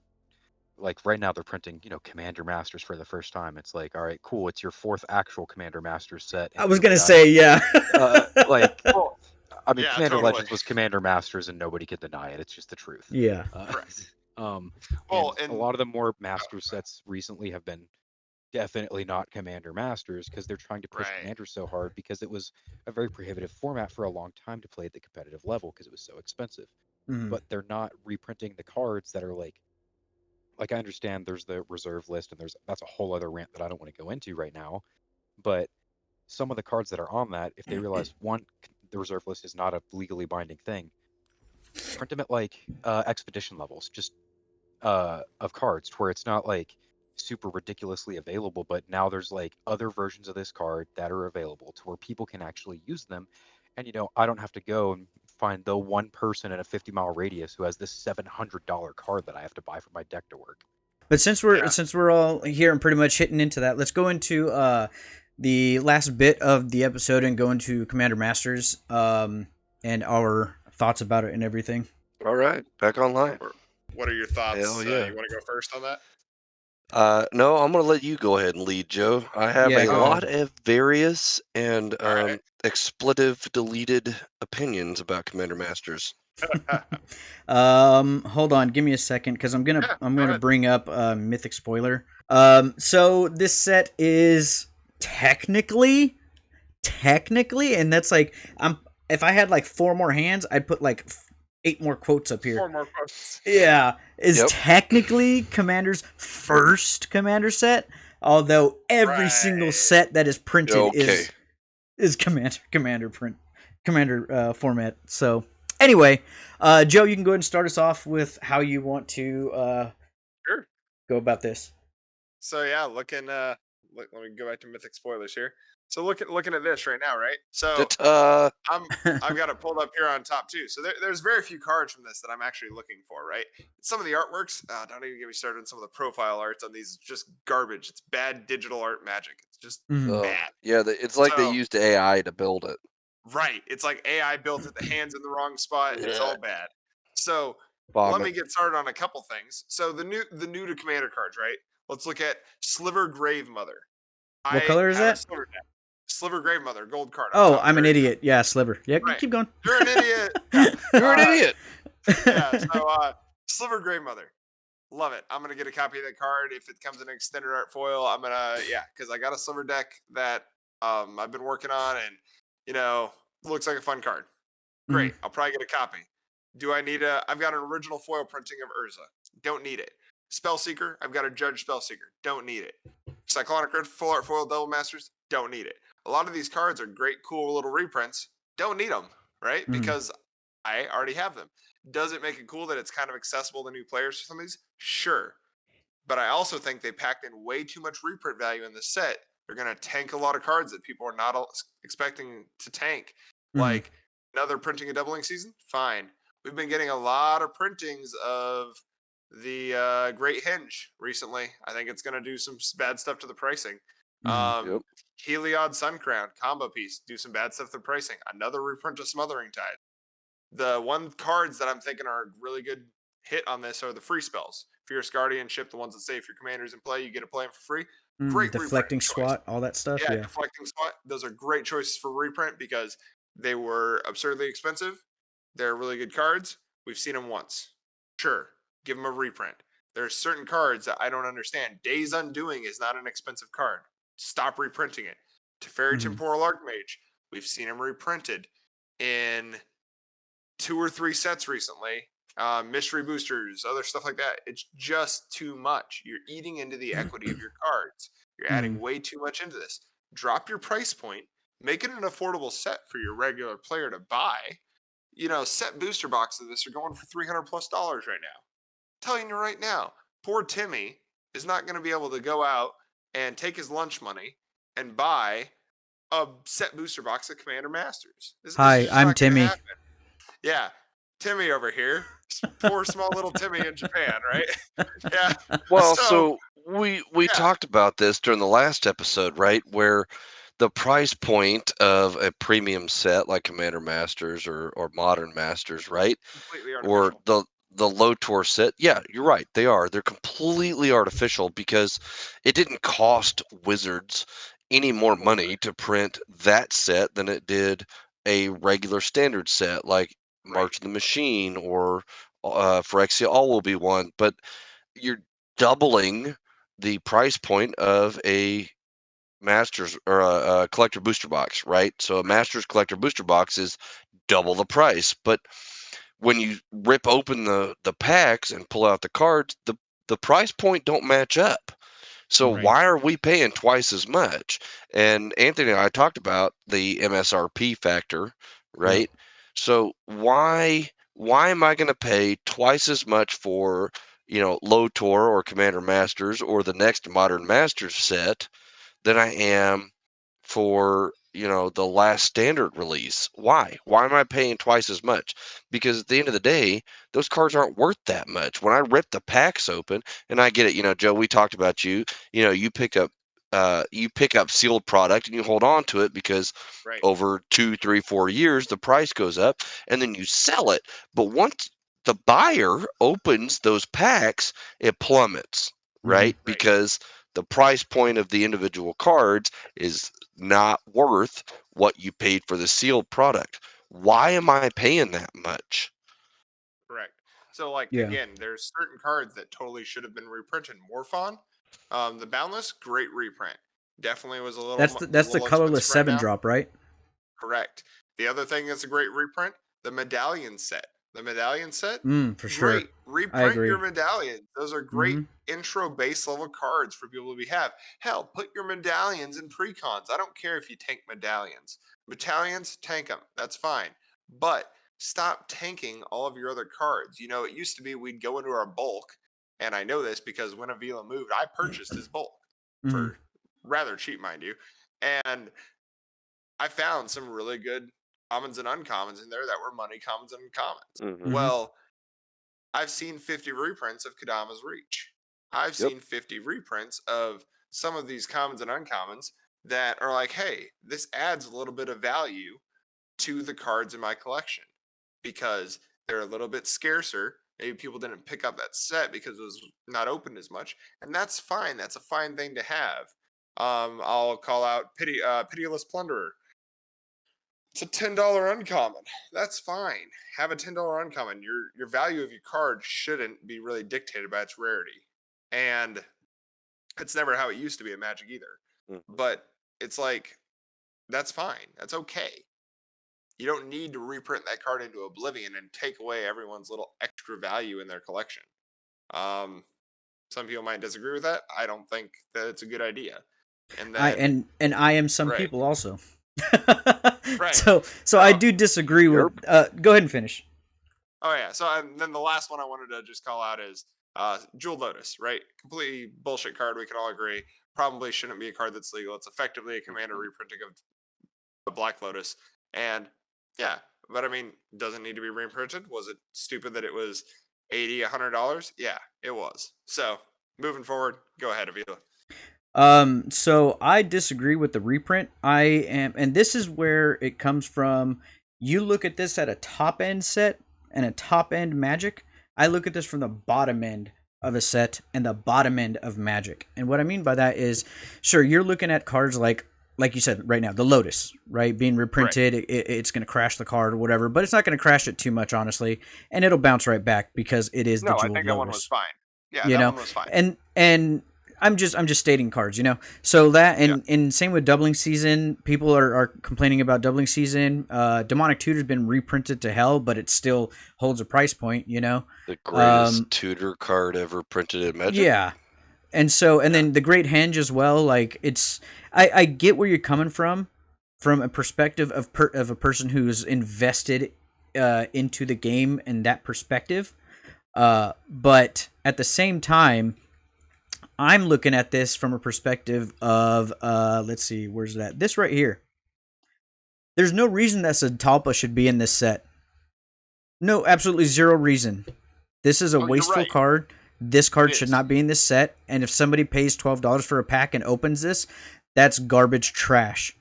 Like right now, they're printing, Commander Masters for the first time. It's like, all right, cool. It's your 4th actual Commander Masters set. I and was you've gonna got, say, yeah. like, Well, I mean, Yeah, Commander totally. Legends was Commander Masters, and nobody can deny it. It's just the truth. Yeah. Correct. And and a lot of the more Master sets recently have been definitely not Commander Masters because they're trying to push Right. Commander so hard because it was a very prohibitive format for a long time to play at the competitive level because it was so expensive. Mhm. But they're not reprinting the cards that are like I understand there's the reserve list and that's a whole other rant that I don't want to go into right now. But some of the cards that are on that, if they realize one, the reserve list is not a legally binding thing, print them at like expedition levels, just of cards, to where it's not like super ridiculously available, but now there's like other versions of this card that are available to where people can actually use them. And I don't have to go and find the one person in a 50-mile radius who has this $700 card that I have to buy for my deck to work. But since we're all here and pretty much hitting into that, let's go into the last bit of the episode and go into Commander Masters and our thoughts about it and everything. All right, back online. What are your thoughts? Hell yeah. You want to go first on that? No, I'm going to let you go ahead and lead, Joe. I have Yeah, a go lot ahead. of various and All right. expletive deleted opinions about Commander Masters. Hold on, give me a second because I'm go gonna ahead. bring up Mythic Spoiler. So this set is technically, and that's like if I had like 4 more hands, I'd put like 8 more quotes up here. 4 more quotes. Yeah, is Yep. technically Commander's first Commander set, although every single Right. set that is printed Okay. is Commander format. So anyway, Joe, you can go ahead and start us off with how you want to Sure. go about this. So yeah, let me go back to Mythic Spoilers here. So looking at this right now, right? So Ta-ta. I've got it pulled up here on top too. So there's very few cards from this that I'm actually looking for, right? Some of the artworks, don't even get me started on some of the profile arts on these. It's just garbage. It's bad digital art magic. It's just Mhm. bad. Yeah, it's like they So- used AI to build it. Right. It's like AI built it, the hands in the wrong spot. It's all bad. So let Vomit. me get started on a couple things. So the new to Commander cards, right? Let's look at Sliver Grave Mother. What color is have a that? Sliver deck. Sliver Grave Mother, gold card. Oh, top, I'm an very- idiot. Yeah, Sliver. Yeah, Right. keep going. You're an idiot. Yeah. You're an idiot. Yeah. So Sliver Grave Mother. Love it. I'm gonna get a copy of that card. If it comes in an extended art foil, I'm gonna because I got a Sliver deck that I've been working on and looks like a fun card. Great. I'll probably get a copy. Do I need I've got an original foil printing of Urza. Don't need it. Spellseeker, I've got a Judge Spellseeker. Don't need it. Cyclonic Red Full Art Foil Double Masters. Don't need it. A lot of these cards are great, cool little reprints. Don't need them, right? Mhm. Because I already have them. Does it make it cool that it's kind of accessible to new players for some of these? Sure. But I also think they packed in way too much reprint value in this set. They're going to tank a lot of cards that people are not expecting to tank. Mhm. Like another printing and doubling season? Fine. We've been getting a lot of printings of the Great Hinge recently. I think it's going to do some bad stuff to the pricing. Yep. Heliod Sun Crown combo piece, do some bad stuff to the pricing. Another reprint of Smothering Tide. The one cards that I'm thinking are a really good hit on this are the free spells. Fierce Guardianship, the ones that say if your commander's in play, you get to play them for free. Great Deflecting reprint choice. SWAT, all that stuff. Yeah. Deflecting SWAT. Those are great choices for reprint because they were absurdly expensive. They're really good cards. We've seen them once. Sure, give them a reprint. There's certain cards that I don't understand. Days Undoing is not an expensive card. Stop reprinting it. Teferi Temporal Archmage, we've seen him reprinted in 2 or 3 sets recently. Mystery boosters, other stuff like that. It's just too much. You're eating into the equity of your cards. You're adding way too much into this. Drop your price point. Make it an affordable set for your regular player to buy. Set booster boxes of this are going for $300+ right now. Telling you right now, poor Timmy is not going to be able to go out and take his lunch money and buy a set booster box of Commander Masters. Hi, I'm Timmy. Yeah, Timmy over here. Poor small little Timmy in Japan, right? Yeah. Well, so we talked about this during the last episode, right? Where the price point of a premium set like Commander Masters or Modern Masters, right? Completely Or artificial. the low tour set, yeah, you're right. They are. They're completely artificial because it didn't cost Wizards any more money to print that set than it did a regular standard set like March of the Machine or Phyrexia All will be one. But you're doubling the price point of a Masters or a collector booster box, right? So a Masters collector booster box is double the price. But when you rip open the packs and pull out the cards, the price point don't match up. So why are we paying twice as much? And Anthony and I talked about the MSRP factor, right? So why am I going to pay twice as much for, Low Tour or Commander Masters or the next Modern Masters set than I am for, the last standard release? Why am I paying twice as much? Because at the end of the day, those cards aren't worth that much. When I rip the packs open, and I get it, Joe, we talked about you pick up sealed product and you hold on to it because over 2, 3, 4 years the price goes up and then you sell it. But once the buyer opens those packs, it plummets, right? Because the price point of the individual cards is not worth what you paid for the sealed product. Why am I paying that much? Correct. So, again, there's certain cards that totally should have been reprinted. Morphon, the Boundless, great reprint. Definitely was a little. That's the colorless 7-drop, right? Correct. The other thing that's a great reprint, the Medallion set. The Medallion set, for sure. Great. Reprint your medallions. Those are great intro base level cards for people to have. Hell, put your medallions in precons. I don't care if you tank medallions. Battalions, tank them. That's fine. But stop tanking all of your other cards. It used to be we'd go into our bulk, and I know this because when Avila moved, I purchased his bulk for rather cheap, mind you. And I found some really good commons and uncommons in there that were money commons and uncommons. Well, I've seen 50 reprints of Kadama's Reach. I've seen 50 reprints of some of these commons and uncommons that are like, hey, this adds a little bit of value to the cards in my collection because they're a little bit scarcer. Maybe people didn't pick up that set because it was not opened as much. And that's fine. That's a fine thing to have. I'll call out Pitiless Plunderer. It's a $10 uncommon. That's fine. Have a $10 uncommon. Your value of your card shouldn't be really dictated by its rarity. And it's never how it used to be in Magic either. But it's that's fine. That's okay. You don't need to reprint that card into oblivion and take away everyone's little extra value in their collection. Some people might disagree with that. I don't think that it's a good idea. And then, I am some people also. So I do disagree with. Go ahead and finish. Oh yeah. So and then the last one I wanted to just call out is Jeweled Lotus. Right? Completely bullshit card. We can all agree. Probably shouldn't be a card that's legal. It's effectively a commander reprinting of a Black Lotus. And yeah, but I mean, doesn't need to be reprinted. Was it stupid that it was $80, $100? Yeah, it was. So moving forward, go ahead, Avila. So I disagree with the reprint. And this is where it comes from. You look at this at a top end set and a top end Magic. I look at this from the bottom end of a set and the bottom end of Magic. And what I mean by that is, sure, you're looking at cards like you said right now, the Lotus, right, being reprinted. It's going to crash the card or whatever, but it's not going to crash it too much, honestly, and it'll bounce right back because it is the Jeweled Lotus. I think that one was fine. Yeah, you that know, one was fine. and I'm just stating cards, you know. So that and same with doubling season. People are complaining about doubling season. Demonic Tutor's been reprinted to hell, but it still holds a price point, you know. The greatest tutor card ever printed in Magic. Yeah, and so and then the Great Henge as well. Like it's I get where you're coming from a perspective of of a person who's invested into the game in that perspective. But at the same time, I'm looking at this from a perspective of let's see, where's that? This right here. There's no reason that Satalpa should be in this set. No, absolutely zero reason. This is a wasteful card. This card should not be in this set. And if somebody pays $12 for a pack and opens this, that's garbage trash.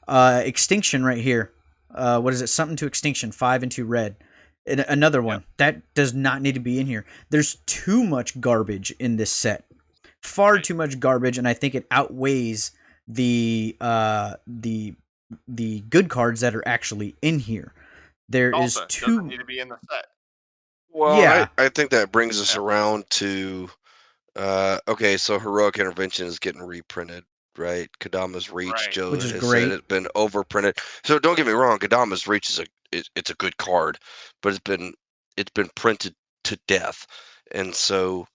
Extinction right here. What is it? Something to Extinction. 5 and 2 red. Another one. That does not need to be in here. There's too much garbage in this set. Far too much garbage, and I think it outweighs the good cards that are actually in here. There is too doesn't need to be in the set. Well, yeah. I think that brings us around to okay, so Heroic Intervention is getting reprinted, right? Kadama's Reach, Joe Which is has great. said it's been overprinted. So don't get me wrong, Kadama's Reach is it's a good card, but it's been printed to death. And so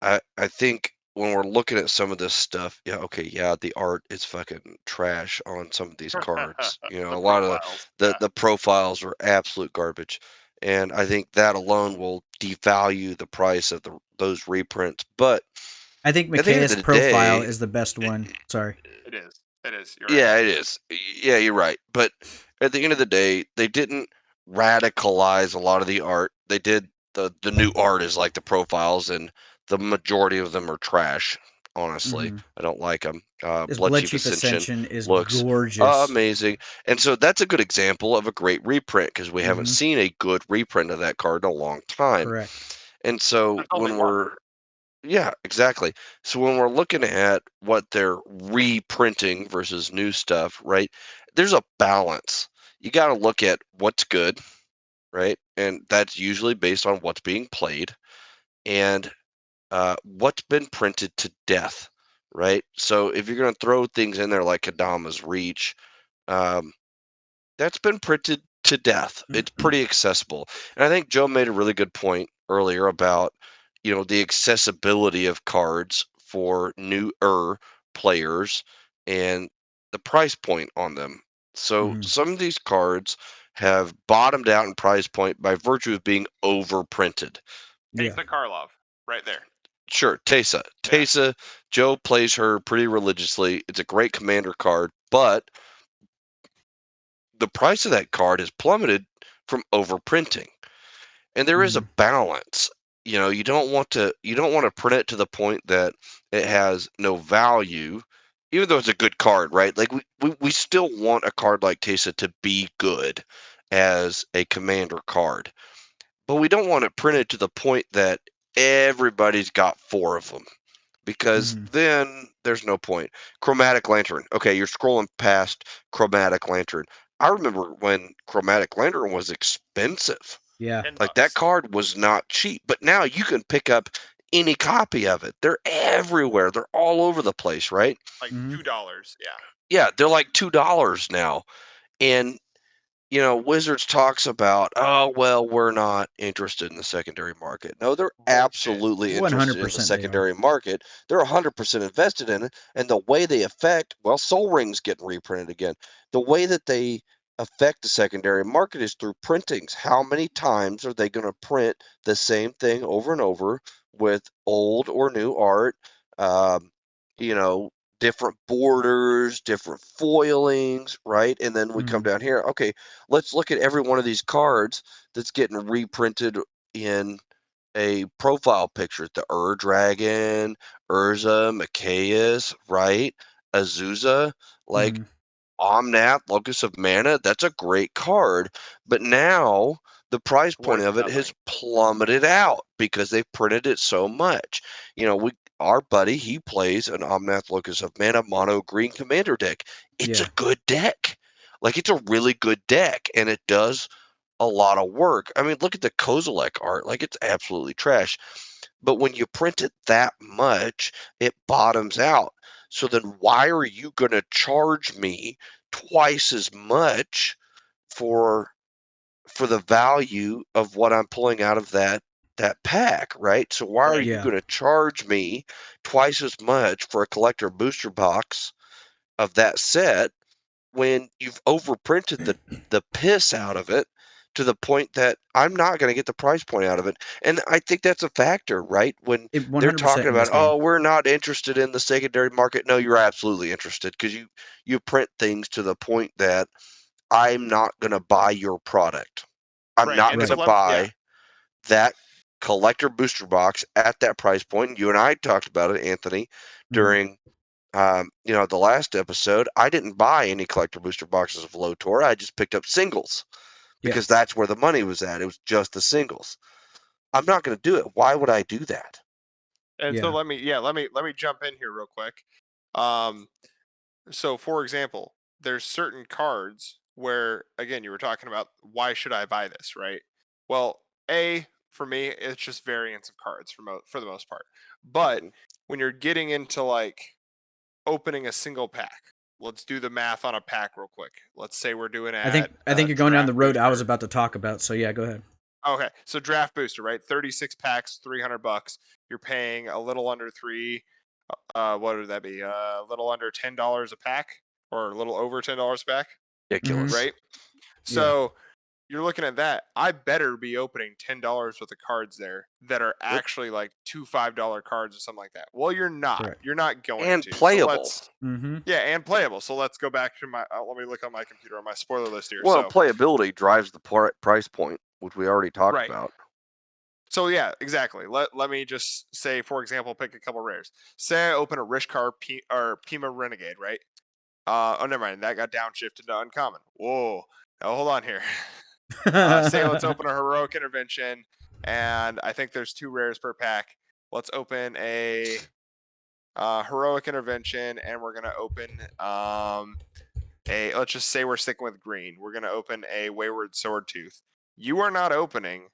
I think when we're looking at some of this stuff, the art is fucking trash on some of these cards. You know, a lot of the profiles are absolute garbage. And I think that alone will devalue the price of those reprints. But I think at the end of Mikaeus the profile day, is the best one. Sorry. It is. It is. You're yeah, right. it is. Yeah, you're right. But at the end of the day, they didn't radicalize a lot of the art. They did the new art is like the profiles, and the majority of them are trash. Honestly, I don't like them. This Blood Blood Chief Chief Ascension Ascension is looks gorgeous. amazing, and so that's a good example of a great reprint because we haven't seen a good reprint of that card in a long time. Correct. And so There's only when one. we're yeah, exactly. So when we're looking at what they're reprinting versus new stuff, right? There's a balance. You got to look at what's good, right? And that's usually based on what's being played and what's been printed to death, right? So if you're going to throw things in there like Kadama's Reach, um, that's been printed to death. It's pretty accessible. And I think Joe made a really good point earlier about, the accessibility of cards for newer players and the price point on them. So some of these cards have bottomed out in price point by virtue of being overprinted. Teysa Karlov, right there. Sure, Teysa. Teysa, Joe plays her pretty religiously. It's a great commander card, but the price of that card has plummeted from overprinting. And there is a balance. You don't want to print it to the point that it has no value, even though it's a good card, right? Like we still want a card like Teysa to be good as a commander card. But we don't want to print it to the point that everybody's got 4 of them, because then there's no point. Chromatic Lantern. Okay, you're scrolling past Chromatic Lantern. I remember when Chromatic Lantern was expensive. Yeah. Like that card was not cheap, but now you can pick up any copy of it. They're everywhere. They're all over the place, right? Like $2. Yeah. Yeah, they're like $2 now. And Wizards talks about, oh, well, we're not interested in the secondary market. No, they're absolutely interested in the 100% they are. secondary market. They're 100% invested in it. And the way they affect, Soul Ring's getting reprinted again. The way that they affect the secondary market is through printings. How many times are they going to print the same thing over and over with old or new art? Um, you know, different borders, different foilings, right? And then we come down here. Okay, let's look at every one of these cards that's getting reprinted in a profile picture. The Dragon, Urza, Mikaeus, right? Azusa, like Omnath, Locus of Mana. That's a great card. But now the price point of it has plummeted out because they've printed it so much. Our buddy, he plays an Omnath Locus of Mana mono green commander deck. It's a good deck. Like, it's a really good deck, and it does a lot of work. I mean, look at the Kozilek art. Like, it's absolutely trash. But when you print it that much, it bottoms out. So then why are you going to charge me twice as much for the value of what I'm pulling out of that pack, right? So why are Right. you Yeah. going to charge me twice as much for a collector booster box of that set when you've overprinted the piss out of it to the point that I'm not going to get the price point out of it? And I think that's a factor, right? When It they're 100% talking in this about, game. oh, we're not interested in the secondary market. No, you're absolutely interested, because you print things to the point that I'm not going to buy your product. I'm Right. not And going so to let me, yeah. buy that collector booster box at that price point. You and I talked about it, Anthony, Mhm. during the last episode. I didn't buy any collector booster boxes of Lotor. I just picked up singles because Yeah. that's where the money was at. It was just the singles. I'm not going to do it. Why would I do that? And so Yeah. let me jump in here real quick. So for example, there's certain cards where, again, you were talking about why should I buy this, right? Well, for me, it's just variants of cards for the most part. But Mhm. when you're getting into like opening a single pack, let's do the math on a pack real quick. Let's say we're doing I think at you're going down the draft road I was booster. about to talk about. So yeah, go ahead. Okay, so draft booster, right? 36 packs, $300. You're paying a little under three. What would that be? A little under $10 a pack, or a little over $10 a pack, Ridiculous. right? Yeah. So you're looking at that. I better be opening $10 worth of cards there that are Yep. actually like two $5 cards or something like that. Well, you're not. Correct. You're not going And to. So playable. Mm-hmm. and playable. So let's go back to my. Let me look on my computer on my spoiler list here. Well, So playability drives the price point, which we already talked right. about. So yeah, exactly. Let me just say, for example, pick a couple rares. Say I open a Rishkar or Pima Renegade, right? Oh, never mind. That got downshifted to uncommon. Whoa. Now hold on here. Say let's open a Heroic Intervention, and I think there's 2 rares per pack. Let's open a Heroic Intervention, and we're gonna open let's just say we're sticking with green. We're gonna open a Wayward Swordtooth. You are not opening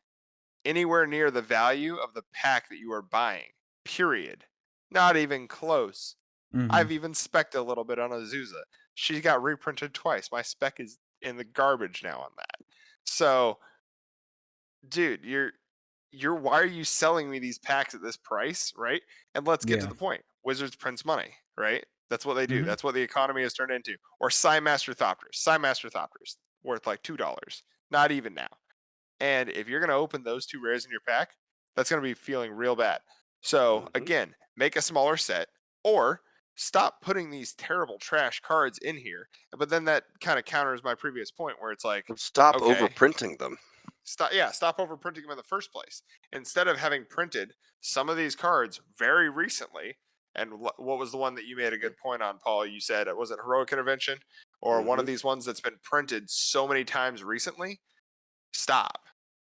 anywhere near the value of the pack that you are buying. Period. Not even close. Mhm. I've even spec'd a little bit on Azusa. She got reprinted twice. My spec is in the garbage now on that. So, dude, why are you selling me these packs at this price, right? And let's get to Yeah. the point. Wizards prints money, right? That's what they do. Mhm. That's what the economy has turned into. Or Psymaster Thopters. Psymaster Thopters worth like $2. Not even now. And if you're going to open those 2 rares in your pack, that's going to be feeling real bad. So again, make a smaller set, or stop putting these terrible trash cards in here. But then that kind of counters my previous point where it's like, Stop okay, overprinting them. stop overprinting them in the first place. Instead of having printed some of these cards very recently, and what was the one that you made a good point on, Paul? You said, was it Heroic Intervention, or one of these ones that's been printed so many times recently? Stop.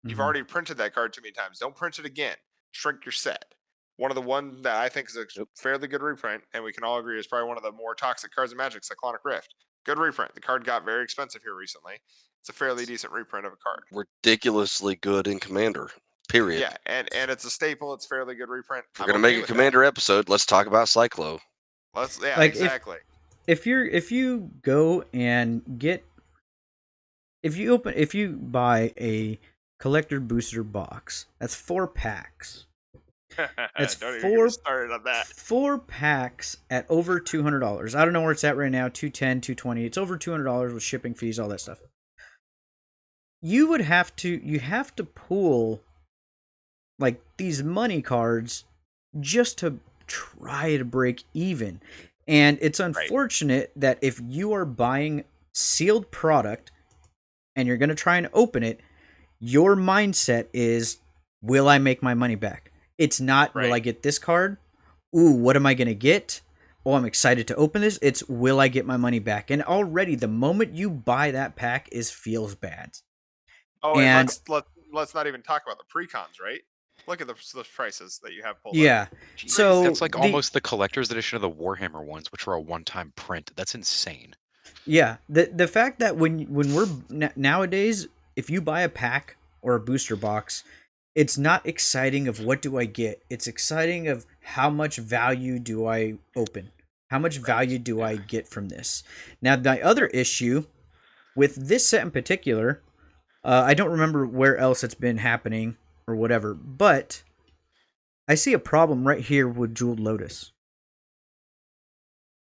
You've Mhm. already printed that card too many times. Don't print it again. Shrink your set. One of the one that I think is a fairly good reprint, and we can all agree is probably one of the more toxic cards in Magic, Cyclonic Rift. Good reprint. The card got very expensive here recently. It's a fairly decent reprint of a card. Ridiculously good in Commander. Period. Yeah, and it's a staple. It's fairly good reprint. If we're I'm gonna okay make a with Commander episode, let's talk about Cyclo. that. Like, Exactly. if you go and get, if you buy a collector booster box, that's 4 packs. That's Don't even get me 4 started on that. 4 packs at over $200. I don't know where it's at right now, 210, 220. It's over $200 with shipping fees, all that stuff. You have to pull like these money cards just to try to break even. And it's unfortunate that if you are buying sealed product and you're going to try and open it, your mindset is, will I make my money back? It's not, will I get this card? Ooh, what am I going to get? Oh, I'm excited to open this. It's, will I get my money back? And already the moment you buy that pack feels bad. Oh, and let's not even talk about the precons, right? Look at the prices that you have pulled yeah. up. So That's like almost the collector's edition of the Warhammer ones, which are a one-time print. That's insane. Yeah, the fact that when we're nowadays, if you buy a pack or a booster box, it's not exciting of what do I get. It's exciting of how much value do I open. How much value do I get from this? Now, the other issue with this set in particular, I don't remember where else it's been happening or whatever, but I see a problem right here with Jeweled Lotus.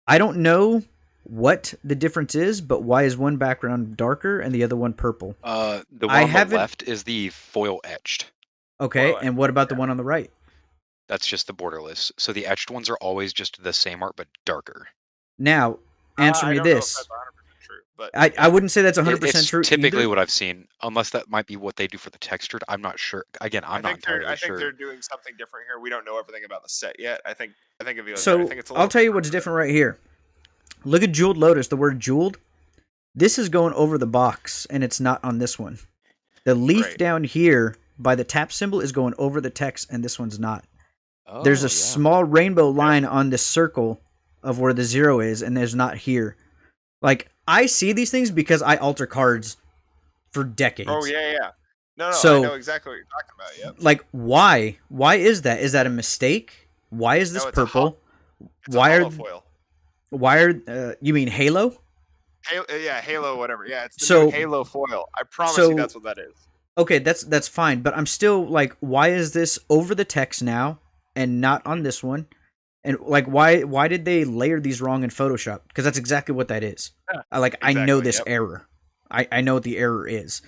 I don't know what the difference is, but why is one background darker and the other one purple? The one I on the haven't- left is the foil etched. Okay, Well, and what about the one on the right? That's just the borderless. So the etched ones are always just the same art but darker. Now, answer I me don't know if this. that's 100% true, but I wouldn't say that's 100% It's true typically either. what I've seen, unless that might be what they do for the textured. I'm not sure. Again, I'm not entirely I think sure. they're doing something different here. We don't know everything about the set yet. I think if you look So at it, I think it's a I'll little tell you what's different right here. Look at Jeweled Lotus, the word jeweled. This is going over the box, and it's not on this one. The leaf Right. down here by the tap symbol is going over the text, and this one's not. Oh, There's a yeah. small rainbow line on the circle of where the 0 is, and there's not here. Like, I see these things because I alter cards for decades. Oh yeah. No, So- I know exactly what you're talking about. Yep. Like, why? Why is that? Is that a mistake? Why is this No, it's a purple? It's Why a are hollow foil. why are you mean Halo? Halo, whatever. Yeah, it's the So- new Halo foil. I promise so- you that's what that is. Okay, that's fine, but I'm still like, why is this over the text now and not on this one? And like, why did they layer these wrong in Photoshop? Because that's exactly what that is. Yeah, I know exactly, this yep. error. I know what the error is.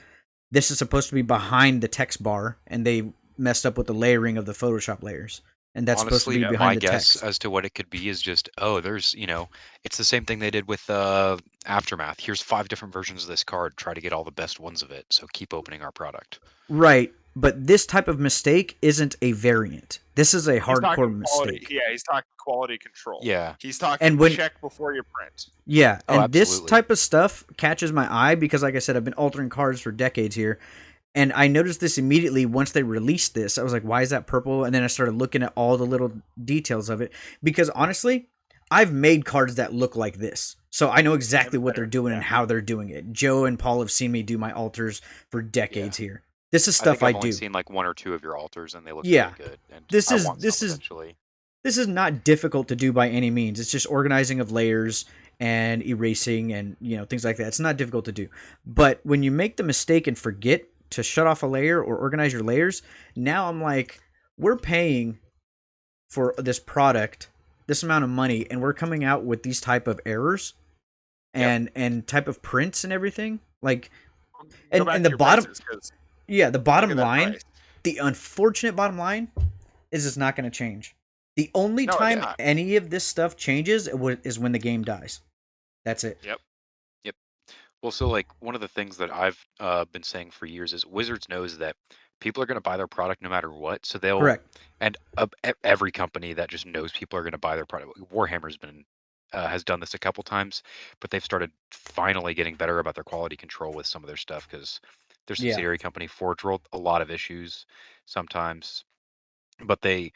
This is supposed to be behind the text bar, and they messed up with the layering of the Photoshop layers, and that's Honestly, supposed to be my behind the guess text. as to what it could be is just, there's, it's the same thing they did with Aftermath. Here's 5 different versions of this card. Try to get all the best ones of it. So keep opening our product. Right, but this type of mistake isn't a variant. This is a He's hardcore talking quality. mistake. Yeah, he's talking quality control. Yeah. He's talking And when- check before you print. Yeah, Oh, and this absolutely. type of stuff catches my eye because, like I said, I've been altering cards for decades here, and I noticed this immediately once they released this. I was like, "Why is that purple?" And then I started looking at all the little details of it because, honestly, I've made cards that look like this, so I know exactly what they're doing and how they're doing it. Joe and Paul have seen me do my alters for decades here. This is I stuff think I I've only do. seen like 1 or 2 of your altars, and they look Yeah. really good. And This I is- want this some is- eventually. This is not difficult to do by any means. It's just organizing of layers and erasing and things like that. It's not difficult to do. But when you make the mistake and forget to shut off a layer or organize your layers, now I'm like, we're paying for this product this amount of money, and we're coming out with these type of errors and type of prints and everything. Like, Go back and to the your bottom, prices, 'cause yeah, the look bottom at that line, price. the unfortunate bottom line is it's not going to change. The only No, it's time not. any of this stuff changes is when the game dies. That's it. Yep. Well, so like one of the things that I've been saying for years is Wizards knows that people are going to buy their product no matter what. So they'll Correct. and every company that just knows people are going to buy their product. Warhammer's been has done this a couple times, but they've started finally getting better about their quality control with some of their stuff because their Yeah. subsidiary company Forge World a lot of issues sometimes, but the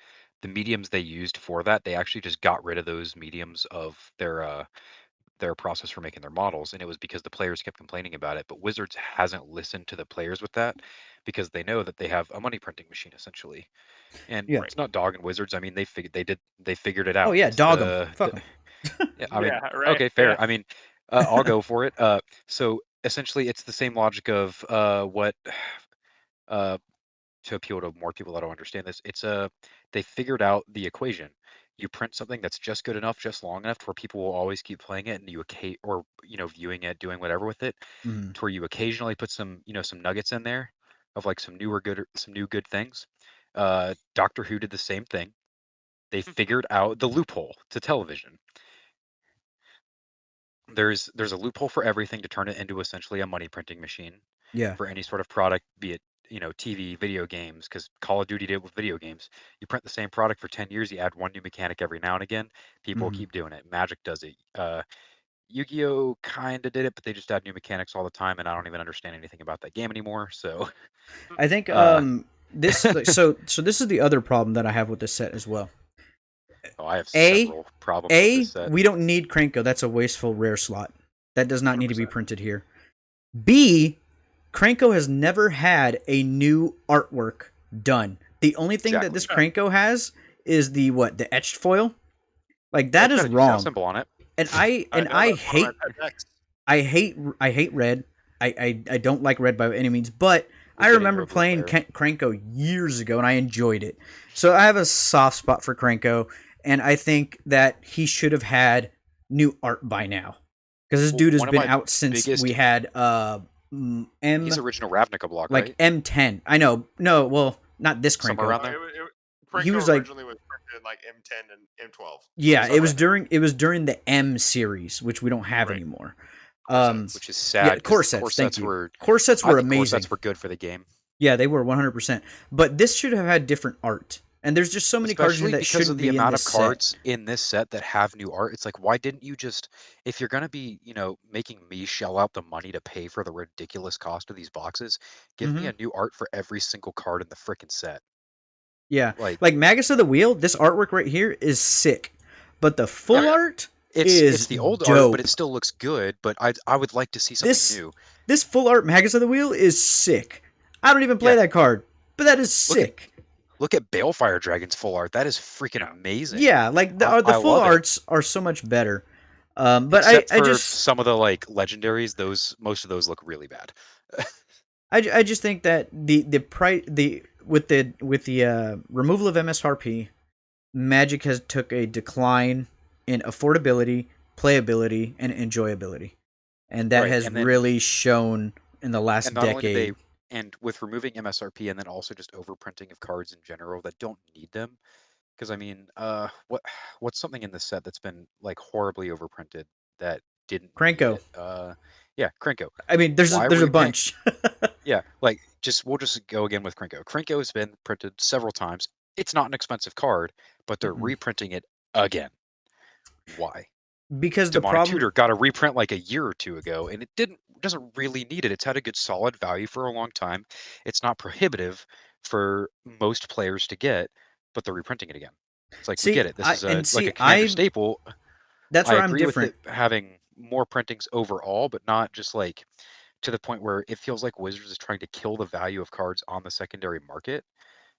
mediums they used for that, they actually just got rid of those mediums of their process for making their models, and it was because the players kept complaining about it. But Wizards hasn't listened to the players with that because they know that they have a money printing machine essentially. And Yeah. it's not dogging Wizards. I mean, they figured it out. Oh yeah, It's dog the- them. Fuck the- them. yeah, I mean, Yeah, right, okay, fair. yeah. I mean, I'll go for it. So essentially, it's the same logic of what uh, to appeal to more people that don't understand this. It's they figured out the equation. You print something that's just good enough, just long enough, to where people will always keep playing it, and or viewing it, doing whatever with it, Mhm. to where you occasionally put some some nuggets in there of like some new good things. Doctor Who did the same thing. They figured out the loophole to television. There's a loophole for everything to turn it into essentially a money printing machine Yeah. for any sort of product, be it TV, video games, because Call of Duty did it with video games. You print the same product for 10 years, you add one new mechanic every now and again. People Mhm. keep doing it. Magic does it. Yu-Gi-Oh kind of did it, but they just add new mechanics all the time, and I don't even understand anything about that game anymore. So I think this so this is the other problem that I have with this set as well. I have A- several problems with this set. We don't need Krenko. That's a wasteful rare slot. That does not need to be 100%. printed here. B, Krenko has never had a new artwork done. The only thing that this Krenko has is the etched foil. Like that It's is got a wrong. symbol on it. And I know, that's one of my pet decks. I hate red. I don't like red by any means, but We'll I get into remember a blue playing player. Krenko years ago and I enjoyed it. So I have a soft spot for Krenko, and I think that he should have had new art by now. Because this Well, dude has one of been my out since biggest- we had He's original Ravnica block, like right? M10. I know. No, well, not this Somewhere Krenko. around there. Krenko He was like- originally was printed like M10 and M12. Yeah, So it was like- during the M series, which we don't have Right. anymore. Corsets. Which is sad. 'cause core the sets, core thank sets you. were Core sets I were think core amazing. sets were good for the game. Yeah, they were 100%. But this should have had different art. And there's just so many cards in Especially here that because shouldn't of the be in amount this of cards in this set that have new art. It's like, why didn't you just, if you're gonna be, making me shell out the money to pay for the ridiculous cost of these boxes, give me a new art for every single card in the frickin' set. Yeah. Like Magus of the Wheel, this artwork right here is sick. But the full art it's is the old dope. art, but it still looks good. But I would like to see something new. This full art Magus of the Wheel is sick. I don't even play that card, but that is sick. Look at Balefire Dragon's full art. That is freaking amazing. Yeah, like the I full love it. arts are so much better. But Except I for just some of the like legendaries, most of those look really bad. I just think that with the removal of MSRP, Magic has took a decline in affordability, playability, and enjoyability, and that Right, has and then- really shown in the last And not only decade. did and with removing MSRP and then also just overprinting of cards in general that don't need them, because I mean, what's something in this set that's been like horribly overprinted that didn't need Krenko. it? Yeah, Krenko. I mean, there's Why a reprint- bunch. Yeah, like we'll just go again with Krenko. Krenko has been printed several times. It's not an expensive card, but they're Mm-mm. reprinting it again. Why? Because the Demonic problem Tutor got a reprint like a year or two ago, and it doesn't really need it. It's had a good solid value for a long time. It's not prohibitive for most players to get, but they're reprinting it again. It's like we get it. This is a commander staple. That's I where I'm agree different. with it having more printings overall, but not just like to the point where it feels like Wizards is trying to kill the value of cards on the secondary market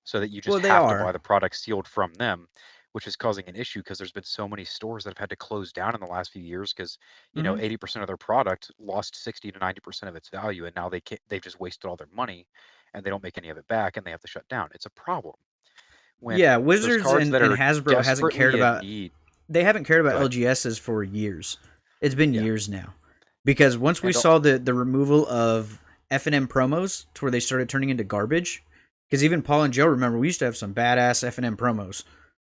so that you just Well, they have to are. buy the product sealed from them, which is causing an issue because there's been so many stores that have had to close down in the last few years because Mhm. 80% of their product lost 60 to 90% of its value, and now they've just wasted all their money and they don't make any of it back and they have to shut down. It's a problem. When Yeah, those Wizards cards and that are Hasbro hasn't cared desperately in about. need. They haven't cared about Go ahead. LGSs for years. It's been Yeah. years now. Because once we And saw the removal of F&M promos to where they started turning into garbage, because even Paul and Joe remember we used to have some badass F&M promos.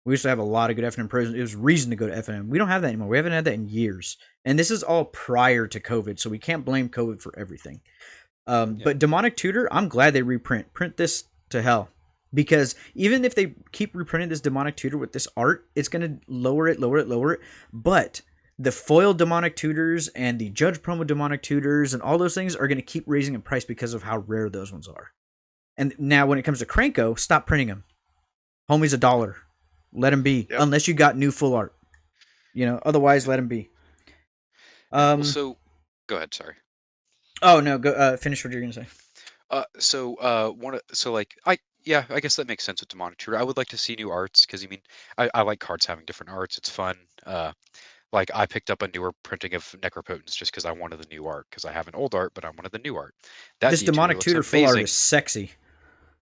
We used to have a lot of good F&M promos. It was reason to go to F&M. We don't have that anymore. We haven't had that in years. And this is all prior to COVID, so we can't blame COVID for everything. But Demonic Tutor, I'm glad they print this to hell. Because even if they keep reprinting this Demonic Tutor with this art, it's going to lower it. But the foil Demonic Tutors and the Judge promo Demonic Tutors and all those things are going to keep raising in price because of how rare those ones are. And now when it comes to Krenko, stop printing them. Homie's $1. Let him be. Yep. Unless you got new full art. Otherwise let him be. So go ahead, sorry. Oh no, go finish what you're going to say. I guess that makes sense with Demonic Tutor. I would like to see new arts because I like cards having different arts. It's fun. Like I picked up a newer printing of Necropotence just because I wanted the new art because I have an old art, but I wanted the new art. This Demonic Tutor full art is sexy.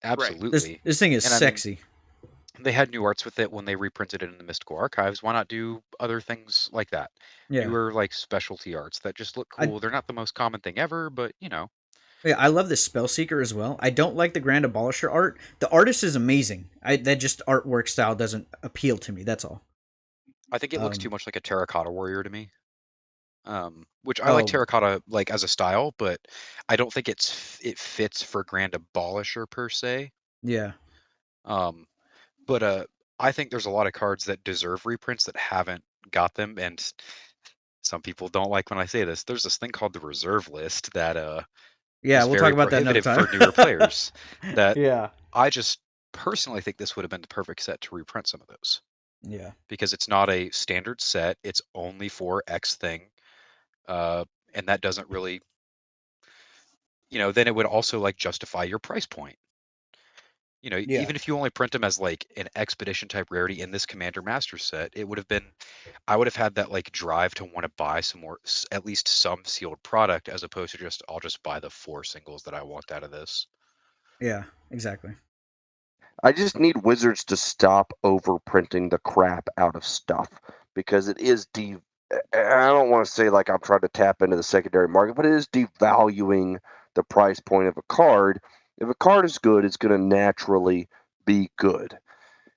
Absolutely. This thing is sexy. They had new arts with it when they reprinted it in the Mystical Archives. Why not do other things like that? Yeah. Newer like specialty arts that just look cool. They're not the most common thing ever, but Yeah, I love the Spellseeker as well. I don't like the Grand Abolisher art. The artist is amazing. That just artwork style doesn't appeal to me. That's all. I think it looks too much like a Terracotta Warrior to me. Which I like Terracotta like as a style, but I don't think it fits for Grand Abolisher per se. Yeah. But I think there's a lot of cards that deserve reprints that haven't got them, and some people don't like when I say this. There's this thing called the reserve list that yeah, is we'll very talk about that another prohibitive time. for newer players. That yeah. I just personally think this would have been the perfect set to reprint some of those. Yeah. Because it's not a standard set. It's only for X thing. And that doesn't really, then it would also like justify your price point. Yeah. even if you only print them as like an expedition type rarity in this Commander Master set, it would have been, I would have had that like drive to want to buy some more, at least some sealed product, as opposed to just I'll just buy the 4 singles that I want out of this. Yeah, exactly. I just need Wizards to stop overprinting the crap out of stuff because it is I don't want to say like I'm trying to tap into the secondary market, but it is devaluing the price point of a card. If a card is good, it's going to naturally be good.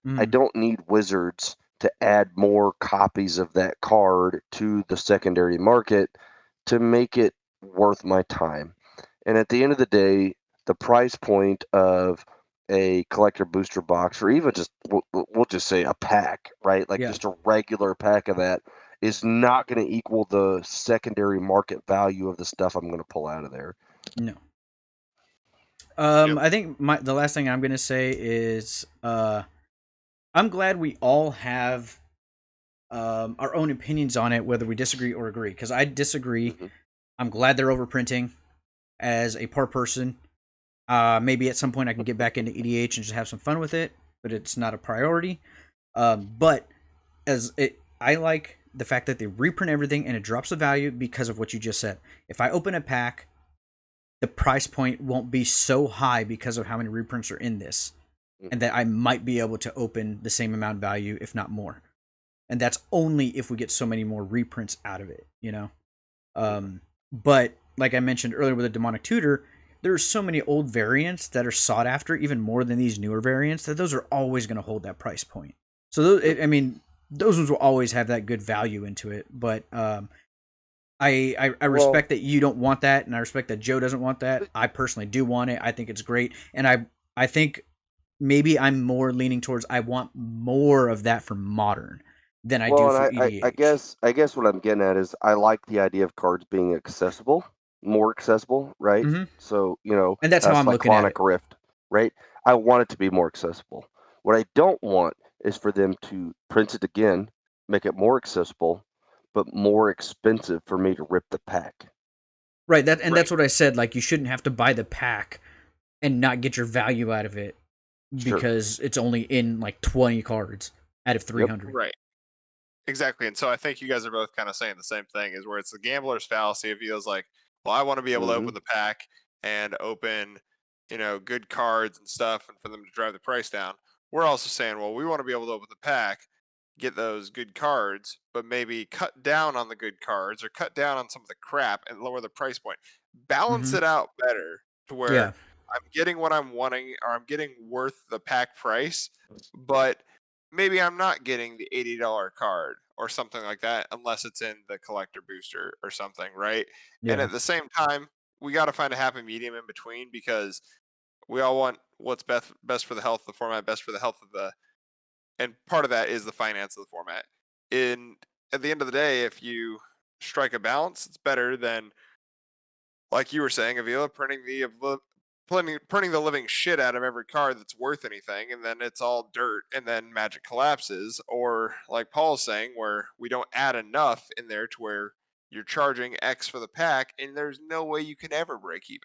I Mm, don't need Wizards to add more copies of that card to the secondary market to make it worth my time. And at the end of the day, the price point of a collector booster box, or even just we'll just say a pack, right? Like yeah. just a regular pack of that, is not going to equal the secondary market value of the stuff I'm going to pull out of there. No. Yep. I think the last thing I'm gonna say is I'm glad we all have our own opinions on it, whether we disagree or agree. Because I disagree. Mhm. I'm glad they're overprinting as a par person. Maybe at some point I can get back into EDH and just have some fun with it, but it's not a priority. But I like the fact that they reprint everything and it drops the value because of what you just said. If I open a pack, the price point won't be so high because of how many reprints are in this, and that I might be able to open the same amount of value, if not more. And that's only if we get so many more reprints out of it, you know. But like I mentioned earlier with the Demonic Tutor, there are so many old variants that are sought after even more than these newer variants that those are always going to hold that price point. So I mean, those ones will always have that good value into it. But I Well, respect that you don't want that, and I respect that Joe doesn't want that. I personally do want it. I think it's great, and I think maybe I'm more leaning towards I want more of that for modern than I do well, for and I EDH. guess what I'm getting at is I like the idea of cards being accessible, more accessible, right? Hmm. So And that's how I'm looking at Cyclonic it. Rift, right? I want it to be more accessible. What I don't want is for them to print it again, make it more accessible, but more expensive for me to rip the pack. Right. Right. That's what I said. Like you shouldn't have to buy the pack and not get your value out of it Sure. because it's only in like 20 cards out of Yep. 300. Right. Exactly. And so I think you guys are both kind of saying the same thing, is where it's the gambler's fallacy. It feels like, well, I want to be able to Hmm. open the pack and open, good cards and stuff and for them to drive the price down. We're also saying, well, we want to be able to open the pack, get those good cards, but maybe cut down on the good cards or cut down on some of the crap and lower the price point. Balance Hmm. it out better to where Yeah. I'm getting what I'm wanting or I'm getting worth the pack price, but maybe I'm not getting the $80 card or something like that unless it's in the collector booster or something, right? And Yeah. at the same time, we got to find a happy medium in between because we all want what's best for the health of the format, best for the health of the, and part of that is the finance of the format. In At the end of the day, if you strike a balance, it's better than, like you were saying, Avila, printing the living shit out of every card that's worth anything, and then it's all dirt, and then Magic collapses. Or like Paul's saying, where we don't add enough in there to where you're charging X for the pack, and there's no way you can ever break even.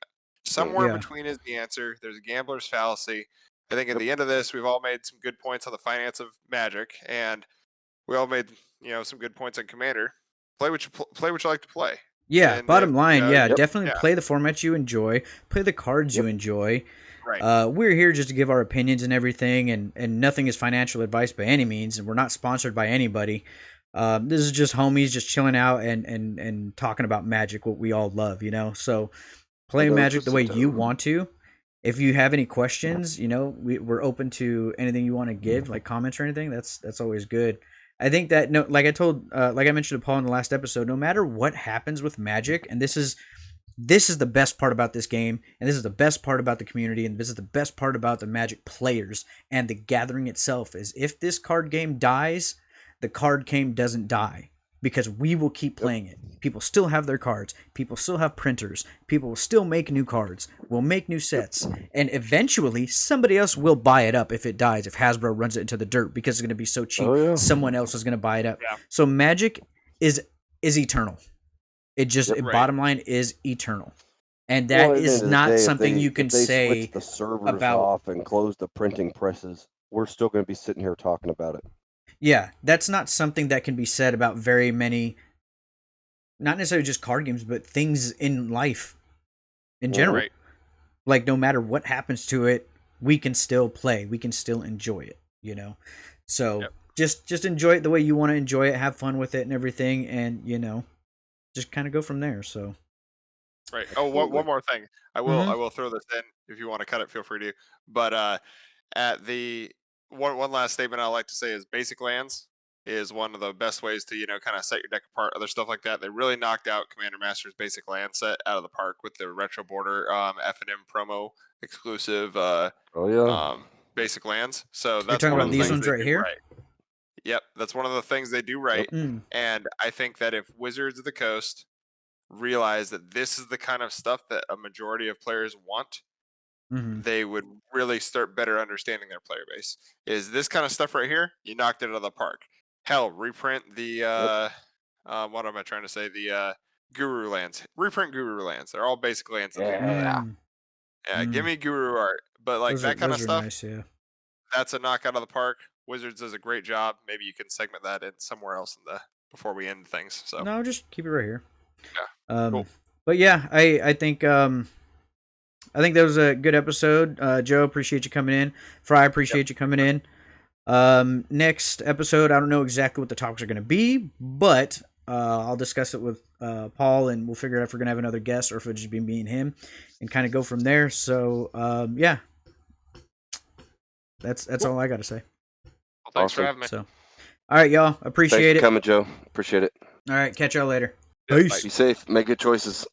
Somewhere in Yeah. between is the answer. There's a gambler's fallacy. I think at Yep. the end of this, we've all made some good points on the finance of Magic, and we all made some good points on Commander. Play what you like to play, Yeah, and if bottom line, yeah, Yep. definitely yeah, play the formats you enjoy, play the cards you Yep. enjoy. right. We're here just to give our opinions and everything, and nothing is financial advice by any means, and we're not sponsored by anybody. This is just homies just chilling out and talking about Magic, what we all love, you know. So play Magic the way you 100%. want to. If you have any questions, we're open to anything you want to give, like comments or anything. That's always good. I think that no, like I mentioned to Paul in the last episode, no matter what happens with Magic, and this is the best part about this game, and this is the best part about the community, and this is the best part about the Magic players and the gathering itself, is if this card game dies, the card game doesn't die because we will keep Yep. playing it. People still have their cards. People still have printers. People will still make new cards. We'll make new sets. And eventually, somebody else will buy it up if it dies, if Hasbro runs it into the dirt because it's going to be so cheap. Oh yeah. Someone else is going to buy it up. Yeah. So Magic is eternal. Yep. Right. Bottom line is eternal. And Well, that at the is end of the not day, something you if can they say switch the servers about. off and close the printing presses, we're still going to be sitting here talking about it. Yeah, that's not something that can be said about very many, not necessarily just card games, but things in life in general. Right. Like, no matter what happens to it, we can still play. We can still enjoy it, you know? So Yep. just enjoy it the way you want to enjoy it, have fun with it and everything, and, just kind of go from there. So, Right. Oh, one more thing. I Mhm. will throw this in. If you want to cut it, feel free to. But at the one last statement I like to say is basic lands is one of the best ways to kind of set your deck apart. Other stuff like that. They really knocked out Commander Master's basic land set out of the park with the retro border F&M promo exclusive Oh yeah. basic lands. So You're that's talking one about of the these things ones they right do here? right. Yep, that's one of the things they do right. Mm. And I think that if Wizards of the Coast realize that this is the kind of stuff that a majority of players want, Mhm. they would really start better understanding their player base. Is this kind of stuff right here? You knocked it out of the park. Hell, reprint the what am I trying to say? The Guru lands. Reprint Guru lands. They're all basic lands at the end of the day. Yeah. Mm. Yeah, give Mm. me Guru art. But like that kind of Those are stuff, nice, yeah. that's a knock out of the park. Wizards does a great job. Maybe you can segment that in somewhere else in the before we end things. So No, just keep it right here. yeah, cool. But yeah, I think that was a good episode. Joe, appreciate you coming in. Fry, appreciate you coming in. Next episode, I don't know exactly what the topics are going to be, but I'll discuss it with Paul, and we'll figure out if we're going to have another guest or if it'll just be me and him, and kind of go from there. So yeah, that's all I got to say. Well, thanks for Awesome. having me. So, all right, y'all, Thanks appreciate for it. coming, Joe. Appreciate it. All right, catch y'all later. Yeah, Peace. Be safe. Make good choices.